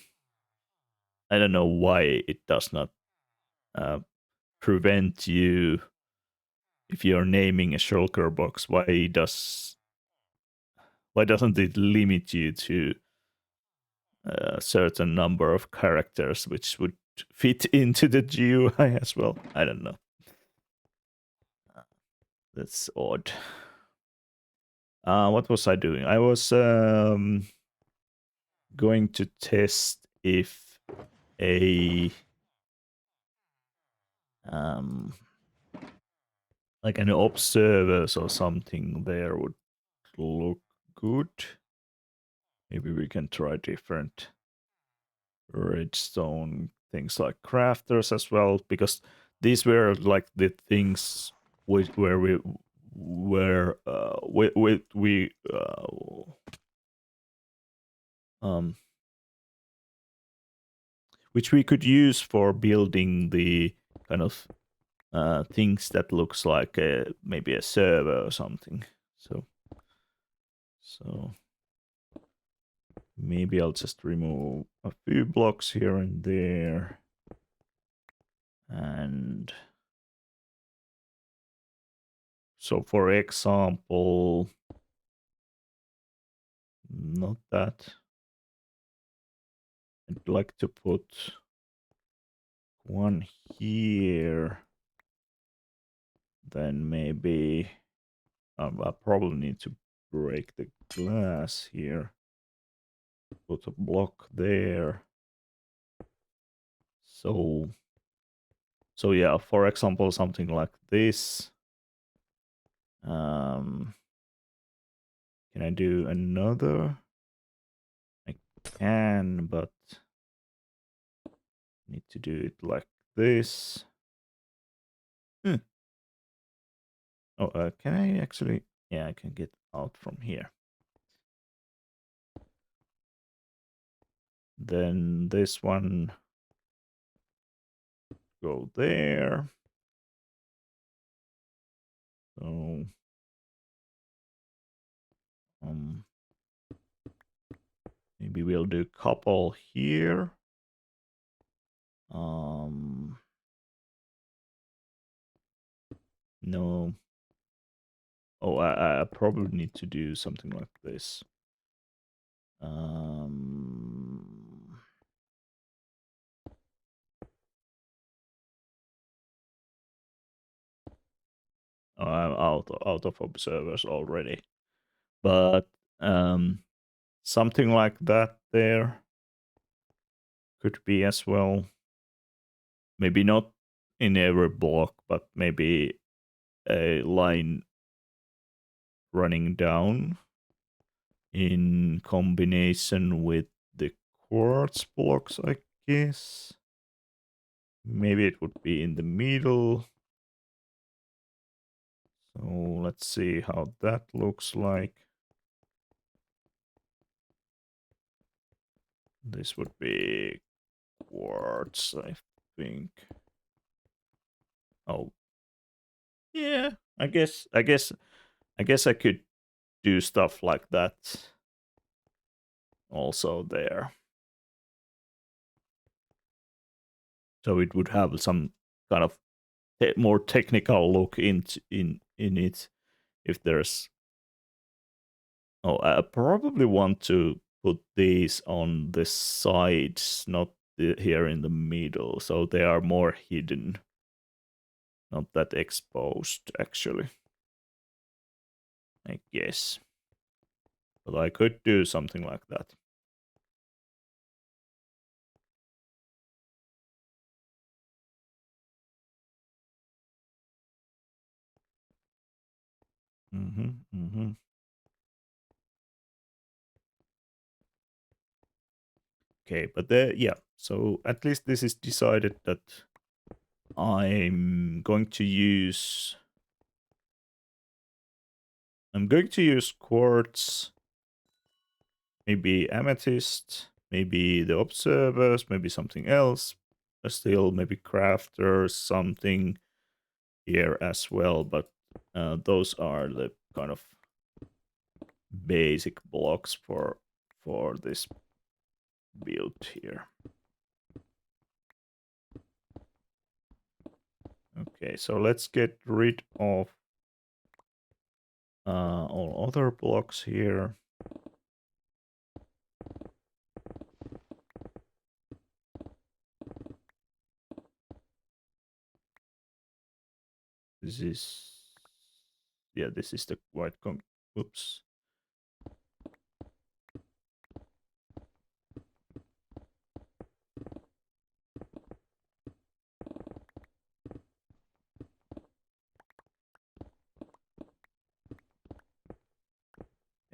S1: I don't know why it does not uh, prevent you if you're naming a shulker box. Why doesn't it limit you to a certain number of characters, which would fit into the GUI as well? I don't know. That's odd. What was I doing? I was going to test if a um like an observers or something there would look good. Maybe we can try different redstone things like crafters as well, because these were like the things where we um which we could use for building the kind of things that looks like maybe a server or something. So maybe I'll just remove a few blocks here and there, and so for example, not that. I'd like to put one here. Then maybe I probably need to break the glass here. Put a block there. So yeah, for example, something like this. Can I do another? I can, but need to do it like this. Hmm. Oh, can I actually? Yeah, I can get out from here. Then this one go there. So maybe we'll do couple here. No. Oh, I probably need to do something like this. Oh, I'm out of observers already. But something like that there could be as well. Maybe not in every block, but maybe a line running down in combination with the quartz blocks, I guess. Maybe it would be in the middle. So let's see how that looks like. This would be quartz, I think. Oh, yeah. I guess I could do stuff like that also there. So it would have some kind of more technical look in it if there's. Oh, I probably want to put these on the sides, not here in the middle, so they are more hidden, not that exposed actually, I guess. But I could do something like that. Okay, but yeah, so at least this is decided that I'm going to use quartz, maybe amethyst, maybe the observers, maybe something else. Still, maybe crafters, something here as well. But those are the kind of basic blocks for this build here. Okay, so let's get rid of all other blocks here. This is, yeah, this is the white oops.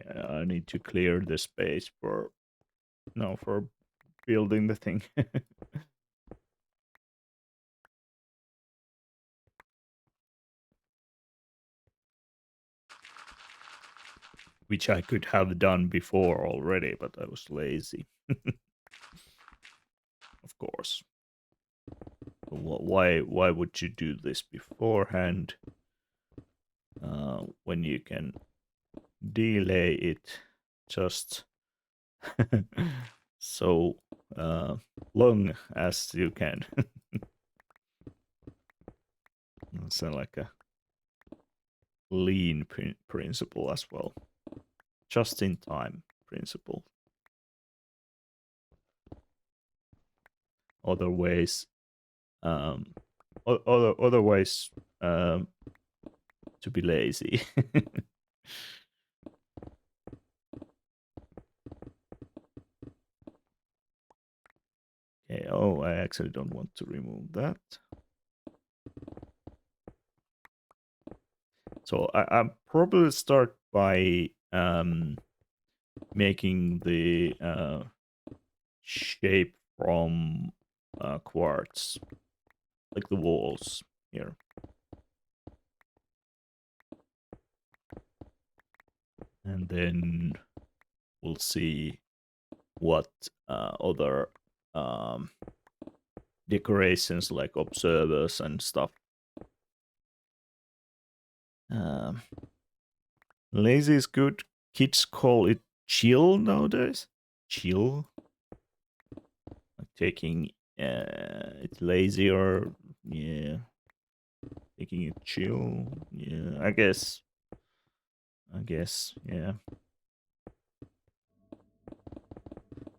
S1: Yeah, I need to clear the space for building the thing. Which I could have done before already, but I was lazy. Of course. Why would you do this beforehand when you can delay it just so long as you can? It's like a lean principle as well. Just in time principle. Other ways, other ways to be lazy. Okay, oh, I actually don't want to remove that. So I'll probably start by making the shape from quartz, like the walls here. And then we'll see what other decorations like observers and stuff. Lazy is good. Kids call it chill nowadays. Chill. Like taking it's lazy or yeah, taking it chill. Yeah, I guess. Yeah.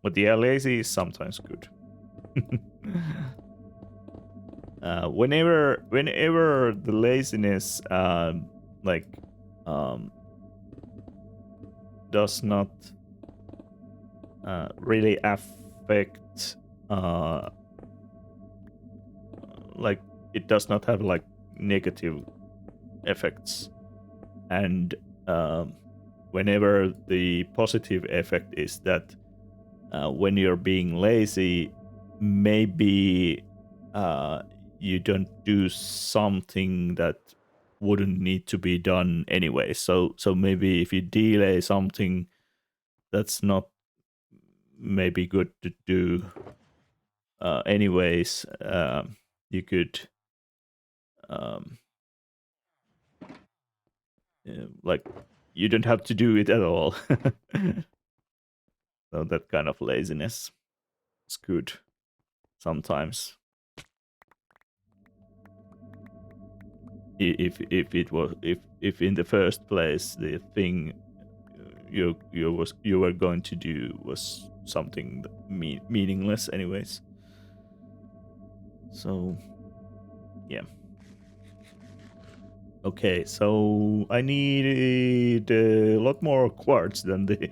S1: But yeah, lazy is sometimes good. Whenever the laziness like um does not really affect like it does not have like negative effects, and whenever the positive effect is that when you're being lazy, maybe you don't do something that wouldn't need to be done anyway. So maybe if you delay something that's not maybe good to do anyways, you could um, like you don't have to do it at all. So that kind of laziness is good sometimes. If it was if in the first place the thing you were going to do was something meaningless anyways. So yeah. Okay, so I need a lot more quartz than the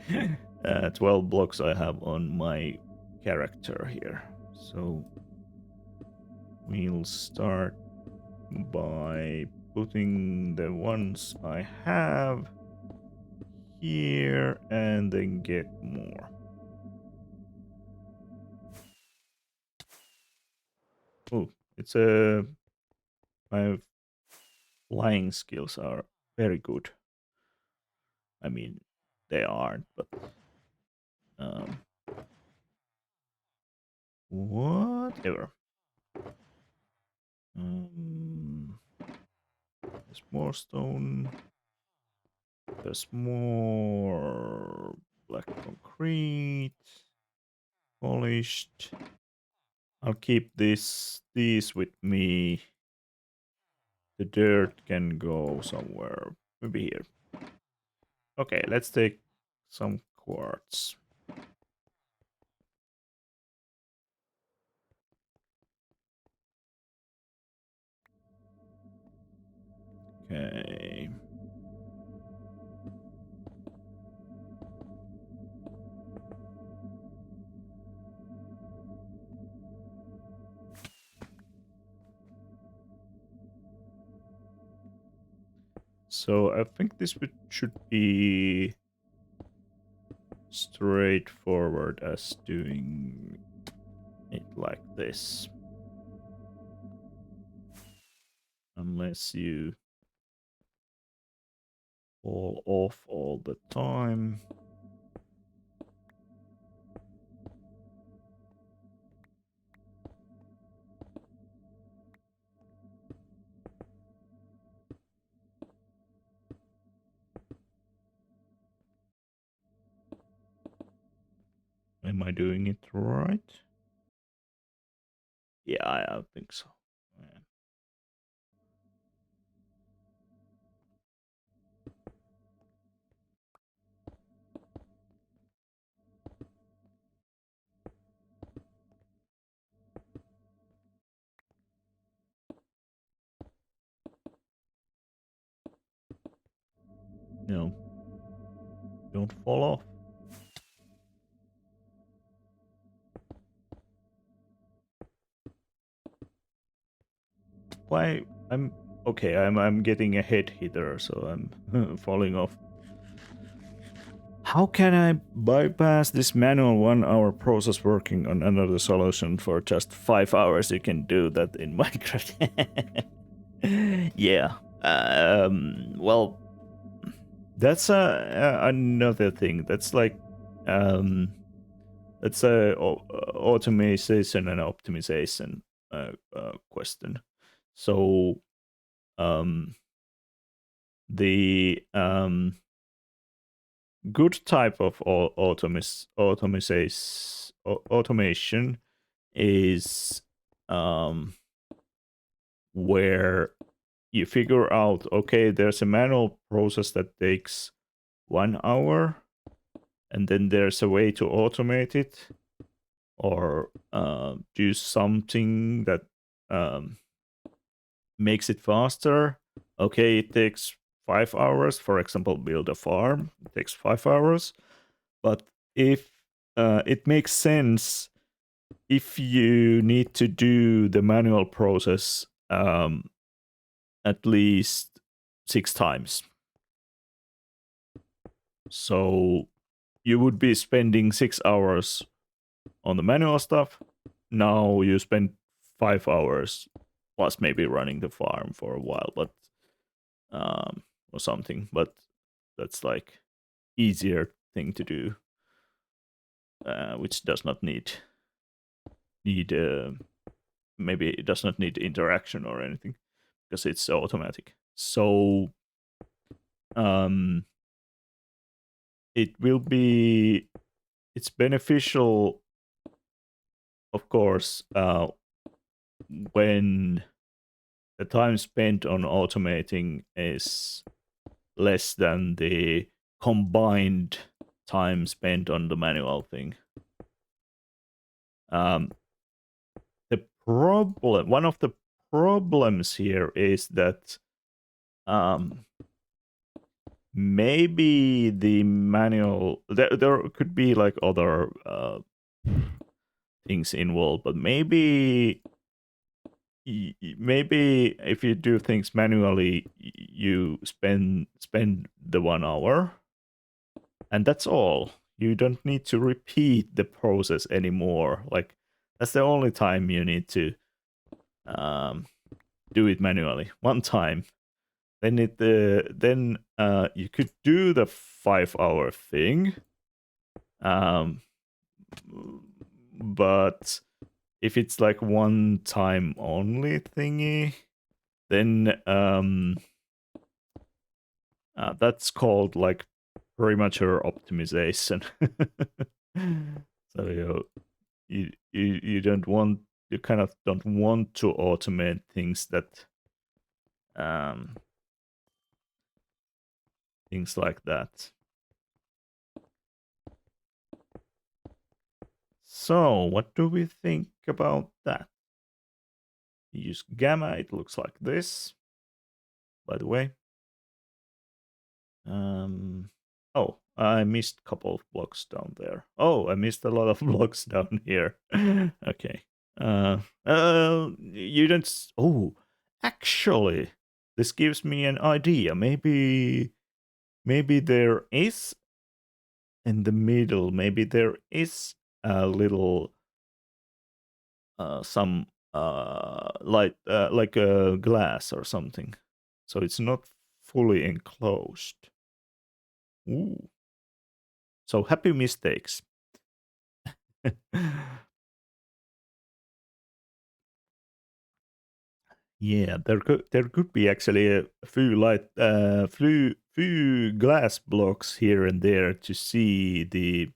S1: 12 blocks I have on my character here. So we'll start by putting the ones I have here and then get more. Oh, it's a my flying skills are very good. I mean, they aren't, but um, whatever. There's more stone. There's more black concrete, polished. I'll keep these with me. The dirt can go somewhere, maybe here. Okay, let's take some quartz. Okay. So I think this should be straightforward as doing it like this. Unless you fall off all the time. Am I doing it right? Yeah, I think so. Yeah. No, don't fall off. Why? I'm okay. I'm getting a head hitter, so I'm falling off. How can I bypass this manual 1 hour process working on another solution for just 5 hours? You can do that in Minecraft. Yeah. Well, that's another thing. That's like it's a automation and optimization question. So the good type of automation is where you figure out, okay, there's a manual process that takes 1 hour, and then there's a way to automate it or do something that makes it faster. Okay, it takes 5 hours. For example, build a farm. It takes 5 hours. But if it makes sense if you need to do the manual process at least 6 times. So you would be spending 6 hours on the manual stuff. Now you spend 5 hours plus maybe running the farm for a while, but or something. But that's like easier thing to do, which does not need maybe it does not need interaction or anything because it's automatic. So it's beneficial, of course, when the time spent on automating is less than the combined time spent on the manual thing. One of the problems here is that maybe the manual, there could be like other things involved, but maybe if you do things manually, you spend the 1 hour, and that's all. You don't need to repeat the process anymore. Like that's the only time you need to do it manually. One time. Then you could do the 5 hour thing. But if it's like one time only thingy, then that's called like premature optimization. So you don't want, you kind of don't want to automate things that things like that. So what do we think about that? Use gamma, it looks like this, by the way. Oh, I missed a couple of blocks down there. Oh, I missed a lot of blocks down here. Okay. You don't. Oh, actually, this gives me an idea. Maybe there is in the middle. Maybe there is a little some light, like a glass or something. So it's not fully enclosed. Ooh. So happy mistakes. Yeah, there could be actually a few glass blocks here and there to see the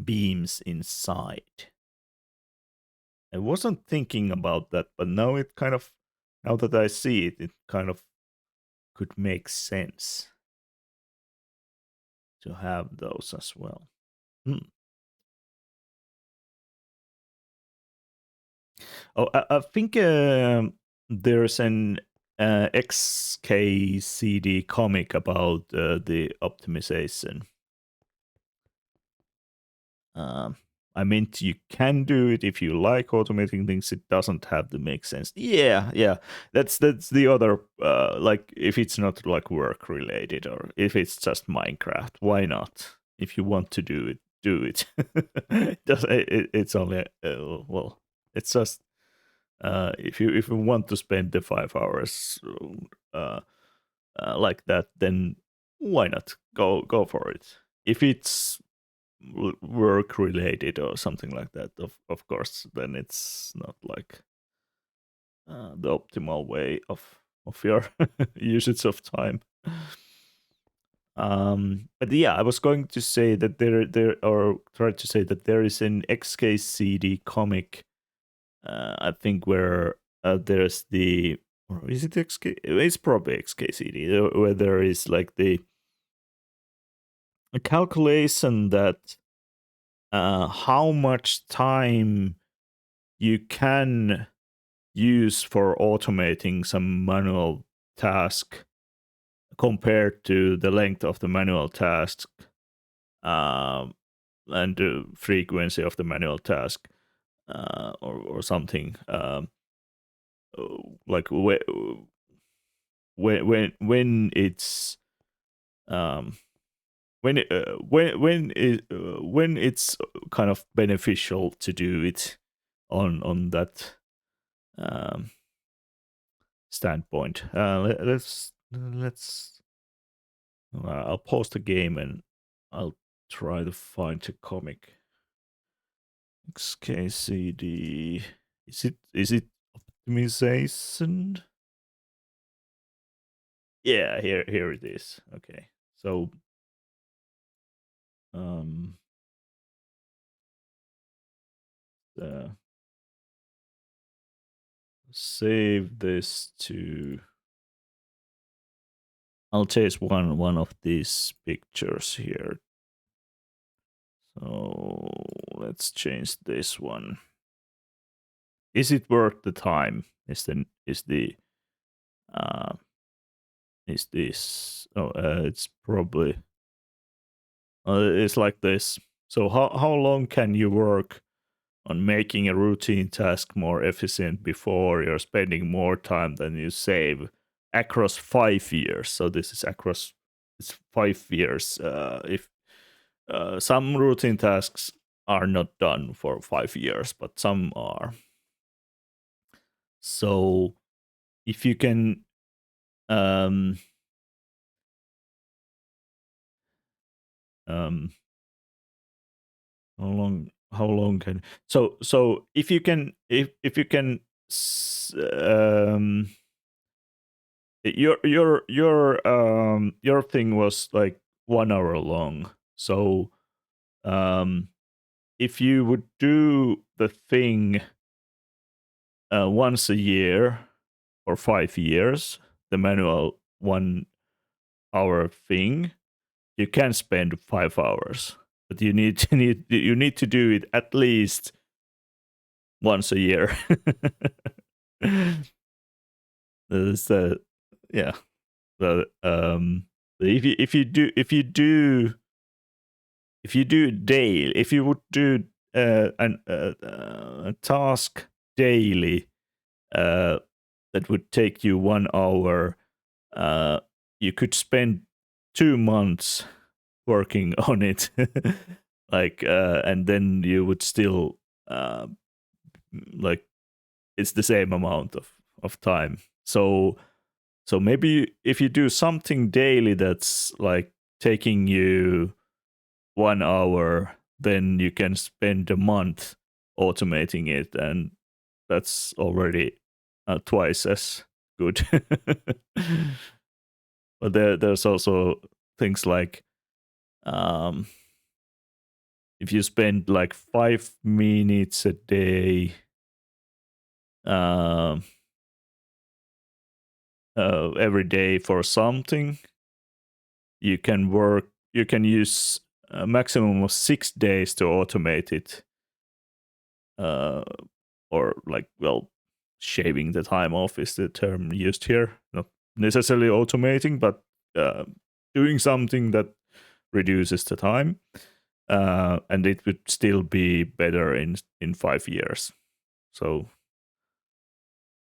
S1: beams inside. I wasn't thinking about that, but now now that I see it, it kind of could make sense to have those as well. Oh, I think there's an XKCD comic about the optimization. I mean, you can do it if you like automating things. It doesn't have to make sense. Yeah. That's the other. Like, if it's not like work related, or if it's just Minecraft, why not? If you want to do it, do it. It's only well, it's just if you want to spend the 5 hours like that, then why not go for it? If it's work related or something like that, of course, then it's not like the optimal way of your usage of time. But yeah, I was going to say that there or try to say that there is an XKCD comic. I think where there's the, or is it XK? It's probably XKCD where there is like the a calculation that how much time you can use for automating some manual task compared to the length of the manual task, um, and the frequency of the manual task, or something, like when it's um, when it's kind of beneficial to do it on that um, standpoint. Let's I'll post a game and I'll try to find a comic. XKCD. Is it optimization? Yeah, here it is. Okay. So um uh, save this to, I'll chase one of these pictures here. So let's change this one. Is it worth the time? Uh is this, oh, it's probably it's like this. So how long can you work on making a routine task more efficient before you're spending more time than you save across 5 years? So this is across, it's 5 years. If some routine tasks are not done for 5 years, but some are. So if you can, um, um, how long can, so if you can, if you can your thing was like 1 hour long. So if you would do the thing once a year for 5 years, the manual 1 hour thing, you can spend 5 hours, but you need to do it at least once a year. That's yeah. But if you do daily, if you would do a task daily, that would take you 1 hour, you could spend 2 months working on it, like, and then you would still, like, it's the same amount of time. So maybe if you do something daily that's like taking you 1 hour, then you can spend a month automating it, and that's already twice as good. But there's also things like, um, if you spend like 5 minutes a day, um, every day for something, you can use a maximum of 6 days to automate it, or like, well, shaving the time off is the term used here, not necessarily automating, but doing something that reduces the time, and it would still be better in 5 years. So,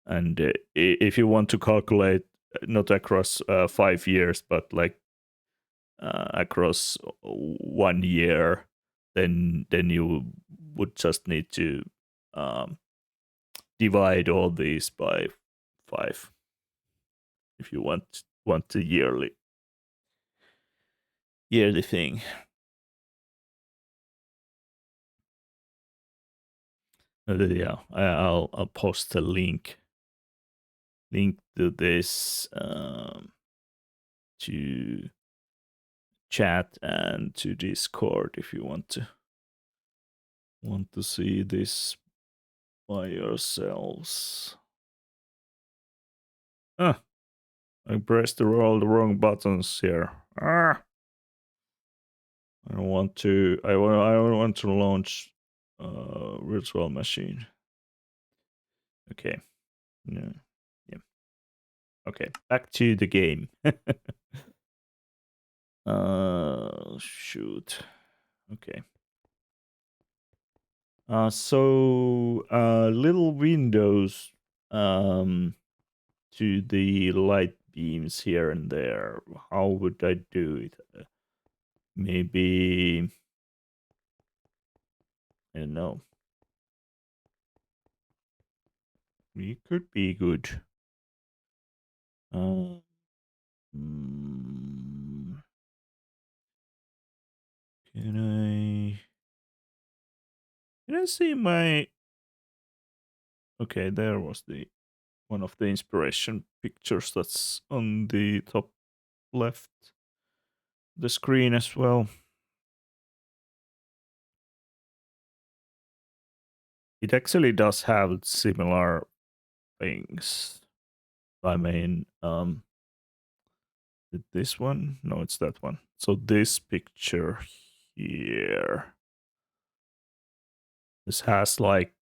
S1: and if you want to calculate not across 5 years, but like across 1 year, then you would just need to divide all these by 5 if you want the yearly thing. Yeah, I'll post a link to this, to chat and to Discord if you want to see this by yourselves. Ah, I pressed all the wrong buttons here. Ah, I want to. I want to launch virtual machine. Okay. Yeah. Yeah. Okay. Back to the game. Shoot. Okay. So little windows to the light beams here and there. How would I do it? Maybe I don't know. It could be good. Mm, can I see my? Okay, there was the one of the inspiration pictures that's on the top left the screen as well. It actually does have similar things. I mean, this one? No, it's that one. So this picture here. This has like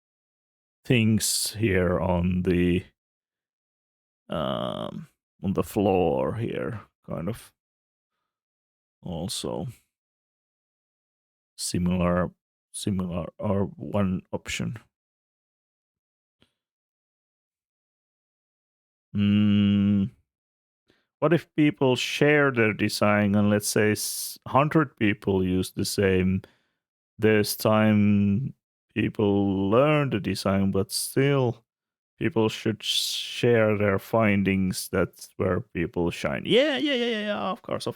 S1: things here on the floor here, kind of. Also similar or one option. What if people share their design and let's say 100 people use the same? There's time people learn the design, but still people should share their findings. That's where people shine. Yeah. Of course.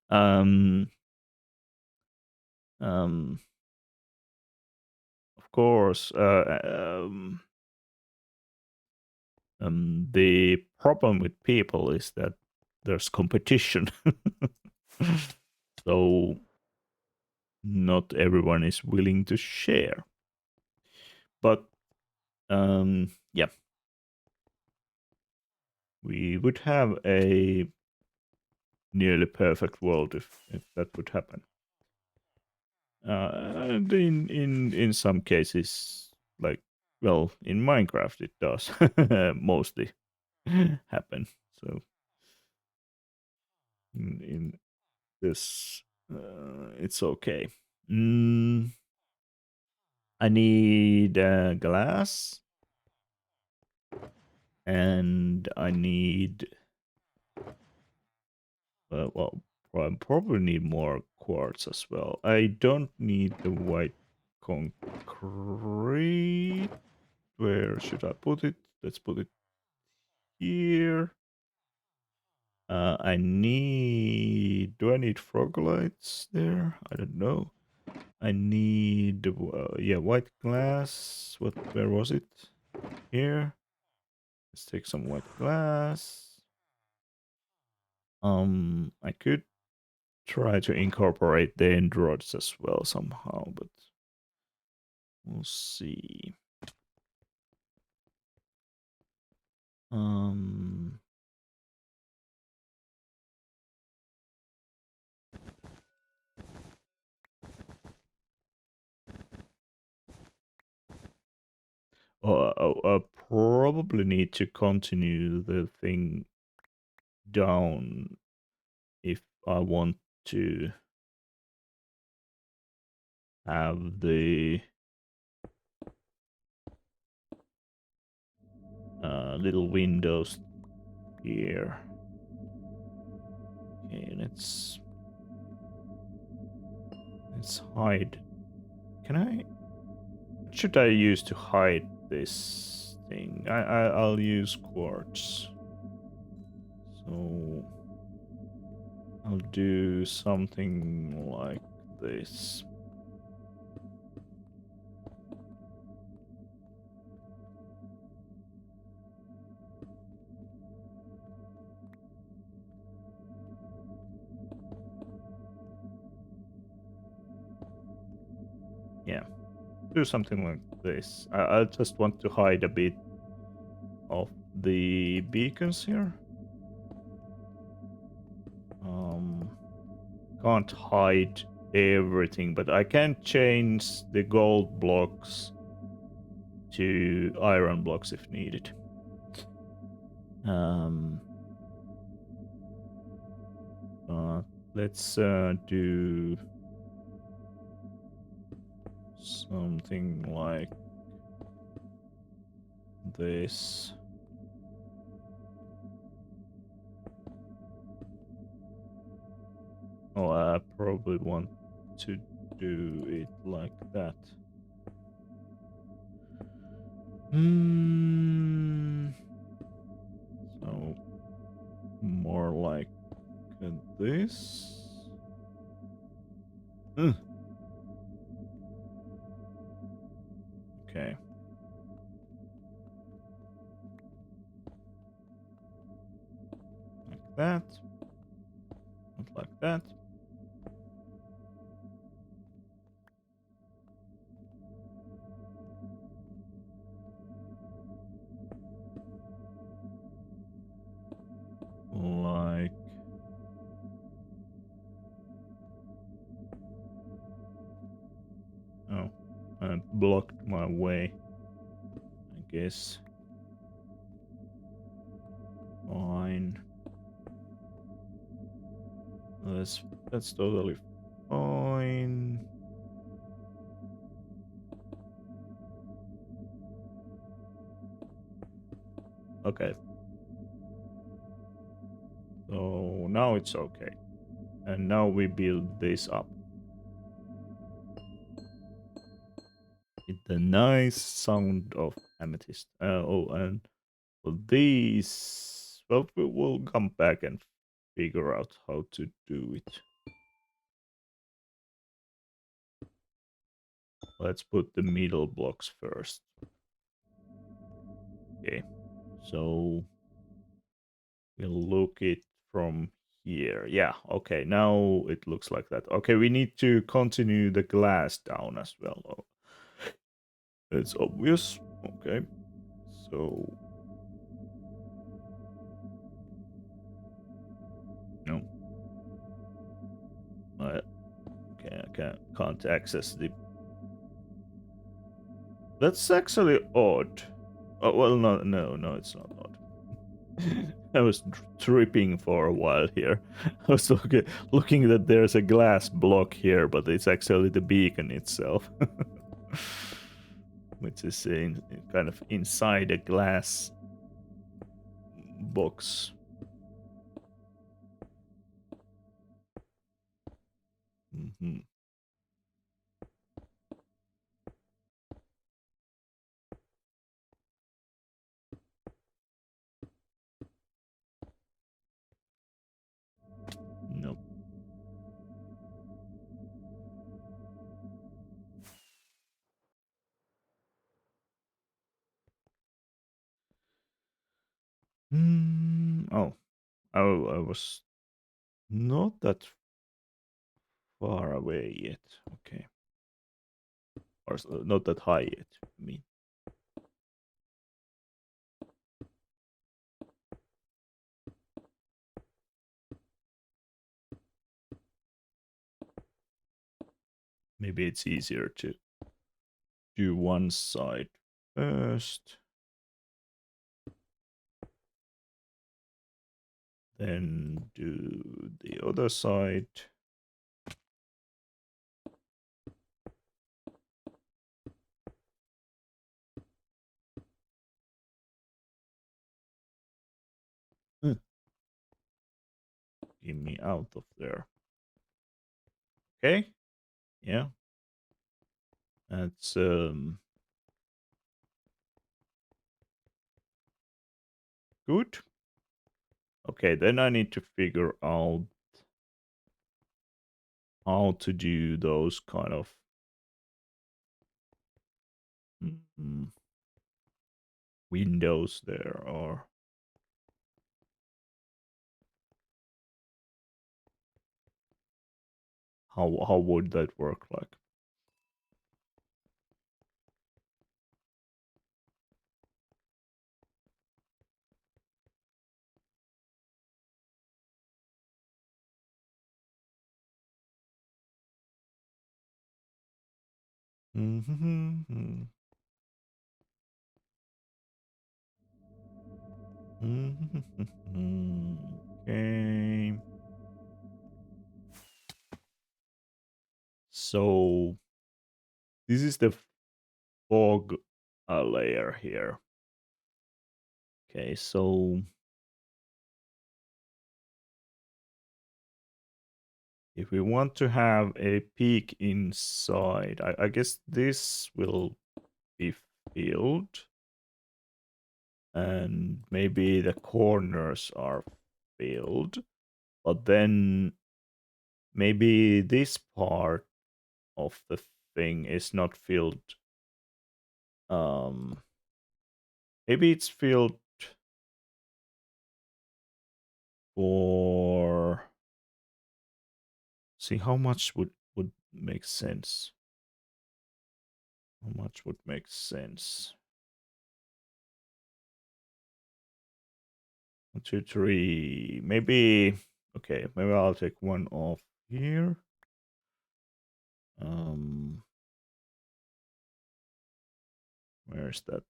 S1: Um, um, of course. The problem with people is that there's competition. So not everyone is willing to share. But yeah, we would have a nearly perfect world if that would happen. And in some cases, like well, in Minecraft it does mostly happen. So in this, it's okay. I need glass, and I need well, I probably need more quartz as well. I don't need the white concrete. Where should I put it? Let's put it here. I need. Do I need frogolites there? I don't know. I need yeah, white glass. Where was it? Here. Let's take some white glass. I could try to incorporate the end rods as well somehow, but we'll see. I probably need to continue the thing down if I want to have the little windows here. Okay, let's hide. Can I? What should I use to hide this thing? I'll use quartz. So I'll do something like this. Yeah, do something like this. I just want to hide a bit of the beacons here. Can't hide everything, but I can change the gold blocks to iron blocks if needed. Let's do something like this. Oh, I probably want to do it like that. So more like this. Okay. Like that. Not like that. Like oh, I blocked my way. I guess. Fine. That's totally fine. Okay. So now it's okay. And now we build this up. With the nice sound of amethyst. And for these, well, we'll come back and figure out how to do it. Let's put the middle blocks first. Okay, so we'll look it from here. Yeah, okay, now it looks like that. Okay, we need to continue the glass down as well. Oh, it's obvious. Okay, so no. Okay, I can't access the. That's actually odd. Oh well, no, it's not odd. I was tripping for a while here. I was looking that there's a glass block here, but it's actually the beacon itself, which is kind of inside a glass box. Mm-hmm. Nope. Oh, I was not that far away yet. Okay, or not that high yet. I mean. Maybe it's easier to do one side first, then do the other side. Get me out of there. Okay. Yeah. That's good. Okay, then I need to figure out how to do those kind of windows there, or how would that work like? Mhm. Mhm. Okay. So this is the fog layer here. Okay, so if we want to have a peek inside, I guess this will be filled, and maybe the corners are filled, but then maybe this part of the thing is not filled. Um, maybe it's filled for. See how much would make sense. How much would make sense? 1, 2, 3. Maybe. Okay, maybe I'll take one off here. Um, where's that?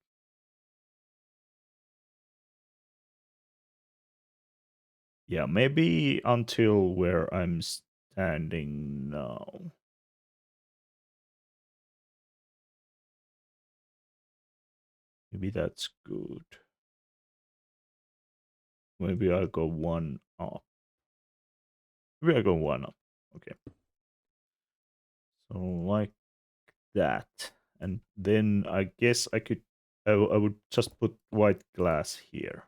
S1: Yeah, maybe until where I'm standing now. Maybe that's good. Maybe I'll go one up. Maybe I go one up. Okay. So like that. And then I guess I could I would just put white glass here.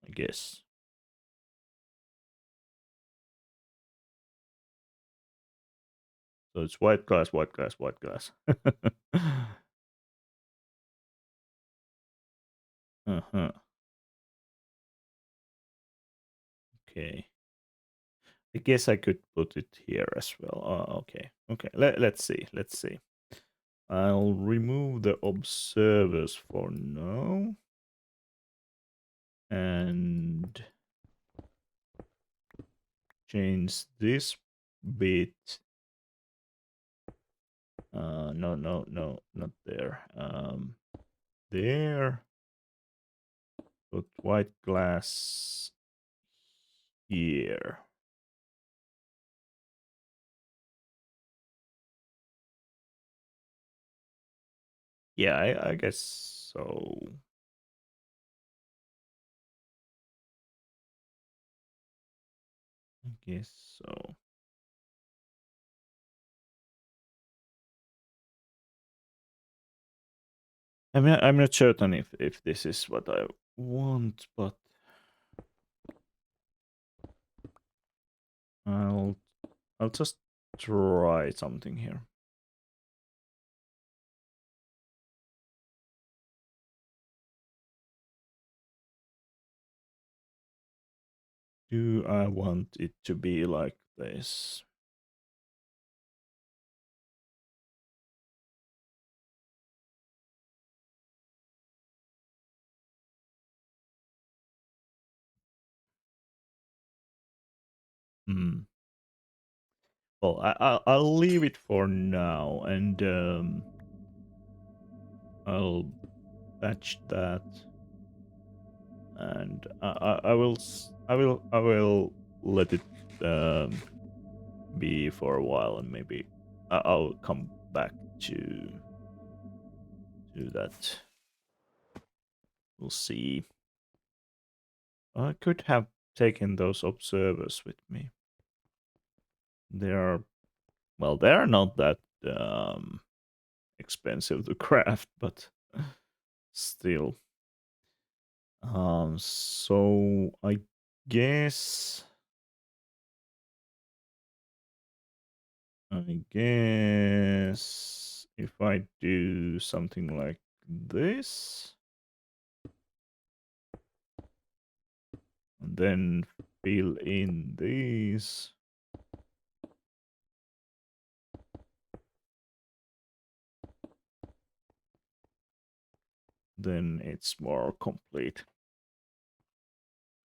S1: I guess. So it's white glass, white glass, white glass. Uh-huh. Okay. I guess I could put it here as well. Okay. Okay. Let's see. Let's see. I'll remove the observers for now. And change this bit. No, no, no, not there. There. Put white glass here. Yeah, I guess so. I guess so. I'm not certain if this is what I want, but I'll just try something here. Do I want it to be like this? Hmm. Well, I'll leave it for now, and I'll patch that, and I will let it be for a while, and maybe I'll come back to that. We'll see. I could have taken those observers with me. They're they're not that expensive to craft, but still. So I guess if I do something like this, and then fill in these, then it's more complete.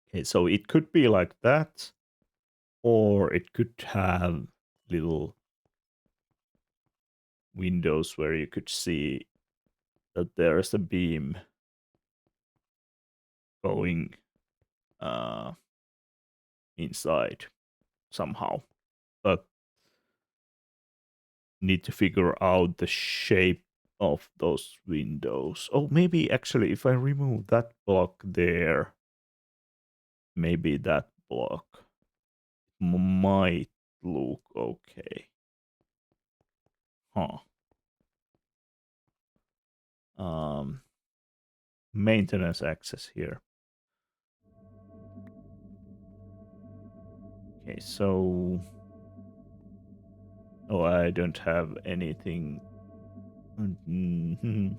S1: Okay, so it could be like that. or it could have little windows where you could see that there's a beam going inside somehow. But need to figure out the shape of those windows. Oh, maybe actually if I remove that block there, maybe that block might look okay. Huh. Maintenance access here. Okay, so oh, I don't have anything. Mhm.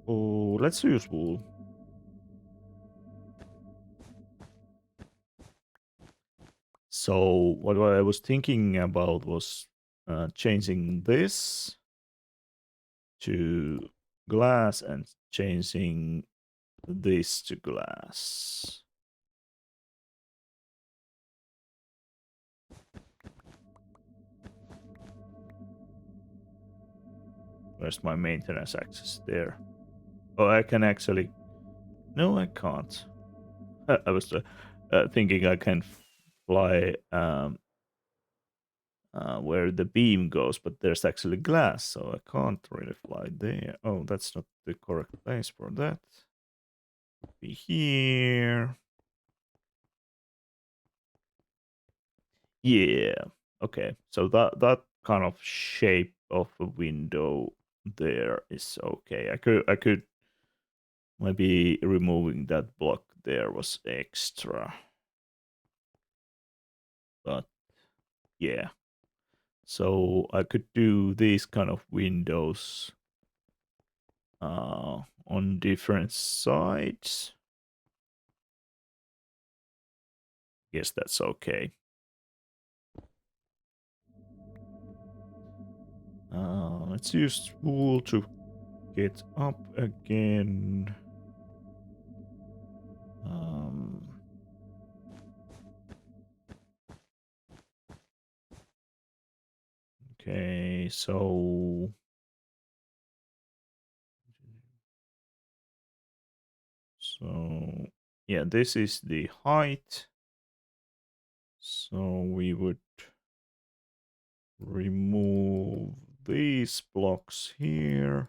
S1: Oh, let's use wool. So what I was thinking about was changing this to glass and changing this to glass. Where's my maintenance access there? Oh, I can actually... No, I can't. I was thinking I can fly where the beam goes, but there's actually glass, so I can't really fly there. Oh, that's not the correct place for that. Be here. Yeah. Okay. So that kind of shape of a window there is okay. I could maybe removing that block there was extra. But yeah. So I could do these kind of windows on different sides. Guess that's okay. Let's use wool to get up again. Okay, so yeah, this is the height. So we would remove these blocks here.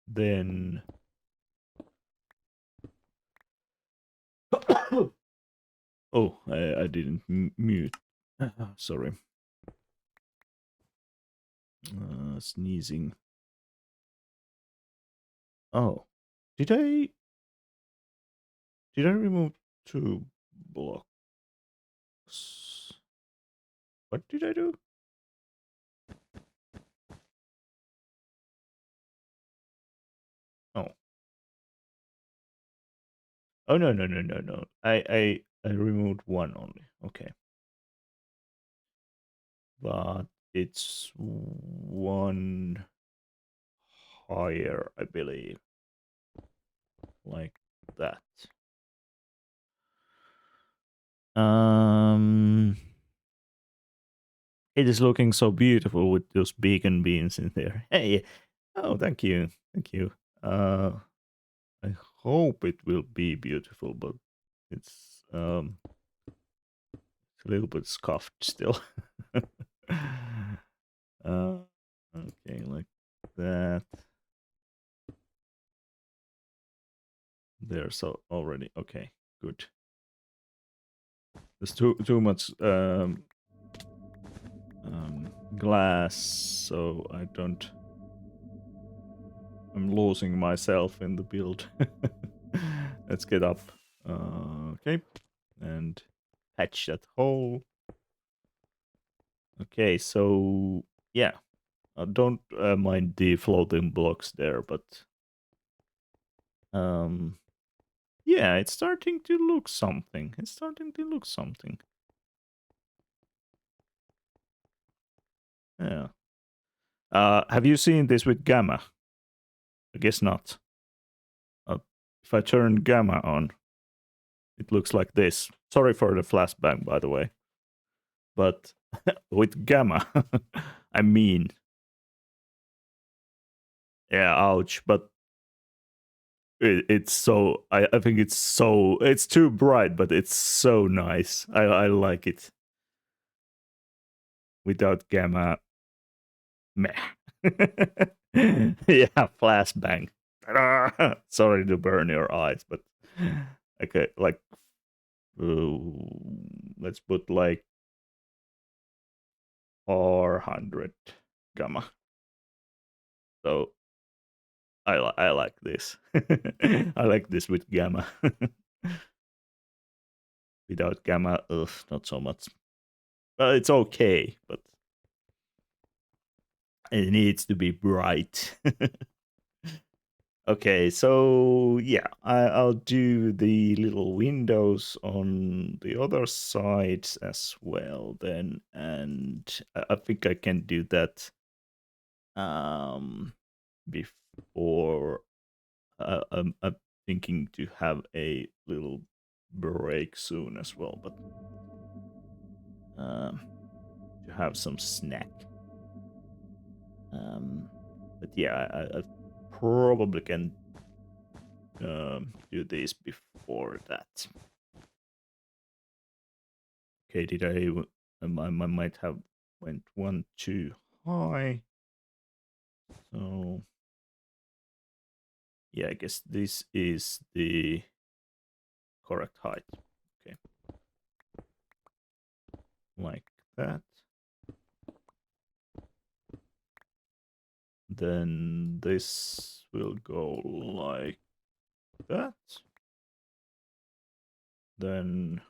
S1: Then oh, I didn't mute. Sorry. Sneezing. Oh, did I remove 2 blocks? What did I do? Oh. Oh, no, no, no, no, no. I removed 1 only. Okay. But it's 1 higher, I believe. Like that. It is looking so beautiful with those beacon beams in there. Hey, oh, thank you, thank you. I hope it will be beautiful, but it's a little bit scuffed still. Okay, like that. There, so already okay, good. There's too much glass, so I don't. I'm losing myself in the build. Let's get up. Okay, and patch that hole. Okay, so yeah, I don't mind the floating blocks there, but yeah, it's starting to look something. It's starting to look something. Yeah. Have you seen this with Gamma? I guess not. If I turn gamma on, it looks like this. Sorry for the flashbang, by the way. But with gamma, I mean, yeah, ouch. But it's so, I think it's so, it's too bright, but it's so nice. I like it. Without gamma, meh. Yeah, flashbang. Sorry to burn your eyes, but okay, like, let's put like 400 gamma. So I like this. I like this with gamma. Without gamma, ugh, not so much. It's okay, but it needs to be bright. Okay, so yeah, I'll do the little windows on the other sides as well then, and I think I can do that before I'm thinking to have a little break soon as well, but to have some snack. But yeah, I probably can do this before that. Okay, did I might have went one too high. So yeah, I guess this is the correct height. Okay. Like that. Then this will go like that. Then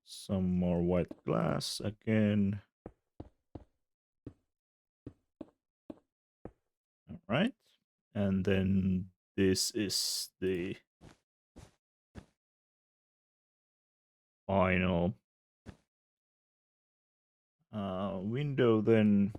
S1: some more white glass again. All right. And then this is the final window then.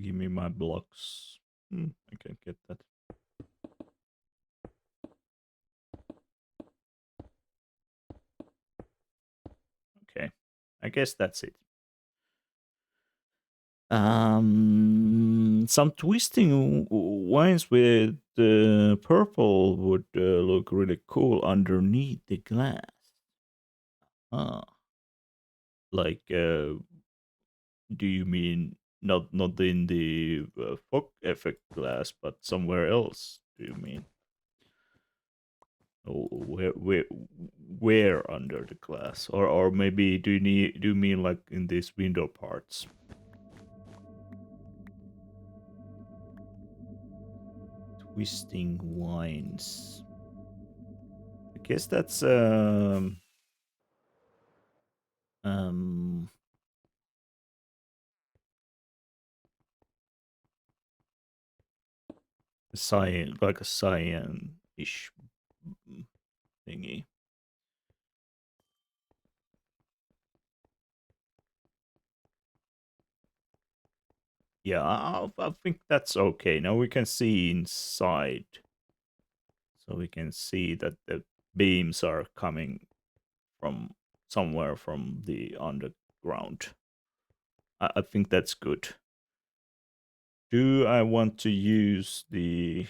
S1: Give me my blocks. I can get that. Okay, I guess that's it. Some twisting wines with purple would look really cool underneath the glass. Ah, like, do you mean not in the fog effect glass, but somewhere else? Do you mean? Where under the glass, or maybe do you mean like in these window parts? Twisting wines. I guess that's cyan, like a cyan-ish thingy. Yeah, I think that's okay. Now we can see inside. So we can see that the beams are coming from somewhere from the underground. I think that's good. Do I want to use the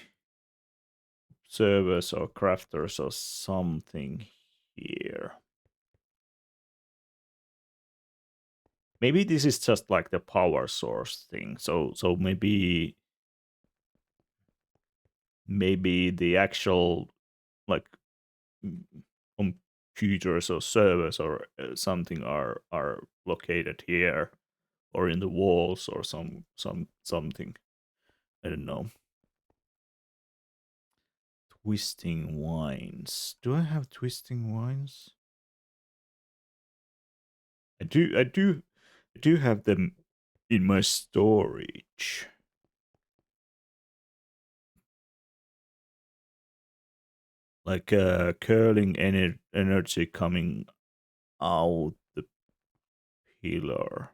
S1: servers or crafters or something here? Maybe this is just like the power source thing. So maybe the actual like computers or servers or something are located here or in the walls or something. I don't know. Twisting wines. Do I have twisting wines? I do have them in my storage. like curling energy coming out the pillar.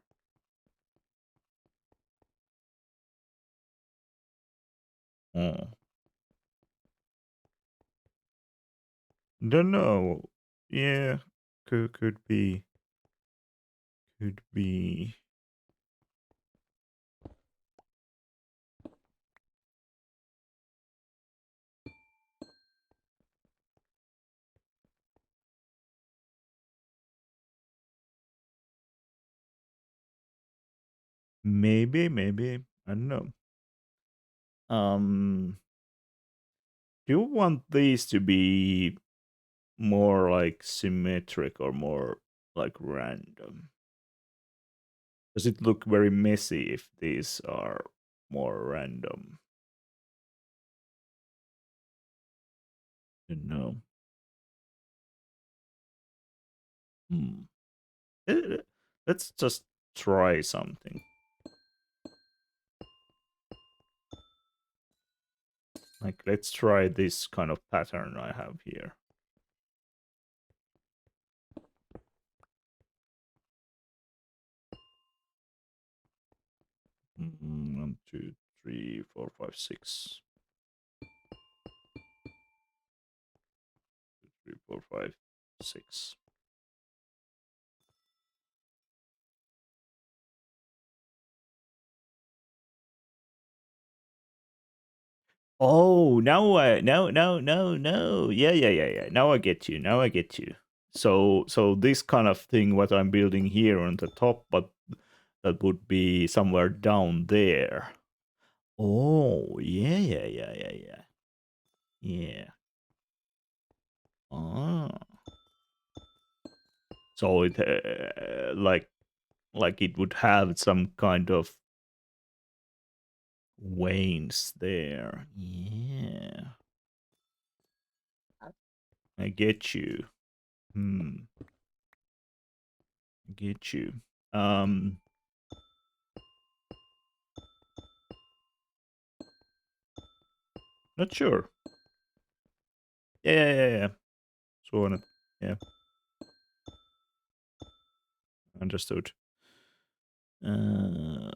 S1: Oh, don't know. Yeah, could be, could be. Maybe. I don't know. Do you want these to be more like symmetric or more like random? Does it look very messy if these are more random? You know. Hmm. Eh, Let's just try something. Like, let's try this kind of pattern I have here. One, two, three, four, five, six. 3, 4, 5, 6. Oh, now no. Yeah. Now I get you. Now I get you. So this kind of thing, what I'm building here on the top, but that would be somewhere down there. Oh, yeah. Yeah. Ah. So it like it would have some kind of veins there. Yeah. I get you. Hmm. Get you. Um Not sure. Yeah. So on it. Yeah, understood. Uh,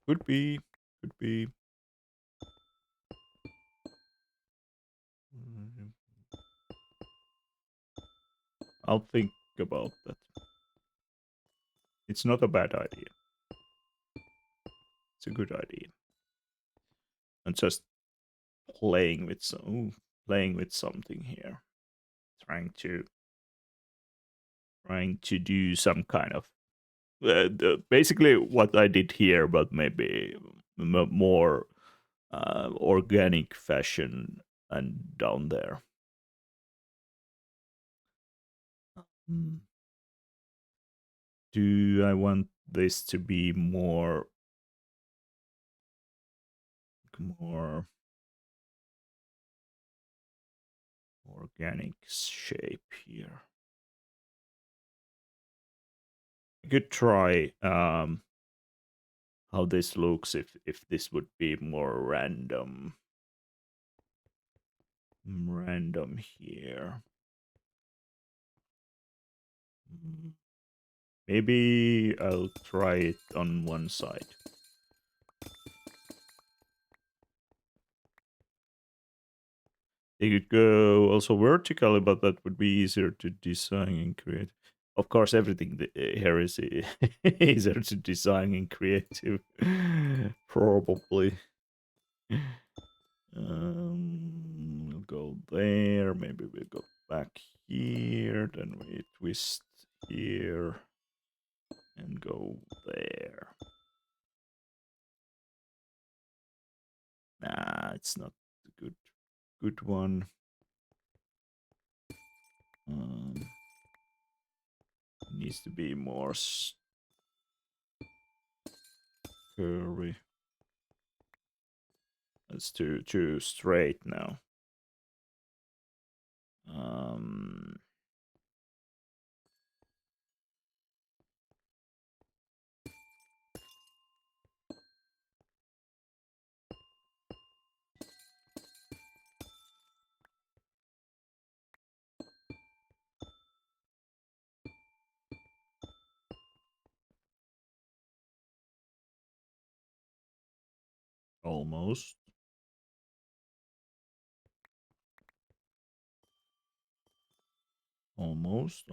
S1: could be. Could be. Mm, I'll think about that. It's not a bad idea. It's a good idea. And just playing with playing with something here. Trying to do some kind of basically what I did here, but maybe more organic fashion and down there. Mm. Do I want this to be more organic shape here? I could try how this looks if this would be more random here. Mm, maybe I'll try it on one side. They could go also vertically, but that would be easier to design and create. Of course, everything here is easier to design and creative. Probably. We'll go there. Maybe we'll go back here. Then we twist here and go there. Nah, it's not a good one. Needs to be more curvy. It's too straight now. Um, Almost. Almost.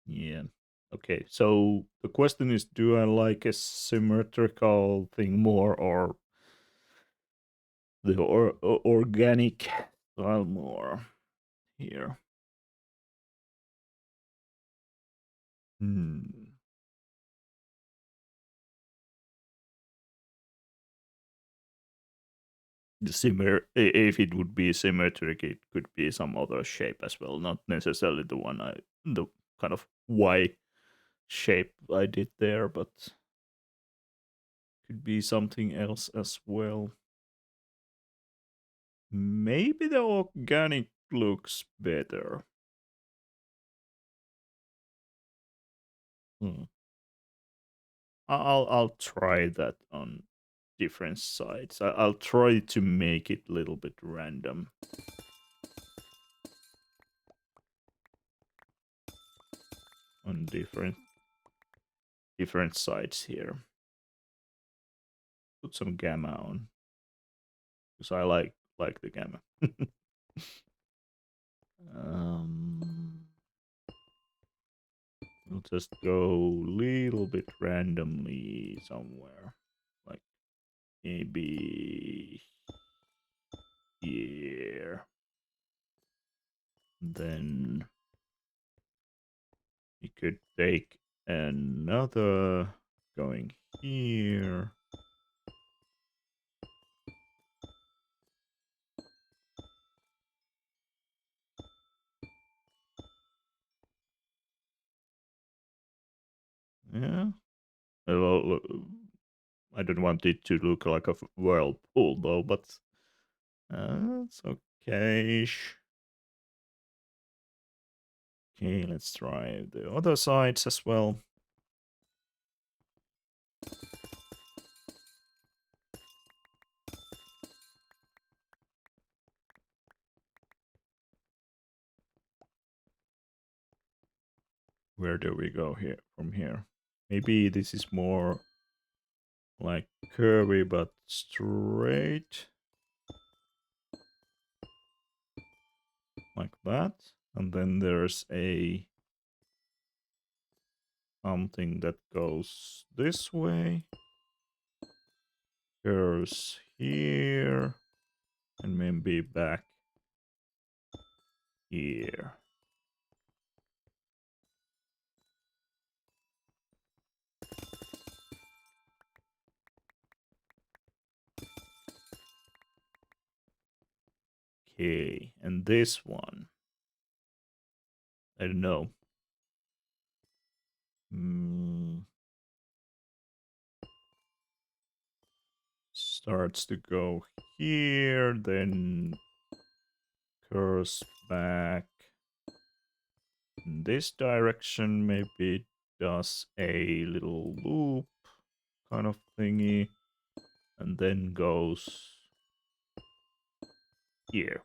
S1: Yeah. Okay, so the question is, do I like a symmetrical thing more or the organic style more here? Hmm. If it would be symmetric, it could be some other shape as well, not necessarily the kind of Y shape I did there, but could be something else as well. Maybe the organic looks better. Hmm. I'll try that on different sides. I'll try to make it a little bit random on different sides here. Put some gamma on because I like the gamma. um, we'll just go a little bit randomly somewhere, like maybe here. Then you could take another going here. Yeah. Well, I don't want it to look like a whirlpool though, but it's okay. Okay, let's try the other sides as well. Where do we go here from here? Maybe this is more like curvy but straight. Like that. And then there's a something that goes this way. Curves here. And maybe back here. Okay, and this one. I don't know. Starts to go here, then curves back in this direction. Maybe it does a little loop kind of thingy, and then goes here.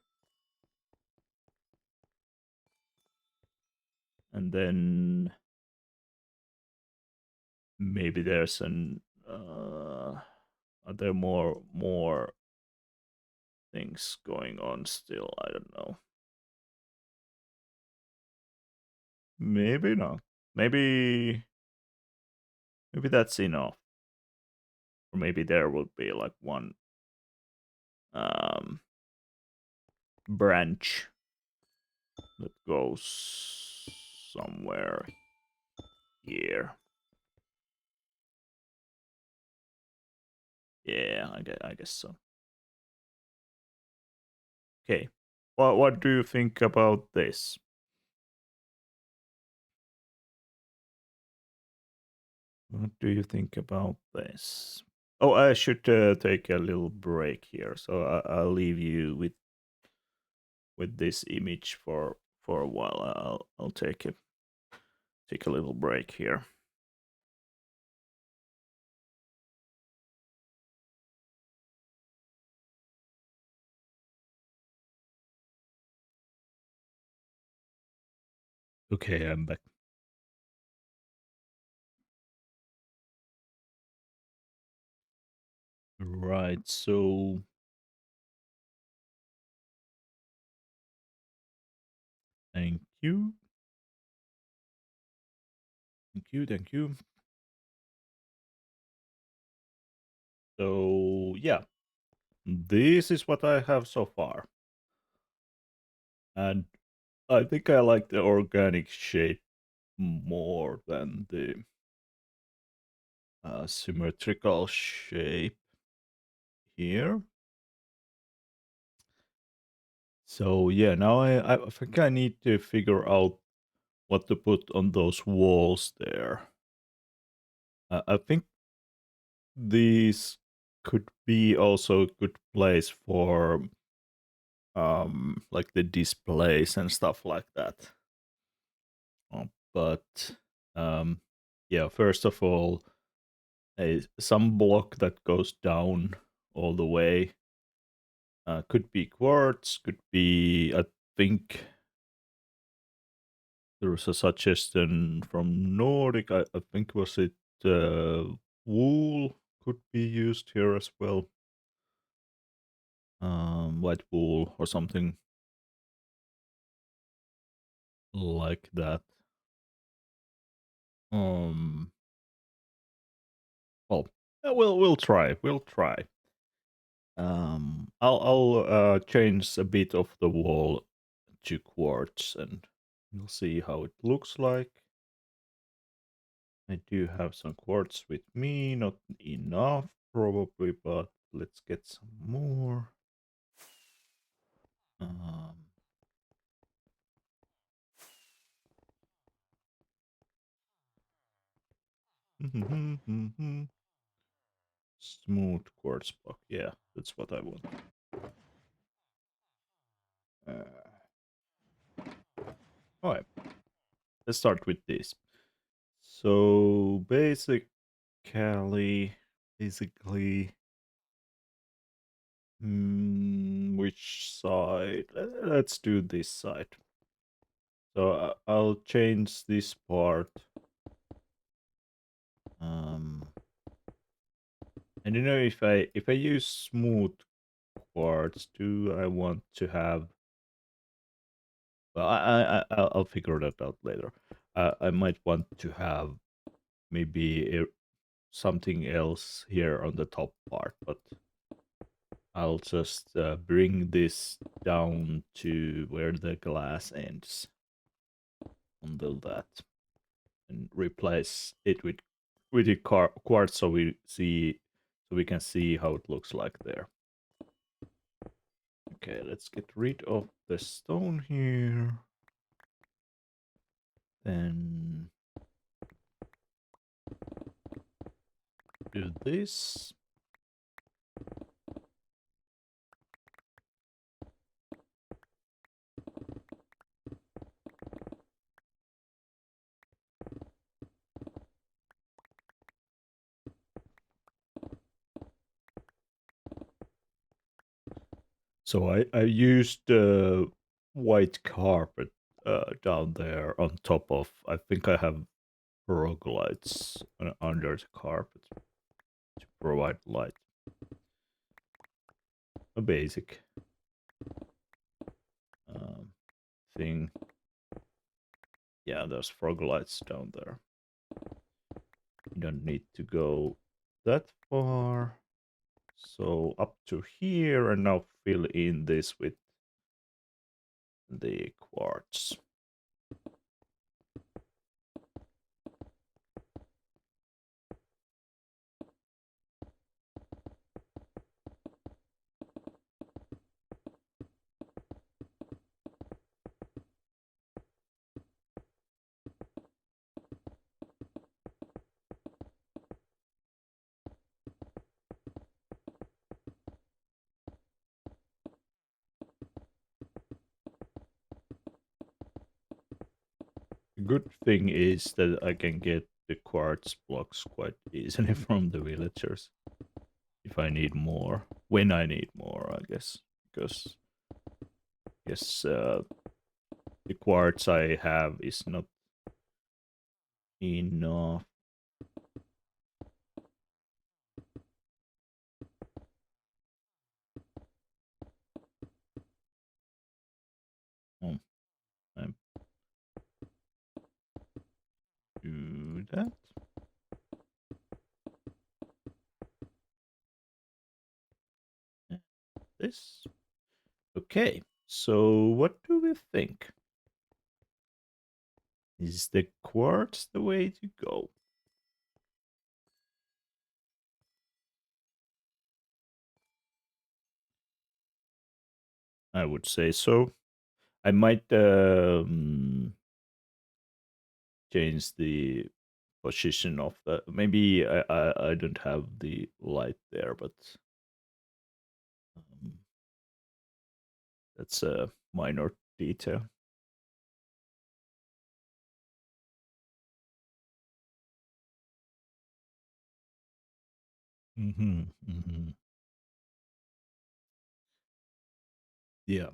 S1: And then maybe there's an are there more things going on still? I don't know. Maybe not. Maybe that's enough. Or maybe there would be like one um branch that goes somewhere here. Yeah, I guess so. Okay. What do you think about this? What do you think about this? Oh, I should take a little break here, so I'll leave you with this image for a while. I'll take a little break here. Okay, I'm back. Right, so thank you. Thank you. So yeah, this is what I have so far. And I think I like the organic shape more than the symmetrical shape here. So yeah, now I think I need to figure out what to put on those walls there. I think these could be also a good place for like the displays and stuff like that. But um yeah, first of all, some block that goes down all the way. Could be quartz, could be, I think there was a suggestion from Nordic, I think was it wool could be used here as well. White wool or something like that. Um, well, we'll try. We'll try. I'll change a bit of the wall to quartz, and we'll see how it looks like. I do have some quartz with me, not enough probably, but let's get some more. Um, Smooth quartz block. Yeah, that's what I want. All right, let's start with this. So basically, which side? Let's do this side. So I'll change this part. I don't know if I use smooth quartz. Do I want to have? Well, I'll figure that out later. I might want to have maybe something else here on the top part, but I'll just bring this down to where the glass ends. Undo that and replace it with the quartz so we can see how it looks like there. Okay, let's get rid of the stone here. Then do this. So I used white carpet down there on top of. I think I have frog lights under the carpet to provide light. A basic thing. Yeah, there's frog lights down there. You don't need to go that far. So up to here, and now fill in this with the quartz. The good thing is that I can get the quartz blocks quite easily from the villagers if I need more. When I need more, I guess. Because the quartz I have is not enough. Oh, I do that. This. Okay, so what do we think? Is the quartz the way to go? I would say so. I might change the position of the. Maybe I don't have the light there, but um, that's a minor detail. Yeah.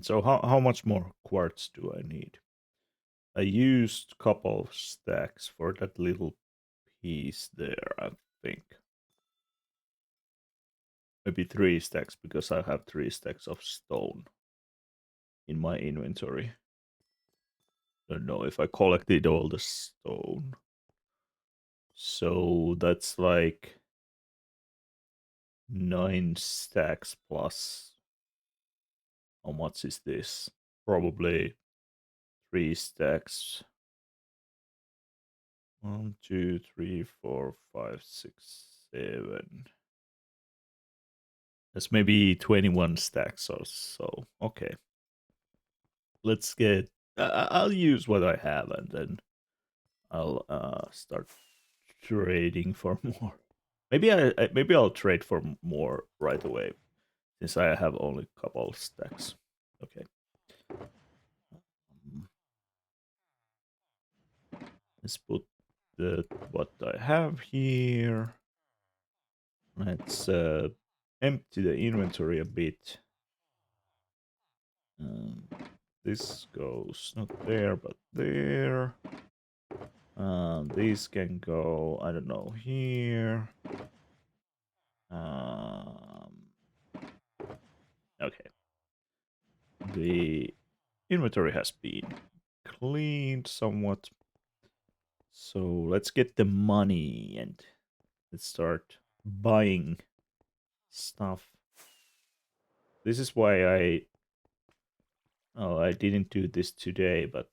S1: So how much more quartz do I need? I used couple of stacks for that little piece there, I think. Maybe 3 stacks because I have 3 stacks of stone in my inventory. Don't know if I collected all the stone. So that's like 9 stacks plus. How much is this? Probably 3 stacks. 1, 2, 3, 4, 5, 6, 7. That's maybe 21 stacks or so. Okay. Let's get. I'll use what I have and then I'll start trading for more. Maybe maybe I'll trade for more right away since I have only a couple of stacks. Okay. Let's put what I have here. Let's empty the inventory a bit. This goes not there, but there. These can go, I don't know, here. Okay. The inventory has been cleaned somewhat. So let's get the money and let's start buying stuff. This is why I didn't do this today, but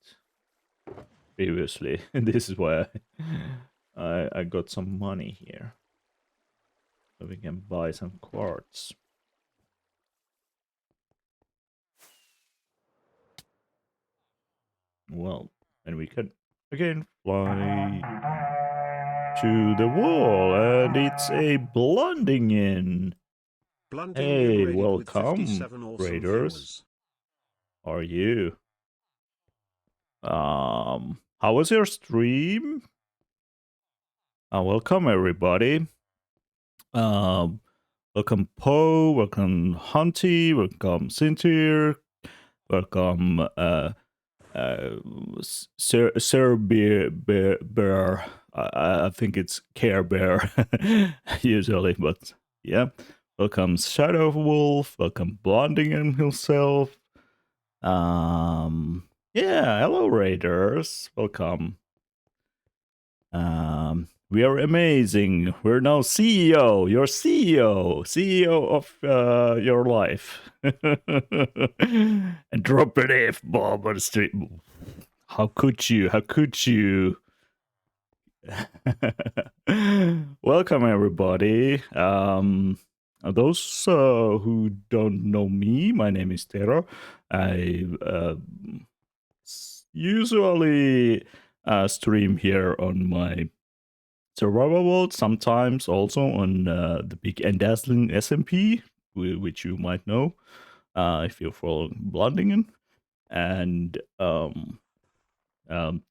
S1: previously. This is why I got some money here. So we can buy some quartz. Well, and we can again fly to the wall, and it's a Blondingen. Hey,
S3: Raided with
S1: welcome,
S3: 57 awesome
S1: raiders.
S3: viewers.
S1: How are you? How was your stream? Welcome everybody. Welcome Poe, welcome Hunty, welcome Cynthia, welcome Sir Bear. I think it's Care Bear usually, but yeah. Welcome Shadow Wolf, welcome Blondingen himself. Yeah, hello Raiders, welcome. We are amazing. We're now CEO. Your CEO of your life. And drop an F bomb on the street. How could you? How could you? Welcome everybody. Those who don't know me, my name is Tero. I usually stream here on my survival world, sometimes also on the big and dazzling SMP, which you might know if you're following Blondingen. And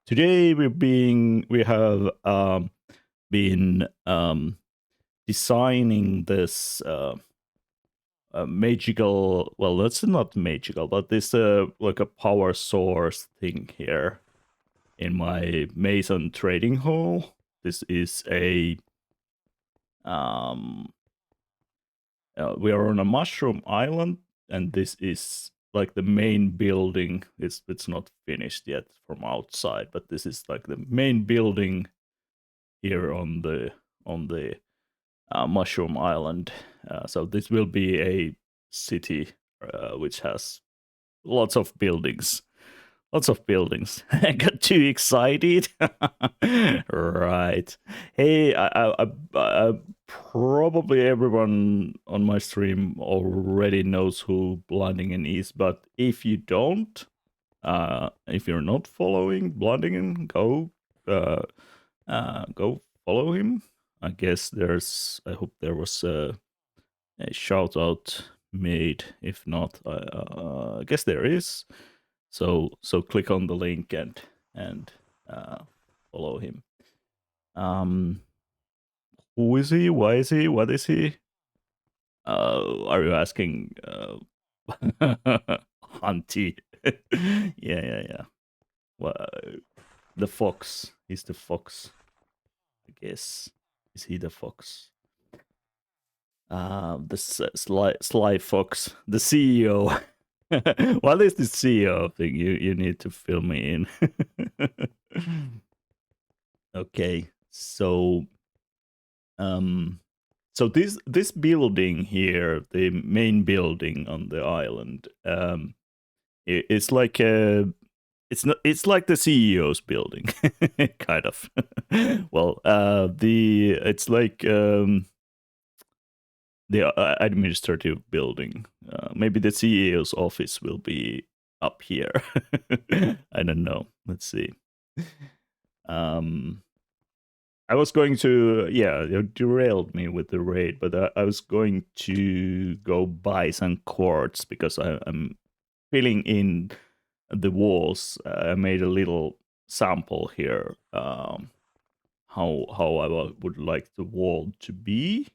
S1: today we have been designing this magical. Well, that's not magical, but this like a power source thing here in my Mason trading hall. This is a we are on a mushroom island, and this is like the main building. It's not finished yet from outside, but this is like the main building here on the mushroom island. So this will be a city which has lots of buildings. Lots of buildings. I got too excited. Right. Hey, probably everyone on my stream already knows who Blondingen is, but if you don't, if you're not following Blondingen, go follow him. I guess I hope there was a shout out made. If not, I guess there is. So click on the link and follow him. Who is he? Why is he? What is he? Are you asking Hunty? yeah. Well, the fox. He's the fox. I guess. Is he the fox? The sly fox, the CEO. What is the CEO thing? You need to fill me in. Okay, so this building here, the main building on the island, it's like it's like the CEO's building, kind of. Well, it's like the administrative building. Maybe the CEO's office will be up here. I don't know. Let's see. I was going to, it derailed me with the raid, but I was going to go buy some quartz because I'm filling in the walls. I made a little sample here, how I would like the wall to be.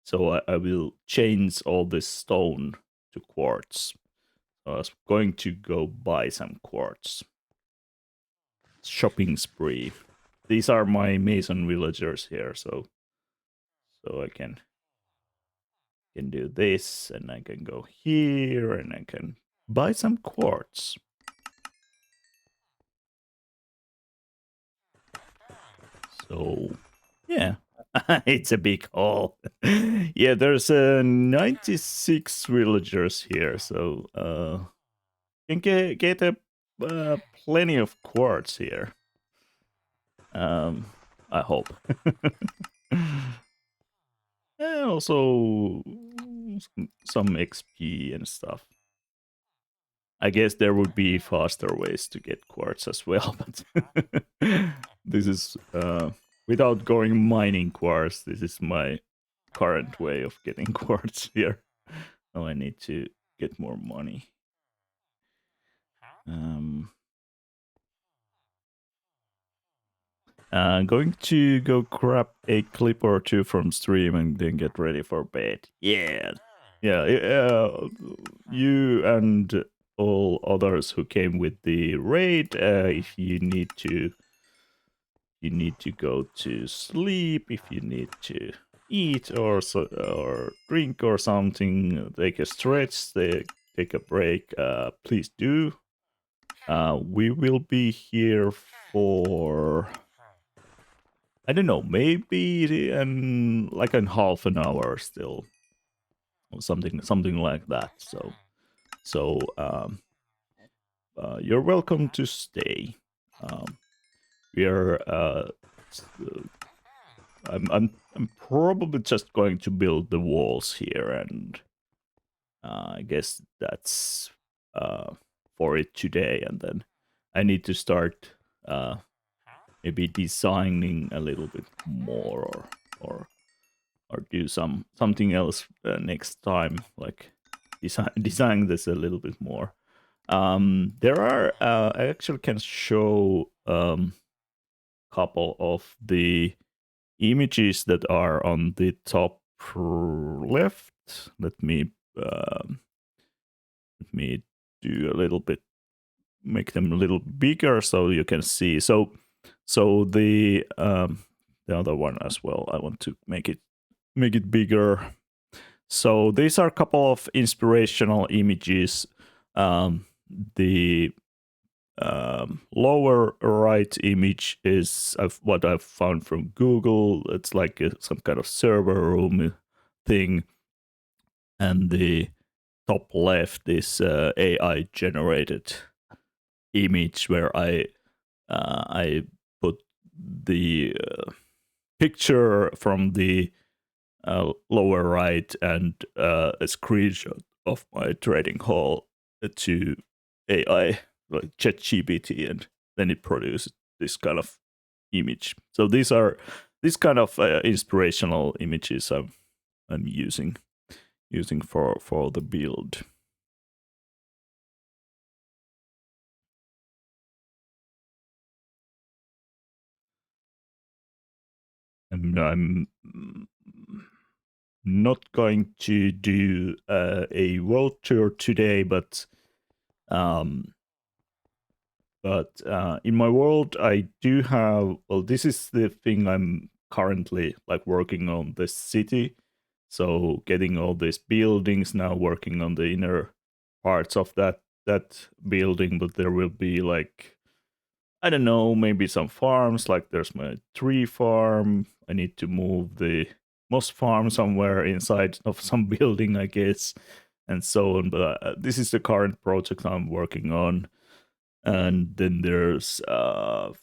S1: So I will change all this stone to quartz. So I was going to go buy some quartz. Shopping spree. These are my Mason villagers here, so I can do this, and I can go here, and I can buy some quartz. So, yeah. It's a big hall. Yeah, there's 96 villagers here, so you can get plenty of quartz here. I hope. And also some XP and stuff. I guess there would be faster ways to get quartz as well, but this is without going mining quartz. This is my current way of getting quartz here. Oh, I need to get more money. Going to go grab a clip or two from stream and then get ready for bed. Yeah. You and all others who came with the raid, if you need to go to sleep, if you need to eat or drink or something, take a stretch, take a break, please do. We will be here for, I don't know, maybe like in half an hour still, or something like that. So you're welcome to stay. We are. I'm probably just going to build the walls here, and I guess that's for it today. And then I need to start maybe designing a little bit more, or do something else next time, like design this a little bit more. There are I actually can show couple of the images that are on the top left. Let me let me do a little bit, make them a little bigger so you can see. So the other one as well, I want to make it bigger. So these are a couple of inspirational images. The lower right image is what I've found from Google. It's like some kind of server room thing, and the top left is AI generated image where I put the picture from the lower right and a screenshot of my trading hall to AI, like ChatGPT, and then it produces this kind of image. So these kind of inspirational images I'm using for the build. I'm not going to do a world tour today, but in my world, I do have. Well, this is the thing I'm currently like working on this city. So getting all these buildings now, working on the inner parts of that building, but there will be like, I don't know, maybe some farms. Like there's my tree farm. I need to move the moss farm somewhere inside of some building, I guess, and so on. But this is the current project I'm working on. And then there's a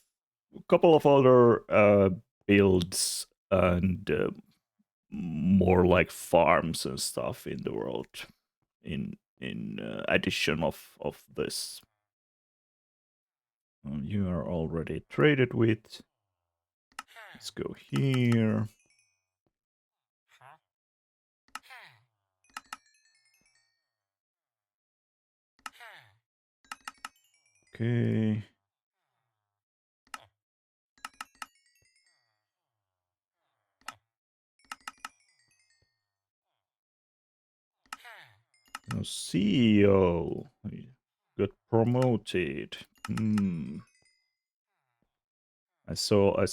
S1: couple of other builds and more like farms and stuff in the world in addition of this. You are already traded with. Let's go here. Okay. Now CEO got promoted. I saw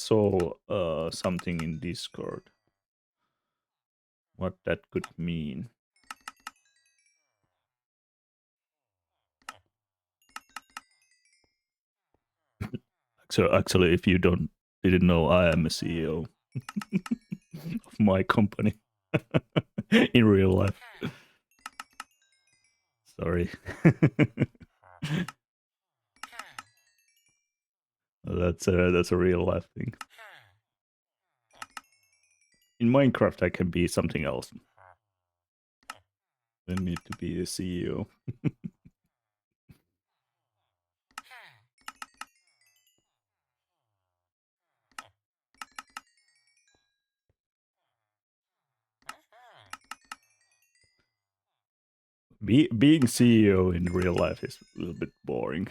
S1: something in Discord. What that could mean. So actually, if you didn't know, I am a CEO of my company in real life. Sorry. That's a real life thing. In Minecraft, I can be something else. I need to be a CEO. Being CEO in real life is a little bit boring.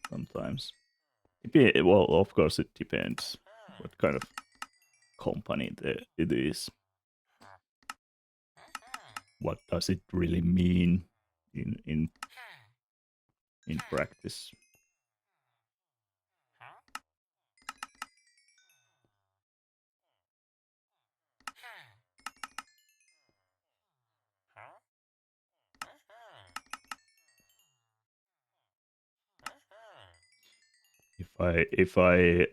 S1: Sometimes. Well, of course, it depends what kind of company it is. What does it really mean in practice? If I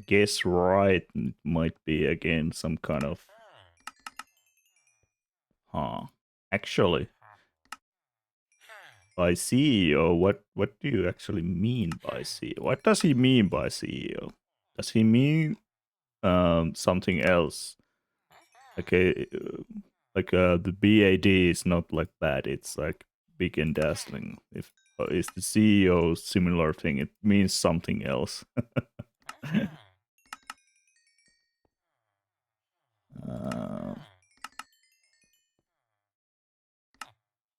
S1: guess right, it might be again some kind of actually by CEO, what do you actually mean by CEO? What does he mean by CEO? Does he mean something else? Okay, like the BAD is not like bad, it's like big and dazzling. If is the CEO similar thing, it means something else.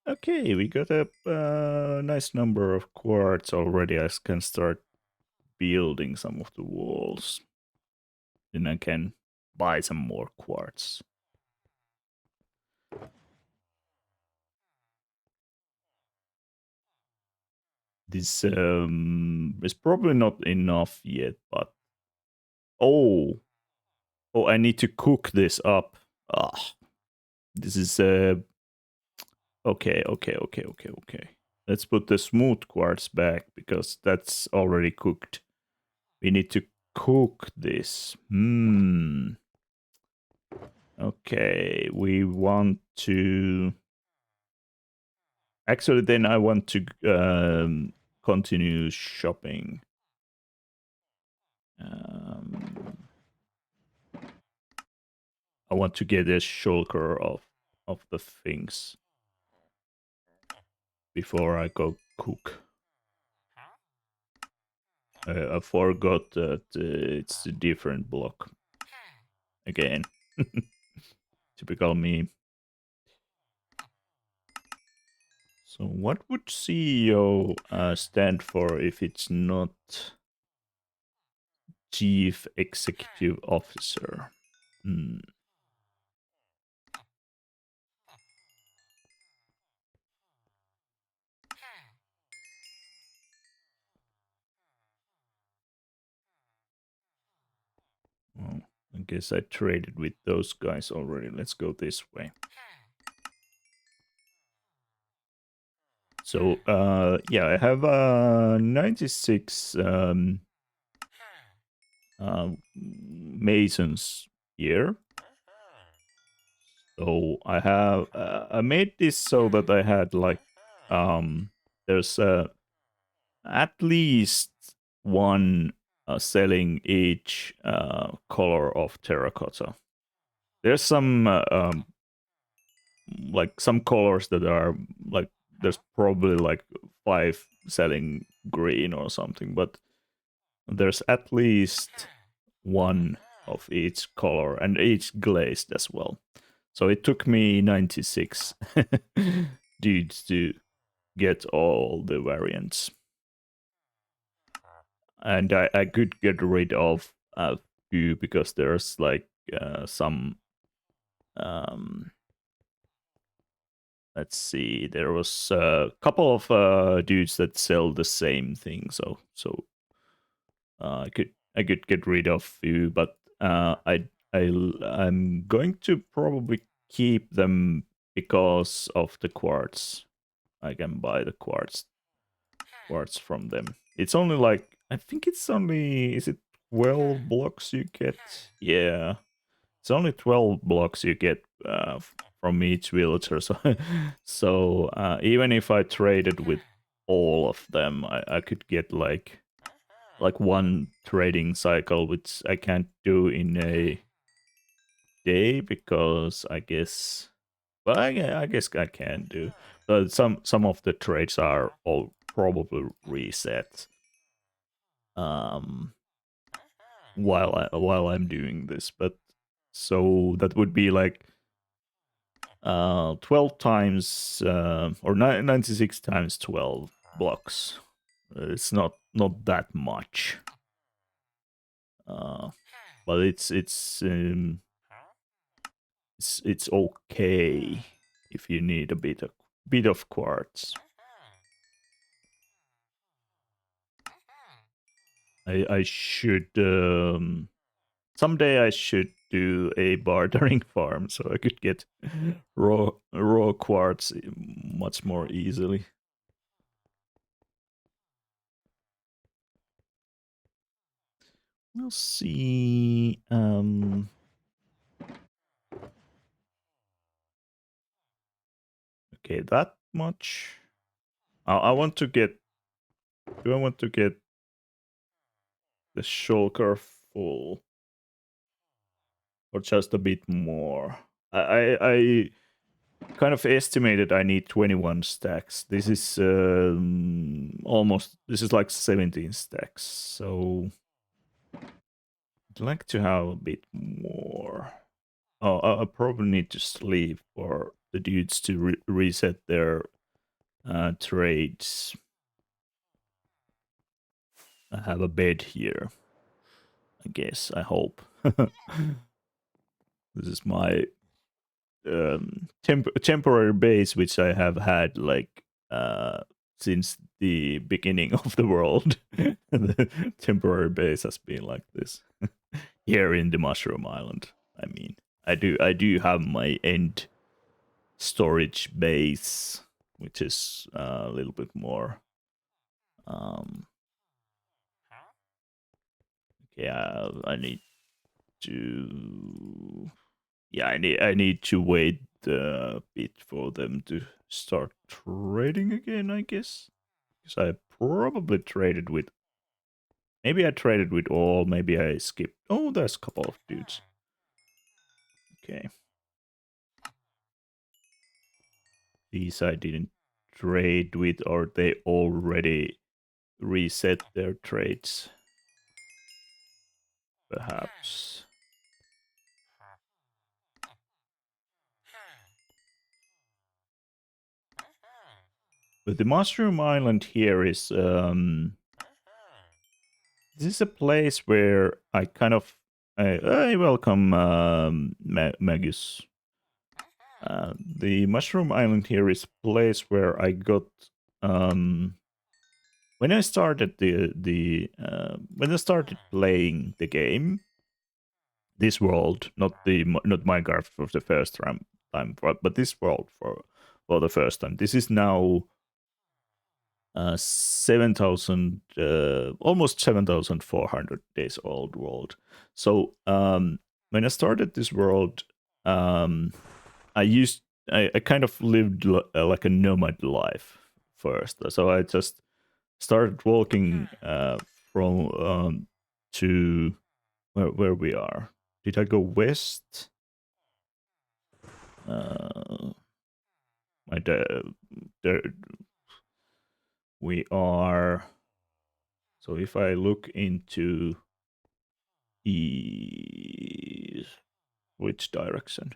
S1: Okay, we got a nice number of quartz already. I can start building some of the walls. then I can buy some more quartz. This is probably not enough yet, but oh, I need to cook this up. Ah, this is okay. Let's put the smooth quartz back because that's already cooked. We need to cook this. Okay, we want to. Actually, then I want to continue shopping. I want to get a shulker of the things before I go cook. I forgot that it's a different block again. Typical me. So what would CEO stand for if it's not Chief Executive Officer? Well, I guess I traded with those guys already. Let's go this way. So, yeah, I have 96 masons here. So I made this so that I had like, there's at least one selling each color of terracotta. There's some like some colors that are like, there's probably like 5 selling green or something, but there's at least one of each color and each glazed as well. So it took me 96 dudes to get all the variants. And I could get rid of a few because there's like some let's see, there was a couple of dudes that sell the same thing, so I could get rid of few, but I'm going to probably keep them because of the quartz. I can buy the quartz from them. It's only like, I think it's only, is it 12 blocks you get? Yeah, it's only 12 blocks you get from each villager. So, even if I traded with all of them, I could get like one trading cycle, which I can't do in a day because I guess, well, I guess I can do. But some of the trades are all probably reset. While I'm doing this, but so that would be like 12 times or 96 times 12 blocks. It's not that much, but it's okay if you need a bit of quartz. I should someday I should do a bartering farm so I could get raw quartz much more easily. We'll see. Okay, that much. I want to get. Do I want to get the shulker full, or just a bit more? I kind of estimated I need 21 stacks. This is almost. This is like 17 stacks. So I'd like to have a bit more. Oh, I probably need to sleep for the dudes to reset their trades. I have a bed here, I guess, I hope. This is my temporary base, which I have had like since the beginning of the world. The temporary base has been like this here in the Mushroom Island. I mean, I do have my end storage base, which is a little bit more. Yeah, I need to. Yeah, I need to wait a bit for them to start trading again, I guess. Because I probably traded with. Maybe I traded with all. Maybe I skipped. Oh, there's a couple of dudes. Okay. These I didn't trade with, or they already reset their trades. Perhaps. But the Mushroom Island here is this is a place where I kind of I welcome Magus. The Mushroom Island here is a place where I got when I started when I started playing the game, this world, not Minecraft for the first time, but this world for the first time. This is now 7,000, almost 7,400 days old world. So when I started this world, I kind of lived like a nomad life first. So I just started walking from to where we are. Did I go west? My we are. So if I look into east, which direction?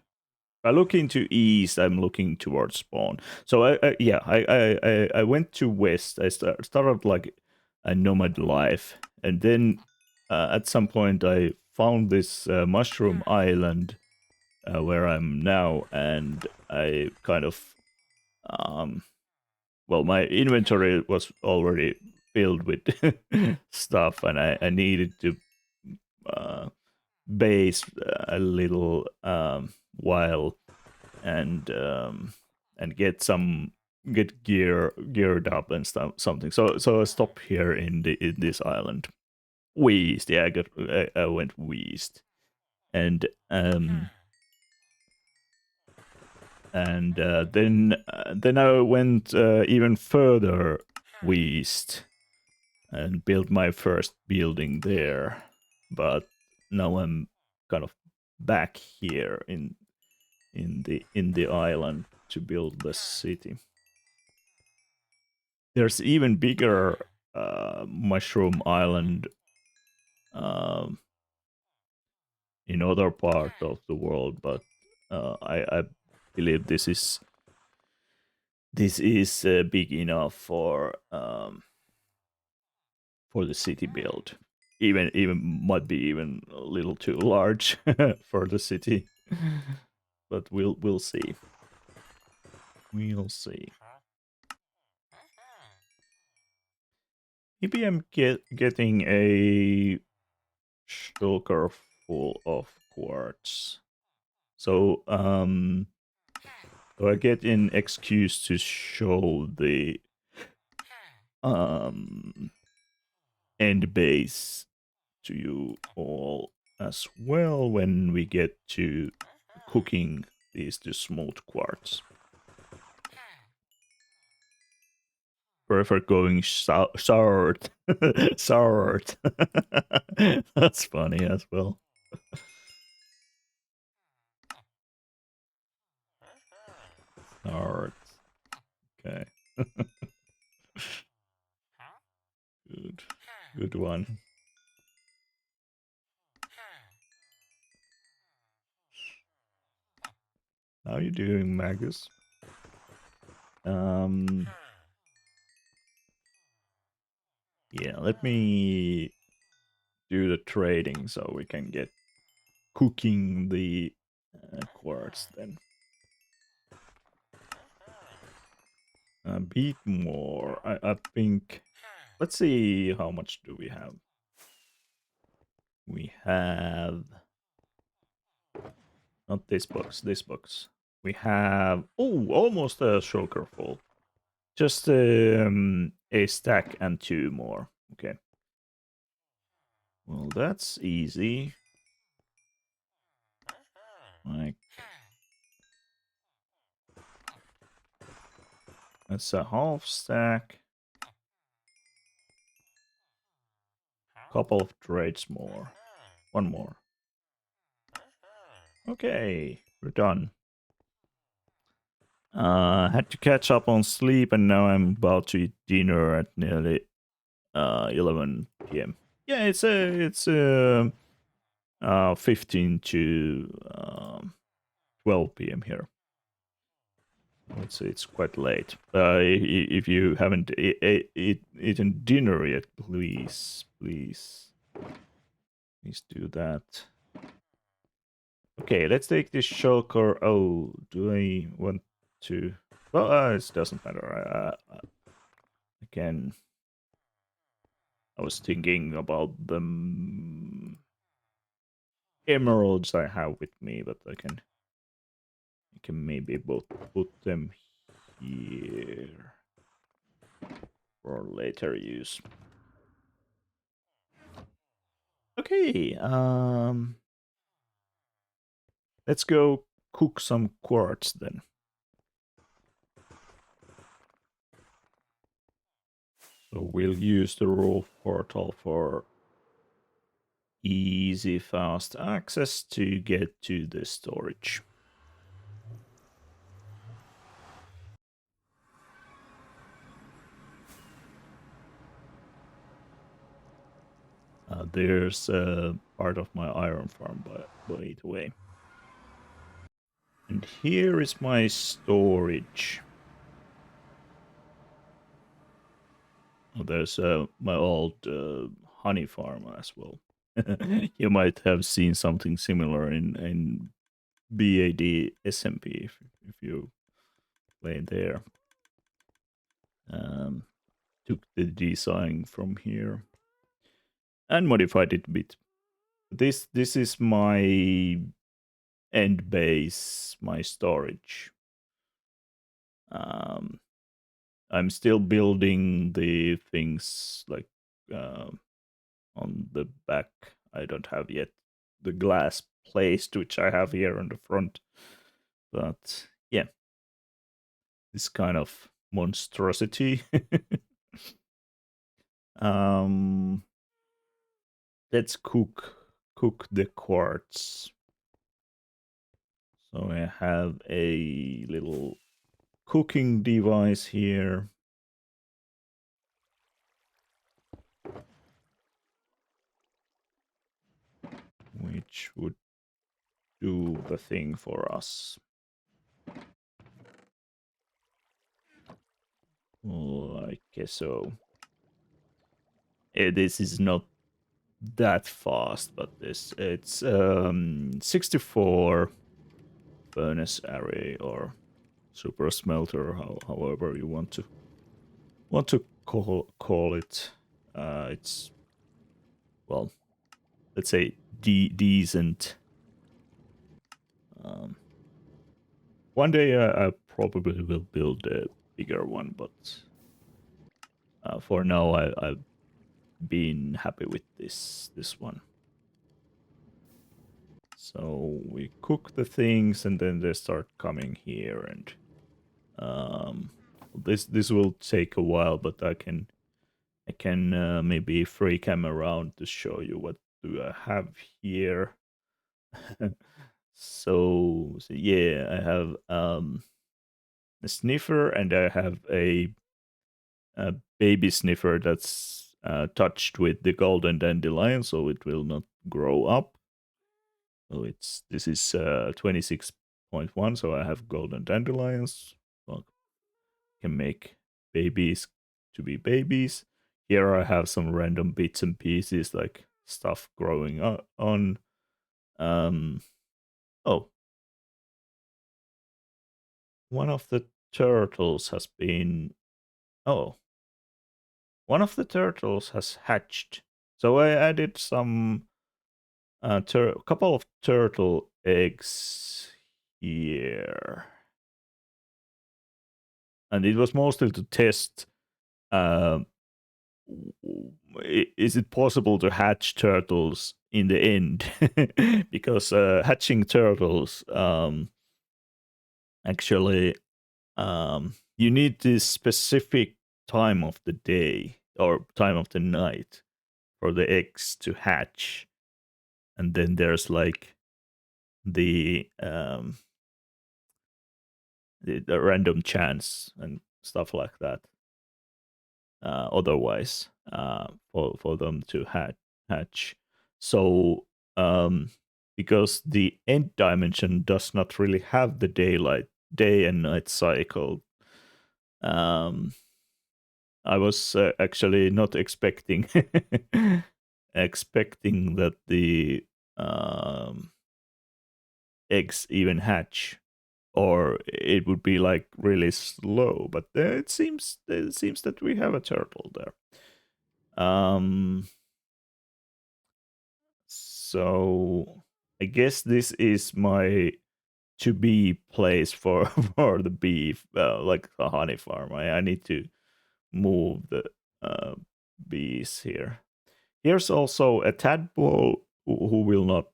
S1: If I look into east, I'm looking towards spawn. So I went to west. I started like a nomad life, and then at some point I found this mushroom island where I'm now, and I kind of well, my inventory was already filled with stuff, and I needed to base a little while and get geared up and something. So I stopped here in this island. West, yeah, I went west, and then I went even further west and built my first building there. But now I'm kind of back here in the island to build the city. There's even bigger mushroom island in other part of the world, but I believe this is big enough for the city build. Even might be even a little too large for the city, but we'll see. We'll see. Maybe I'm getting a shulker full of quartz. So so I get an excuse to show the end base to you all as well when we get to cooking these to smooth quartz. Prefer going soured. Soured. That's funny as well. Soured. Okay. Good one. How are you doing, Magus? Yeah, let me do the trading so we can get cooking the quartz then. A bit more. I think. Let's see how much do we have. We have not this box. This box. We have almost a shulker full. Just a stack and 2 more. Okay. Well, that's easy. Like that's a half stack. Couple of trades more. 1 more. Okay, we're done. Had to catch up on sleep, and now I'm about to eat dinner at nearly 11 p.m. Yeah, it's 15 to 12 p.m. here. Let's say it's quite late. If you haven't eaten dinner yet, please do that. Okay, let's take this shulker. Oh, do I want to? Well, it doesn't matter. Again, I was thinking about the emeralds I have with me, but I can maybe both put them here for later use. Okay, let's go cook some quartz then. So we'll use the roof portal for easy, fast access to get to the storage. There's part of my iron farm, by the way. And here is my storage. Oh, there's my old honey farm as well. You might have seen something similar in BAD SMP if you play there. Took the design from here and modified it a bit. This is my end base, my storage. I'm still building the things like on the back. I don't have yet the glass placed, which I have here on the front. But yeah, this kind of monstrosity. Let's cook the quartz. So I have a little cooking device here. Which would do the thing for us. Like so. This is not that fast, but it's 64 furnace array or super smelter, however you want to call it. It's, well, let's say decent. One day I probably will build a bigger one, but for now I've been happy with this one. So we cook the things and then they start coming here, and this will take a while, but I can maybe free cam around to show you what do I have here. So yeah, I have a sniffer, and I have a baby sniffer that's touched with the golden dandelion, so it will not grow up. So this is 26.1, so I have golden dandelions. Well, can make babies to be babies. Here I have some random bits and pieces like stuff growing on. Um, oh, one of the turtles has been. Oh, one of the turtles has hatched. So I added some couple of turtle eggs here, and it was mostly to test. Um, is it possible to hatch turtles in the end? Because hatching turtles actually you need this specific time of the day or time of the night for the eggs to hatch, and then there's like the the random chance and stuff like that. Otherwise, for them to hatch. So because the end dimension does not really have the day and night cycle, um, I was actually not expecting expecting that the eggs even hatch, or it would be like really slow. But it seems that we have a turtle there. So I guess this is my to be place for for the beef, like a honey farm. I need to move the uh, bees here. Here's also a tadpole who will not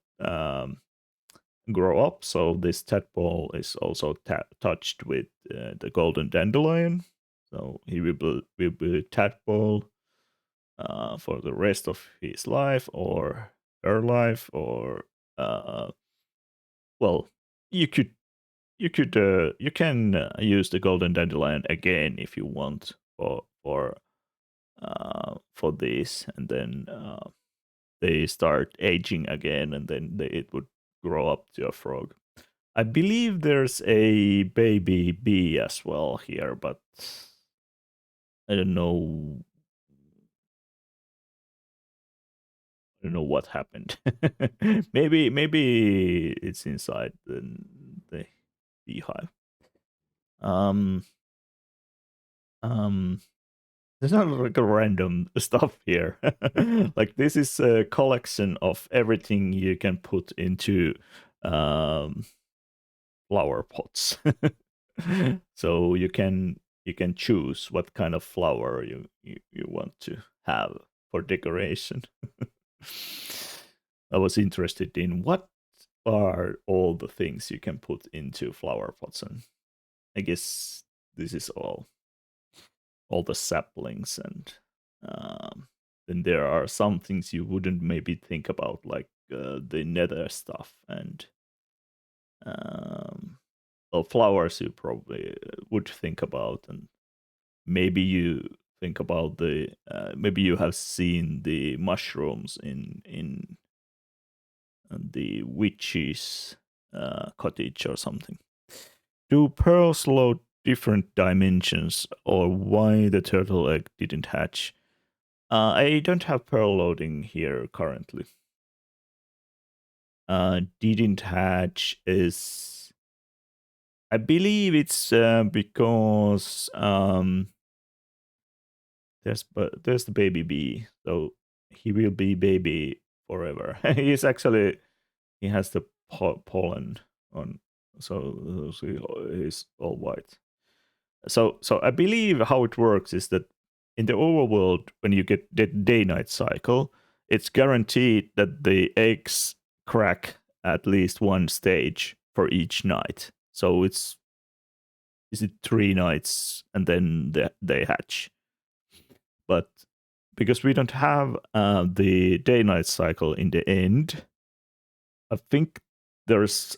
S1: grow up. So this tadpole is also touched with the golden dandelion. So he will be a tadpole for the rest of his life or her life, or well, you could you can use the golden dandelion again if you want for this, and then they start aging again, and then it would grow up to a frog. I believe there's a baby bee as well here, but I don't know. I don't know what happened. maybe it's inside the beehive. Um, um, there's not like a random stuff here. Like this is a collection of everything you can put into um flower pots. So you can choose what kind of flower you want to have for decoration. I was interested in what are all the things you can put into flower pots, and I guess this is all the saplings, and then there are some things you wouldn't maybe think about, like the nether stuff, and um, well, flowers you probably would think about, and maybe you think about maybe you have seen the mushrooms in the witch's cottage or something. Do pearls load different dimensions, or why the turtle egg didn't hatch? I don't have pearl loading here currently. Didn't hatch is, I believe it's because there's the baby bee, so he will be baby forever. He has the pollen on, so he's all white. So I believe how it works is that in the overworld, when you get the day-night cycle, it's guaranteed that the eggs crack at least one stage for each night. So is it 3 nights and then they hatch? But because we don't have the day-night cycle in the end, I think there's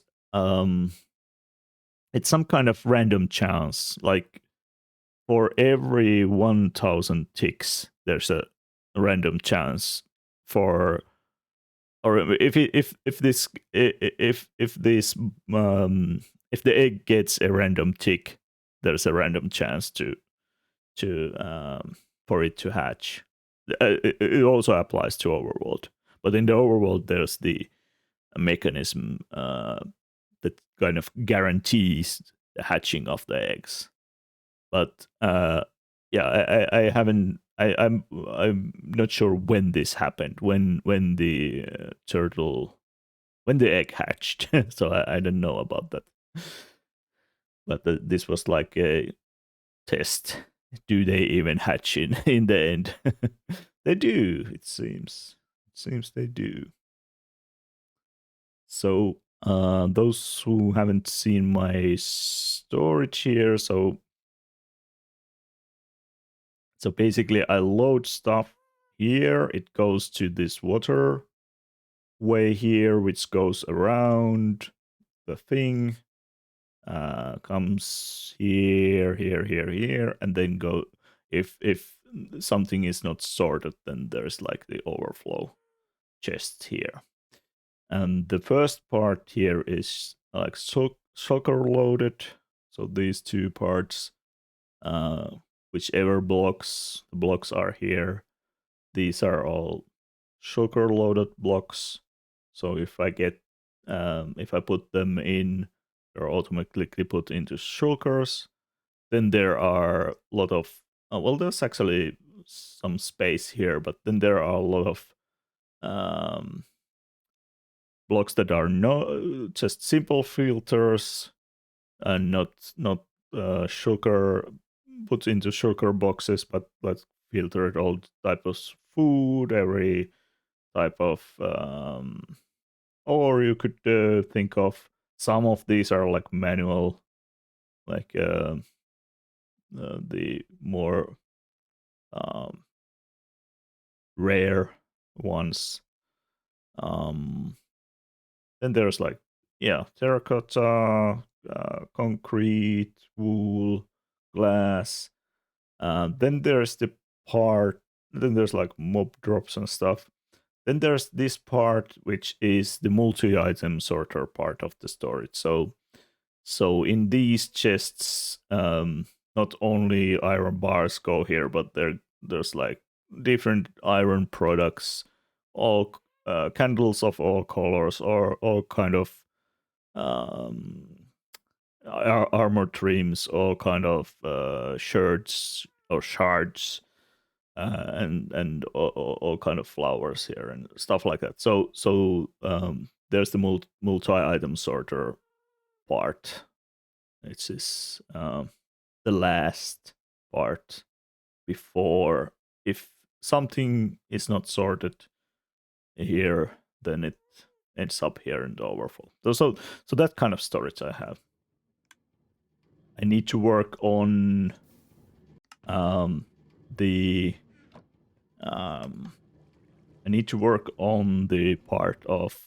S1: it's some kind of random chance, like for every 1,000 ticks, there's a random chance for, or if this if this if the egg gets a random tick, there's a random chance to for it to hatch. It also applies to overworld, but in the overworld there's the mechanism that kind of guarantees the hatching of the eggs. But yeah, I haven't. I'm not sure when this happened. When the turtle, when the egg hatched. So I don't know about that. But this was like a test. Do they even hatch in the end? They do. It seems. It seems they do. So those who haven't seen my storage here, so basically I load stuff here. It goes to this water way here, which goes around the thing, comes here, here, and then go. If something is not sorted, then there's like the overflow chest here. And the first part here is like soccer loaded. So these two parts, whichever blocks the blocks are here, these are all sugar loaded blocks. So if I get if I put them in, they're automatically put into sugars. Then there are a lot of well, there's actually some space here, but then there are a lot of blocks that are no just simple filters and not sugar put into sugar boxes, but let's filter all type of food, every type of or you could think of some of these are like manual, like the more um, rare ones. Then there's like terracotta, concrete, wool, glass. Then there's the part. Then there's like mob drops and stuff. Then there's this part which is the multi-item sorter part of the storage. So in these chests, not only iron bars go here, but there's like different iron products, all candles of all colors, or all kind of um, armor trims, all kind of shirts or shards, and all kind of flowers here and stuff like that. So there's the multi-item sorter part. It's this the last part before, if something is not sorted here, then it ends up here in the overflow. So that kind of storage I have. I need to work on the I need to work on the part of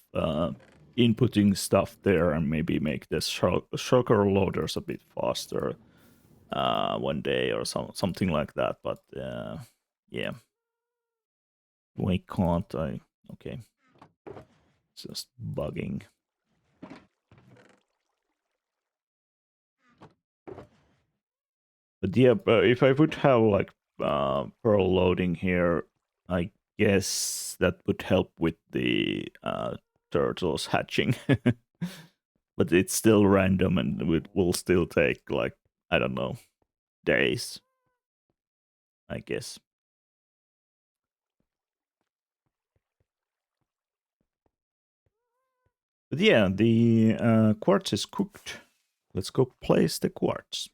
S1: inputting stuff there and maybe make this shulker loaders a bit faster one day or something like that. But yeah, why can't I? Okay, just bugging. But yeah, if I would have like pearl loading here, I guess that would help with the turtles hatching. But it's still random and it will still take like, I don't know, days, I guess. But yeah, the quartz is cooked. Let's go place the quartz.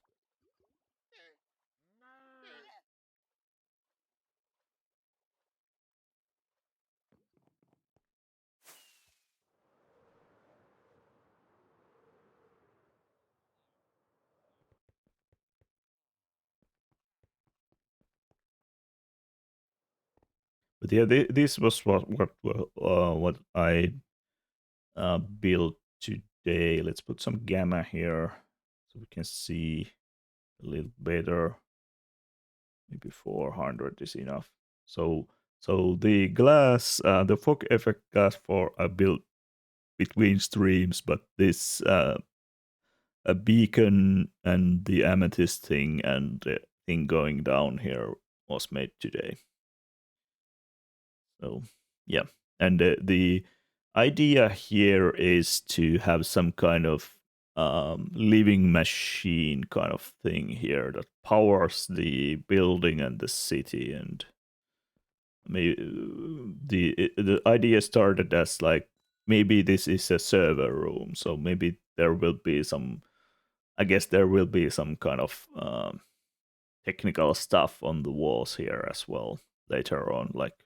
S1: But yeah, this was what I built today. Let's put some gamma here so we can see a little better. Maybe 400 is enough. So the glass, the fog effect glass for I built between streams, but this a beacon and the amethyst thing and the thing going down here was made today. So yeah, and the idea here is to have some kind of living machine kind of thing here that powers the building and the city. And maybe the idea started as like maybe this is a server room, so maybe there will be some. I guess there will be some kind of technical stuff on the walls here as well later on, like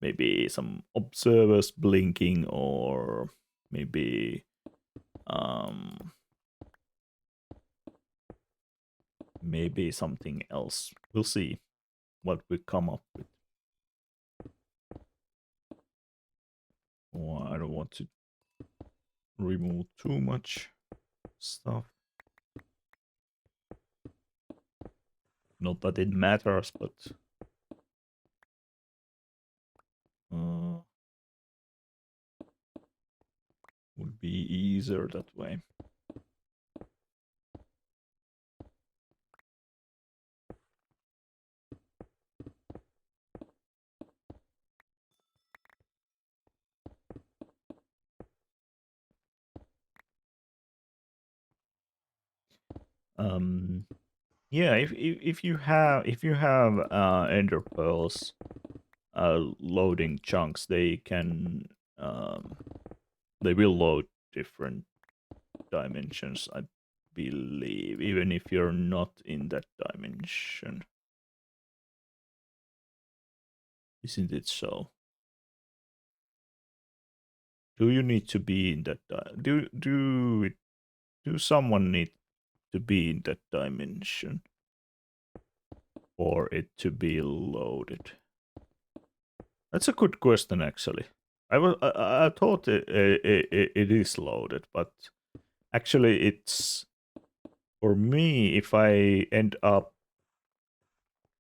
S1: maybe some observers blinking, or maybe um maybe something else. We'll see what we come up with. Oh, I don't want to remove too much stuff. Not that it matters, but would be easier that way. Yeah, if you have ender pearls loading chunks, they will load different dimensions, I believe, even if you're not in that dimension. Isn't it so? Do you need to be in that do someone need to be in that dimension for it to be loaded? That's a good question, actually. I thought it is loaded, but actually it's, for me, if I end up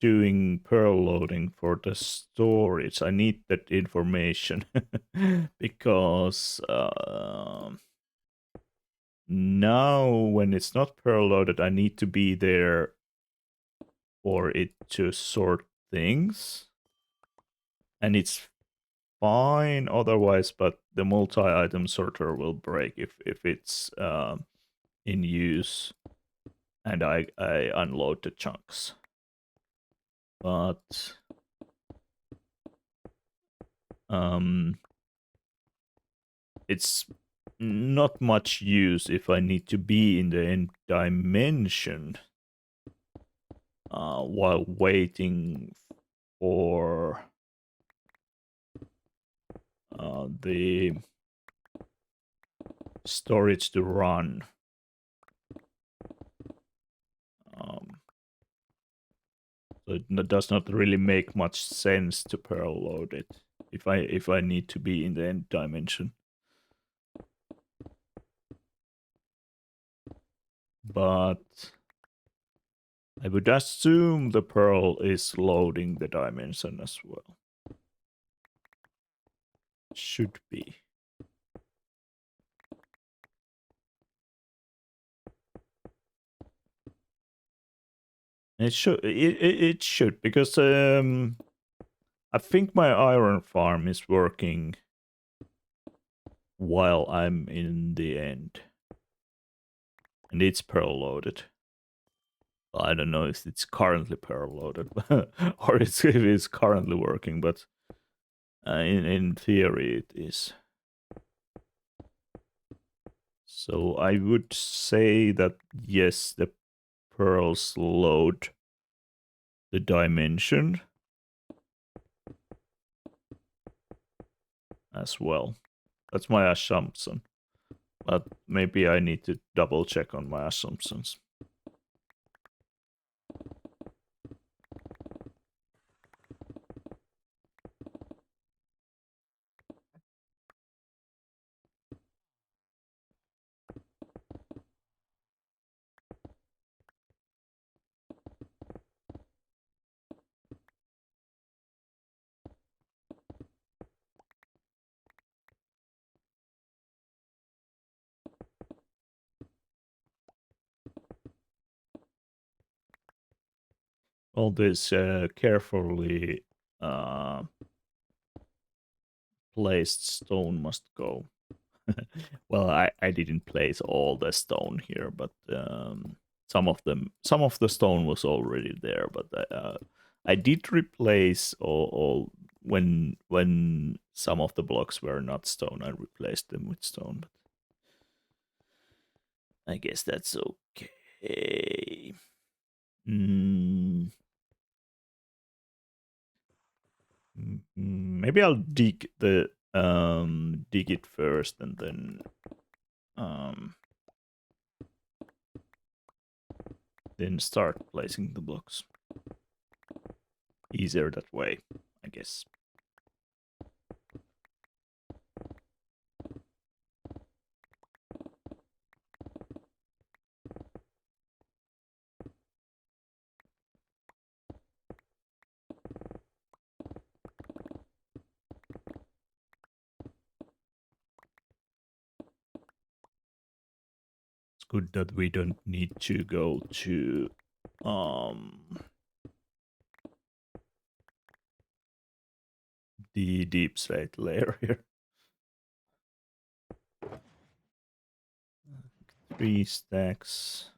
S1: doing pearl loading for the storage, I need that information because now when it's not pearl loaded, I need to be there for it to sort things, and it's fine otherwise, but the multi-item sorter will break if it's in use and I unload the chunks. But it's not much use if I need to be in the end dimension while waiting for the storage to run. So it does not really make much sense to pearl load it if I need to be in the end dimension. But I would assume the pearl is loading the dimension as well. Should be. It should, because I think my iron farm is working while I'm in the end. And it's pearl loaded. I don't know if it's currently pearl loaded or if it's currently working, but in theory it is. So I would say that yes, the pearls load the dimension as well. That's my assumption. But maybe I need to double check on my assumptions. All this carefully placed stone must go. Well, I didn't place all the stone here, but some of the stone was already there. But I did replace all when some of the blocks were not stone. I replaced them with stone. But I guess that's okay. Maybe I'll dig it first and then start placing the blocks. Easier that way, I guess. It's good that we don't need to go to the deep slate layer here. 3 stacks.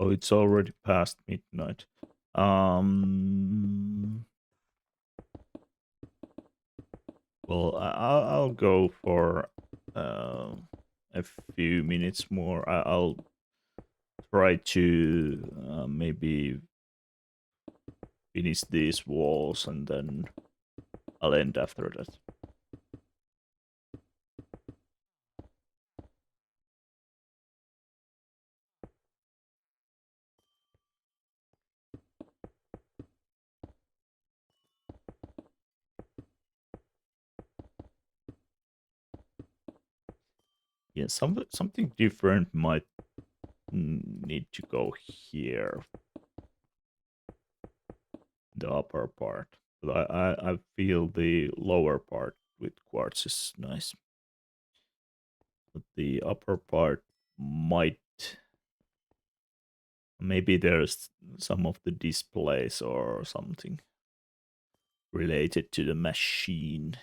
S1: Oh, it's already past midnight. Well, I'll go for a few minutes more. I'll try to maybe finish these walls and then I'll end after that. Yeah, something different might need to go here. The upper part. But I feel the lower part with quartz is nice. But the upper part might... Maybe there's some of the displays or something related to the machine.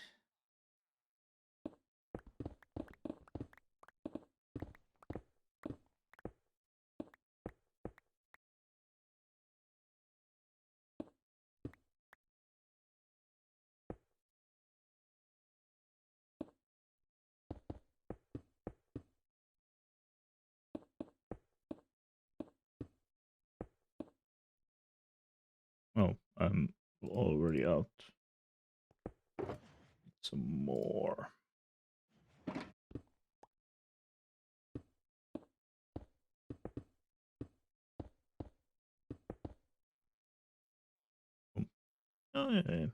S1: Oh, I'm already out. Some more. Oh, yeah.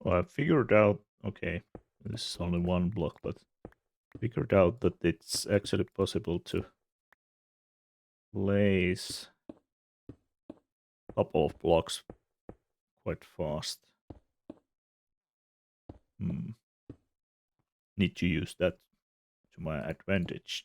S1: Well, I figured out, okay, this is only one block, but figured out that it's actually possible to place a couple of blocks quite fast. Need to use that to my advantage.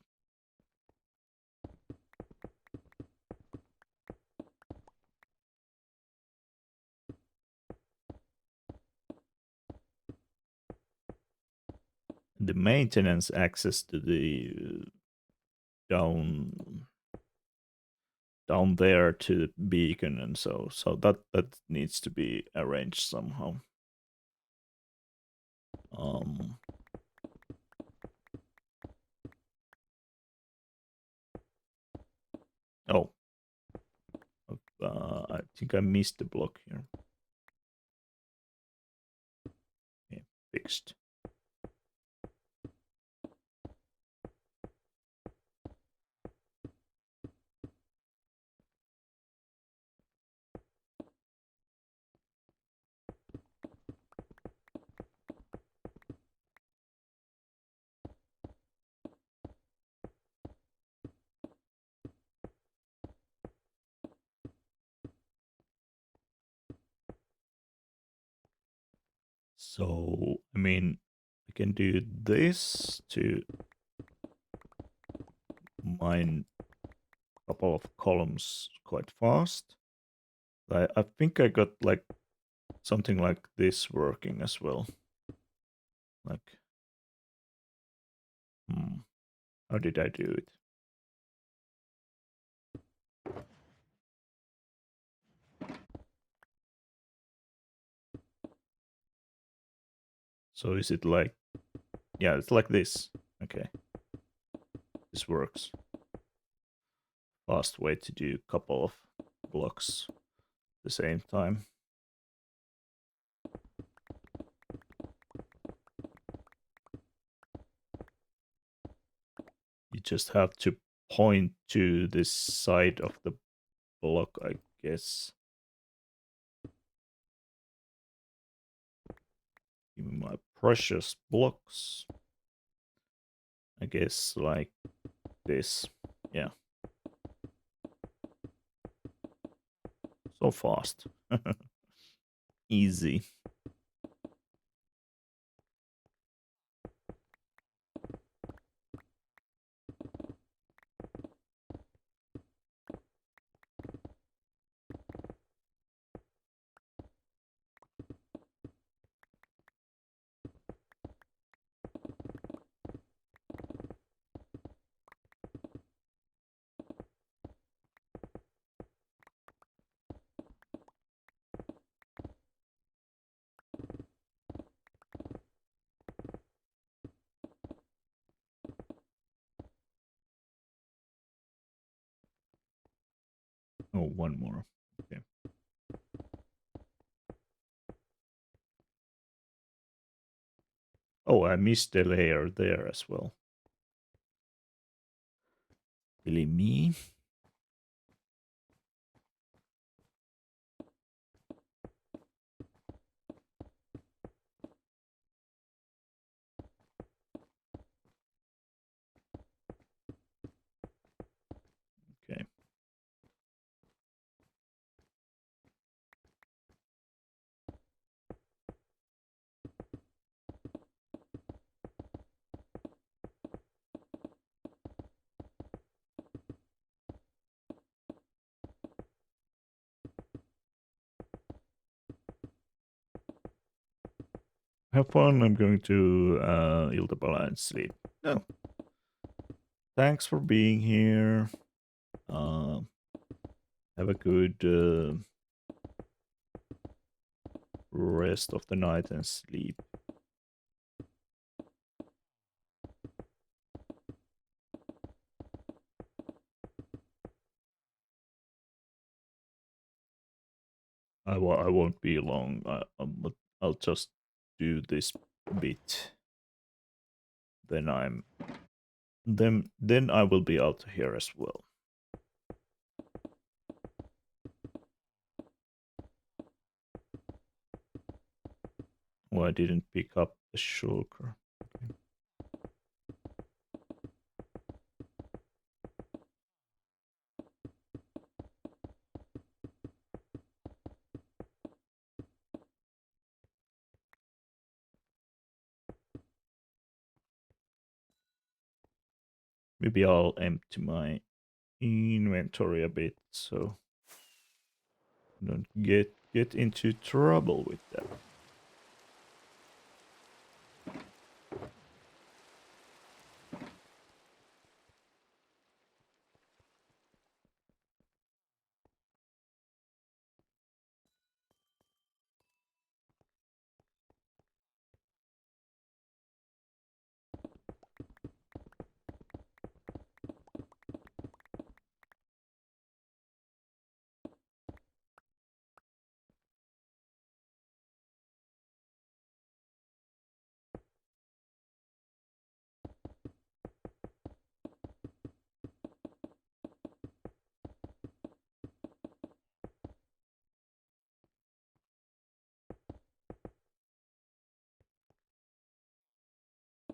S1: The maintenance access to the down there to the beacon and so that needs to be arranged somehow. Oh, I think I missed the block here. Okay, fixed. So, I mean, I can do this to mine a couple of columns quite fast. I think I got like something like this working as well. Like, how did I do it? So is it like, yeah, it's like this. Okay, this works. Fast way to do a couple of blocks at the same time. You just have to point to this side of the block, I guess. Give me my precious blocks. I guess like this. Yeah. So fast. Easy. Oh, one more. Okay. Oh, I missed a layer there as well. Silly me. Okay. Have fun. I'm going to Iltapala and sleep. No. Thanks for being here. Have a good rest of the night and sleep. I won't be long. I'll just do this bit. Then I will be out here as well. Oh, I didn't pick up the shulker. Okay. Maybe I'll empty my inventory a bit so I don't get into trouble with that.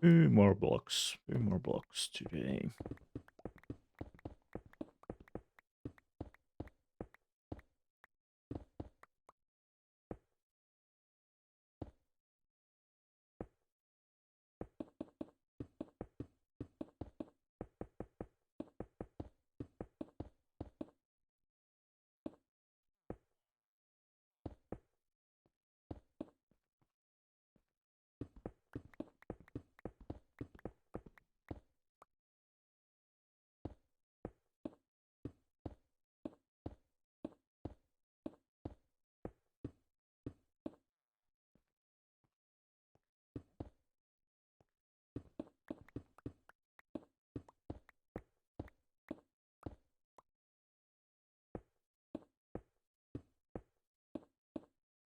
S1: Few more blocks. Few more blocks today.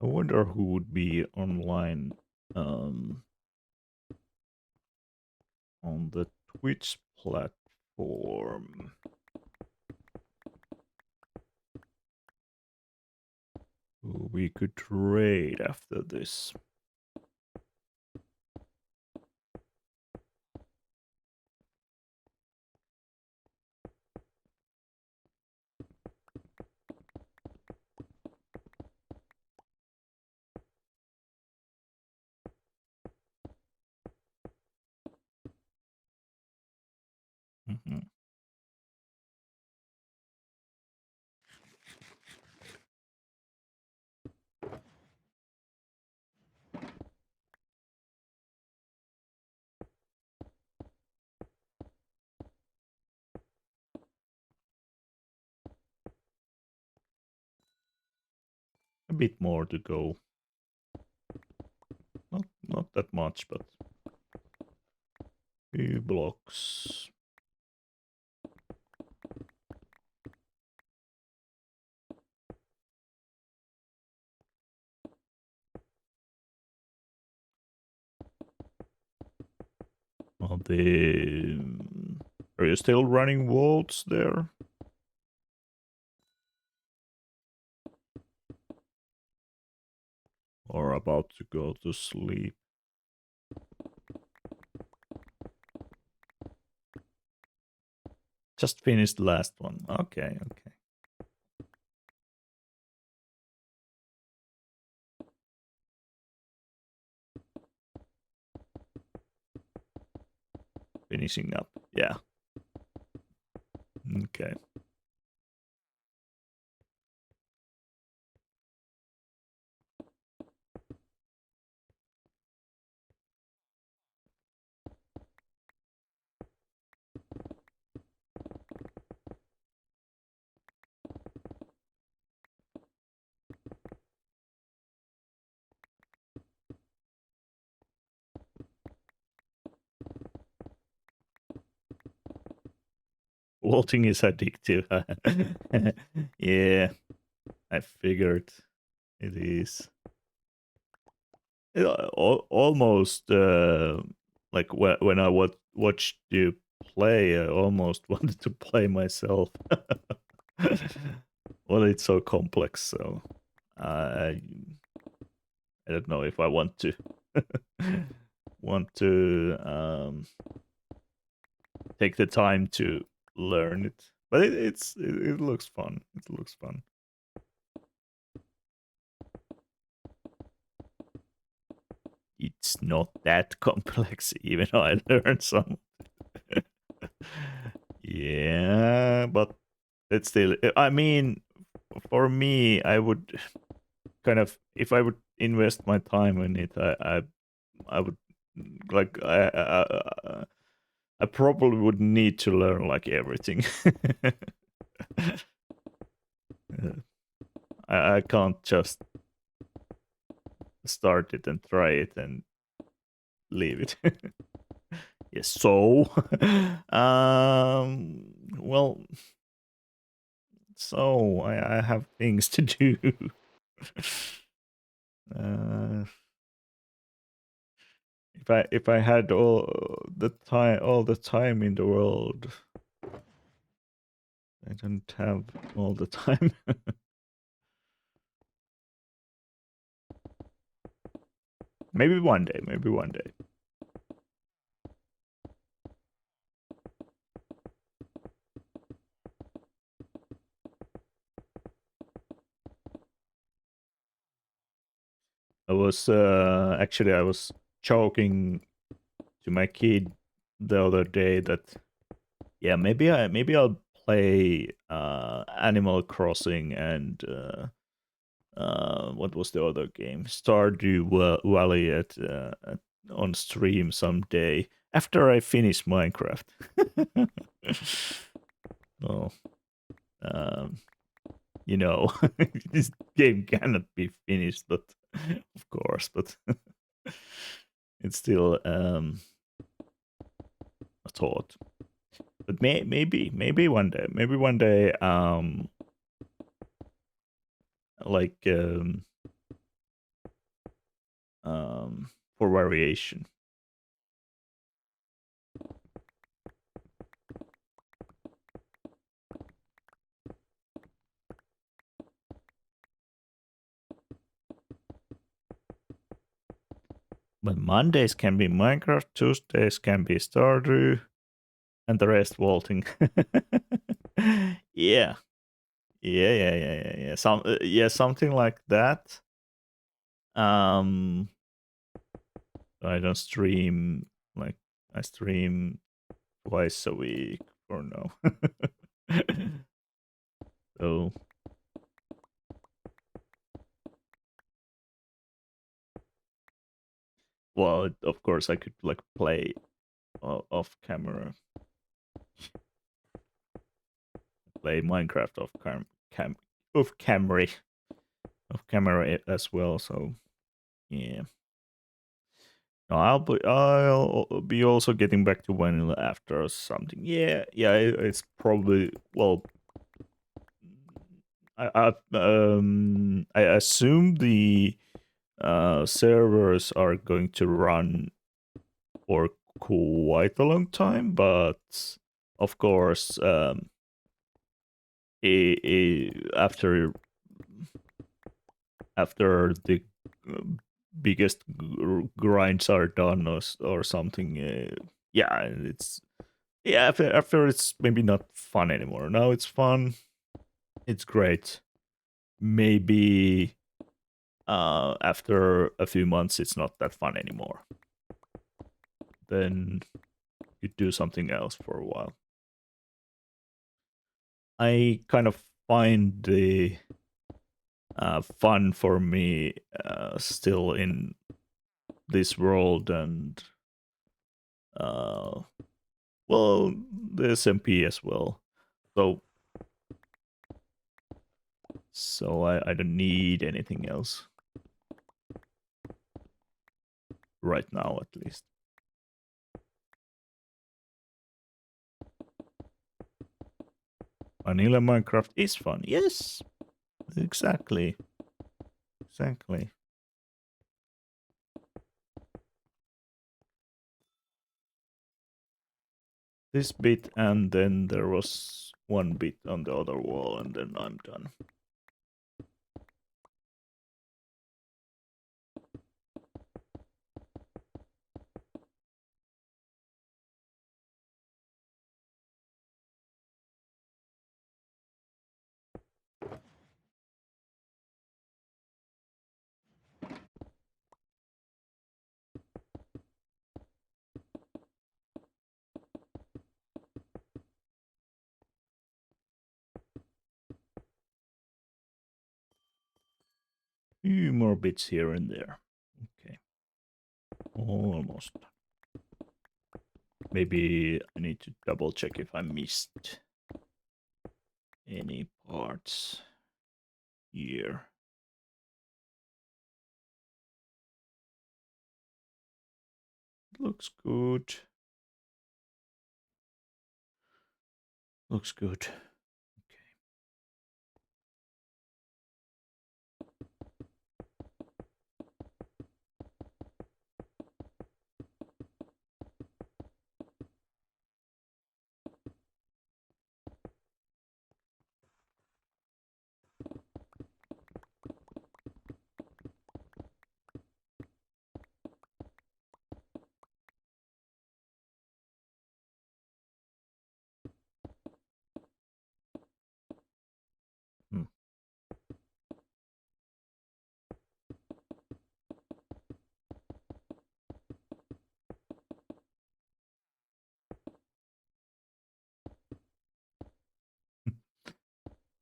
S1: I wonder who would be online um, on the Twitch platform. Who we could trade after this. Mhm. A bit more to go. Not that much, but few blocks. Are you still running vaults there? Or about to go to sleep? Just finished the last one. Okay, okay. Finishing up. Yeah. Okay. Vaulting is addictive. Yeah, I figured it is. Almost like when I watched you play, I almost wanted to play myself. Well, it's so complex, so I I don't know if I want to want to take the time to learn it. But it looks fun. It looks fun. It's not that complex, even though I learned some. Yeah, but it's still. I mean, for me, I would kind of, if I would invest my time in it, I would like I probably would need to learn like everything. I can't just start it and try it and leave it. Yes, so well, so I have things to do. uh, if I had all the time in the world, I don't have all the time. Maybe one day. Maybe one day. I was actually I was joking to my kid the other day that yeah, maybe I'll play Animal Crossing and what was the other game? Valley on stream someday after I finish Minecraft. Oh, um, you know, this game cannot be finished, but of course, but it's still a thought. But maybe one day, like for variation. But Mondays can be Minecraft, Tuesdays can be Stardew, and the rest vaulting. Yeah, yeah. Yeah, something like that. Um, I don't stream like I stream twice a week or no. So well, of course I could like play off camera, play Minecraft off camera, off camera as well. So yeah. No, I'll be also getting back to vanilla after or something. Yeah, it's probably well. I assume the servers are going to run for quite a long time, but of course, after the uh, biggest grinds are done or something, yeah, it's yeah after it's maybe not fun anymore. Now it's fun, it's great. Maybe after a few months it's not that fun anymore. Then you do something else for a while. I kind of find the fun for me still in this world and uh, well, the SMP as well. So I don't need anything else right now, at least. Vanilla Minecraft is fun. Yes, exactly. Exactly. This bit, and then there was one bit on the other wall, and then I'm done. Few more bits here and there. Okay. Almost. Maybe I need to double check if I missed any parts here. Looks good. Looks good.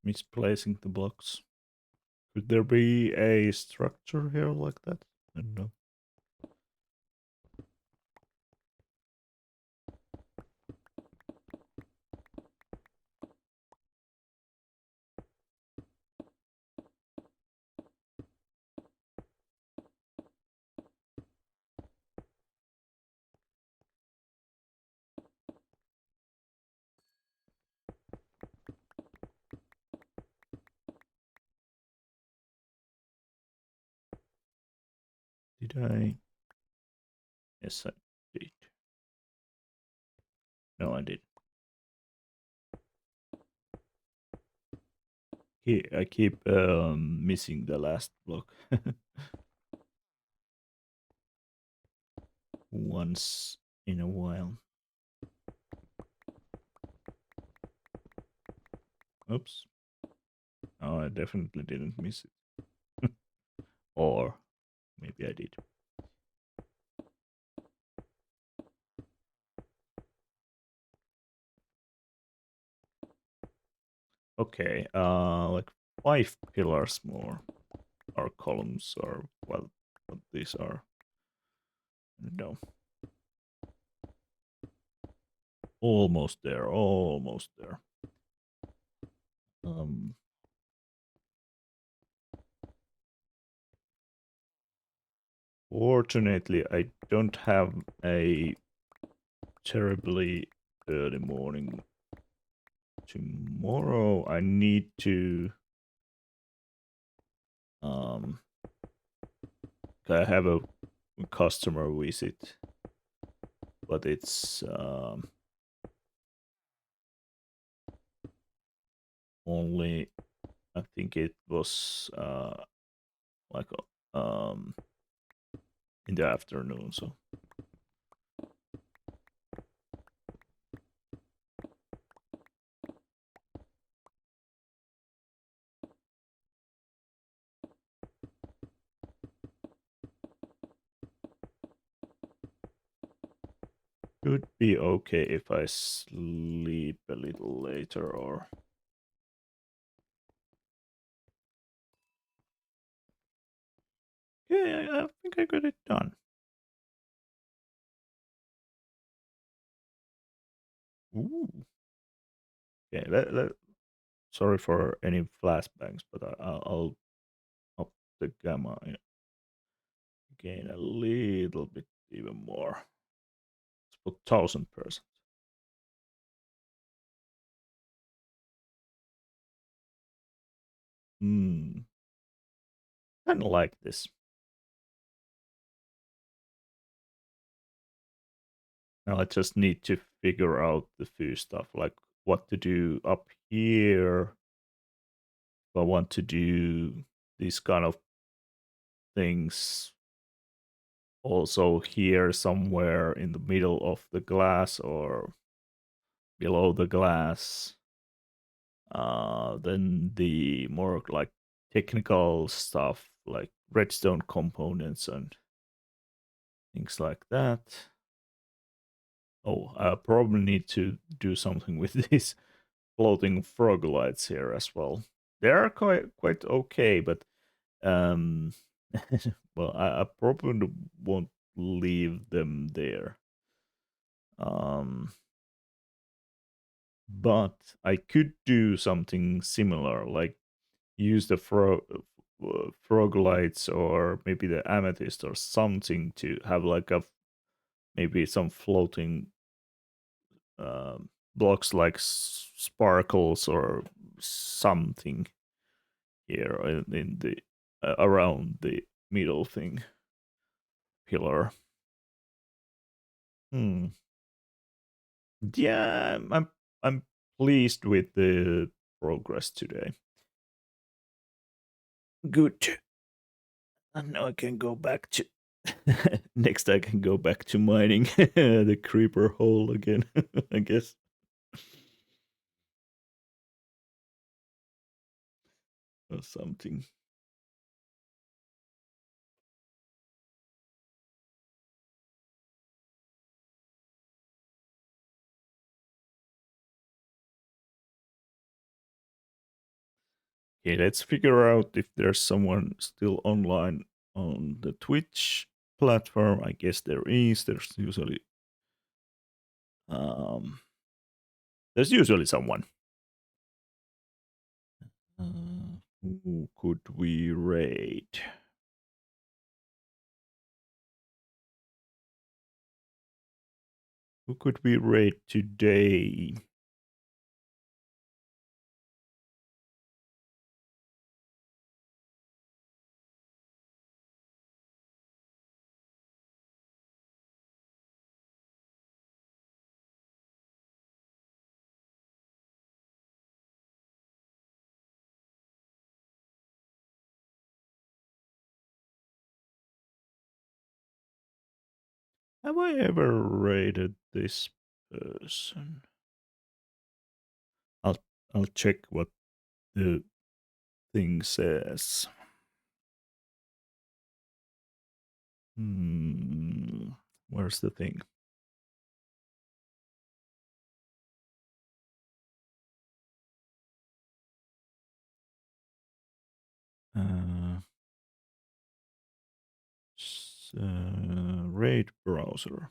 S1: misplacing the blocks. Could there be a structure here like that? I don't know. Did I? Yes, I did. No, I did. I keep missing the last block. Once in a while. Oops. Oh, I definitely didn't miss it. Or maybe I did. Okay, like 5 pillars more, or columns, or well, what these are. I don't know. Almost there, almost there. Fortunately, I don't have a terribly early morning tomorrow. I need to I have a customer visit, but it's only, I think it was like in the afternoon, so could be okay if I sleep a little later, or yeah, I think I got it done. Ooh. Yeah, sorry for any flashbacks, but I'll up the gamma again a little bit even more. Let's put 1000%. Kind of like this. Now I just need to figure out the few stuff, like what to do up here. If I want to do these kind of things also here somewhere in the middle of the glass or below the glass. Then the more like technical stuff, like redstone components and things like that. Oh, I probably need to do something with these floating frog lights here as well. They are quite okay, but um, well, I probably won't leave them there. But I could do something similar, like use the frog lights or maybe the amethyst or something to have like a maybe some floating blocks like sparkles or something here in the around the middle thing pillar. Yeah, I'm pleased with the progress today. Good. And now I can go back to next I can go back to mining the creeper hole again, I guess. Or something. Okay, let's figure out if there's someone still online on the Twitch platform. I guess there is. Um, there's usually someone. Who could we raid? Who could we raid today? Have I ever raided this person? I'll check what the thing says. Where's the thing? Raid browser.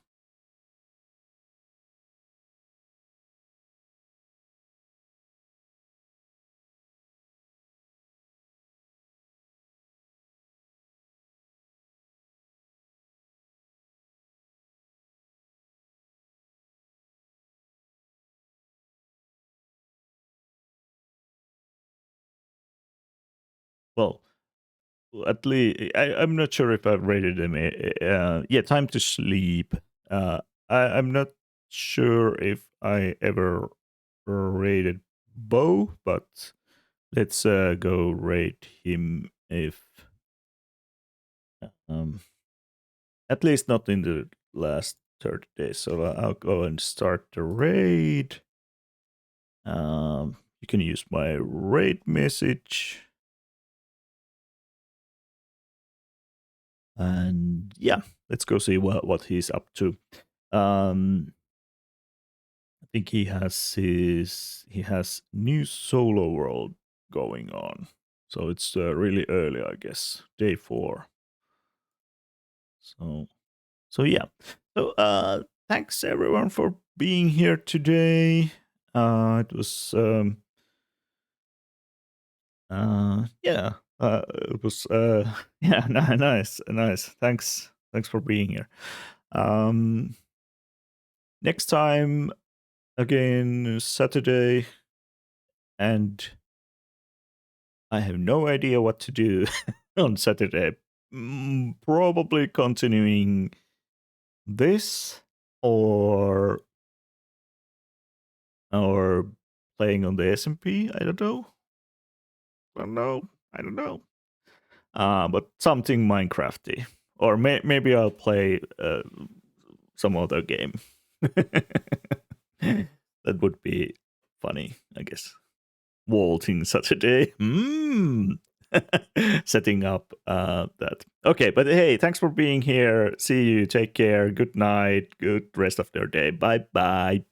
S1: Well, at least I'm not sure if I've rated them. Yeah, time to sleep. I'm not sure if I ever rated Bo, but let's go rate him if at least not in the last 30 days. So I'll go and start the raid. You can use my raid message. And yeah, let's go see what he's up to. I think he has new solo world going on, so it's really early, I guess, day 4. So yeah. So thanks everyone for being here today. It was yeah, it was yeah, nice. Thanks for being here. Next time again Saturday, and I have no idea what to do on Saturday. Probably continuing this or playing on the SMP. I don't know. But something Minecrafty, or maybe I'll play some other game. That would be funny, I guess. Vaulting Saturday. Setting up that. Okay, but hey, thanks for being here. See you. Take care. Good night. Good rest of your day. Bye bye.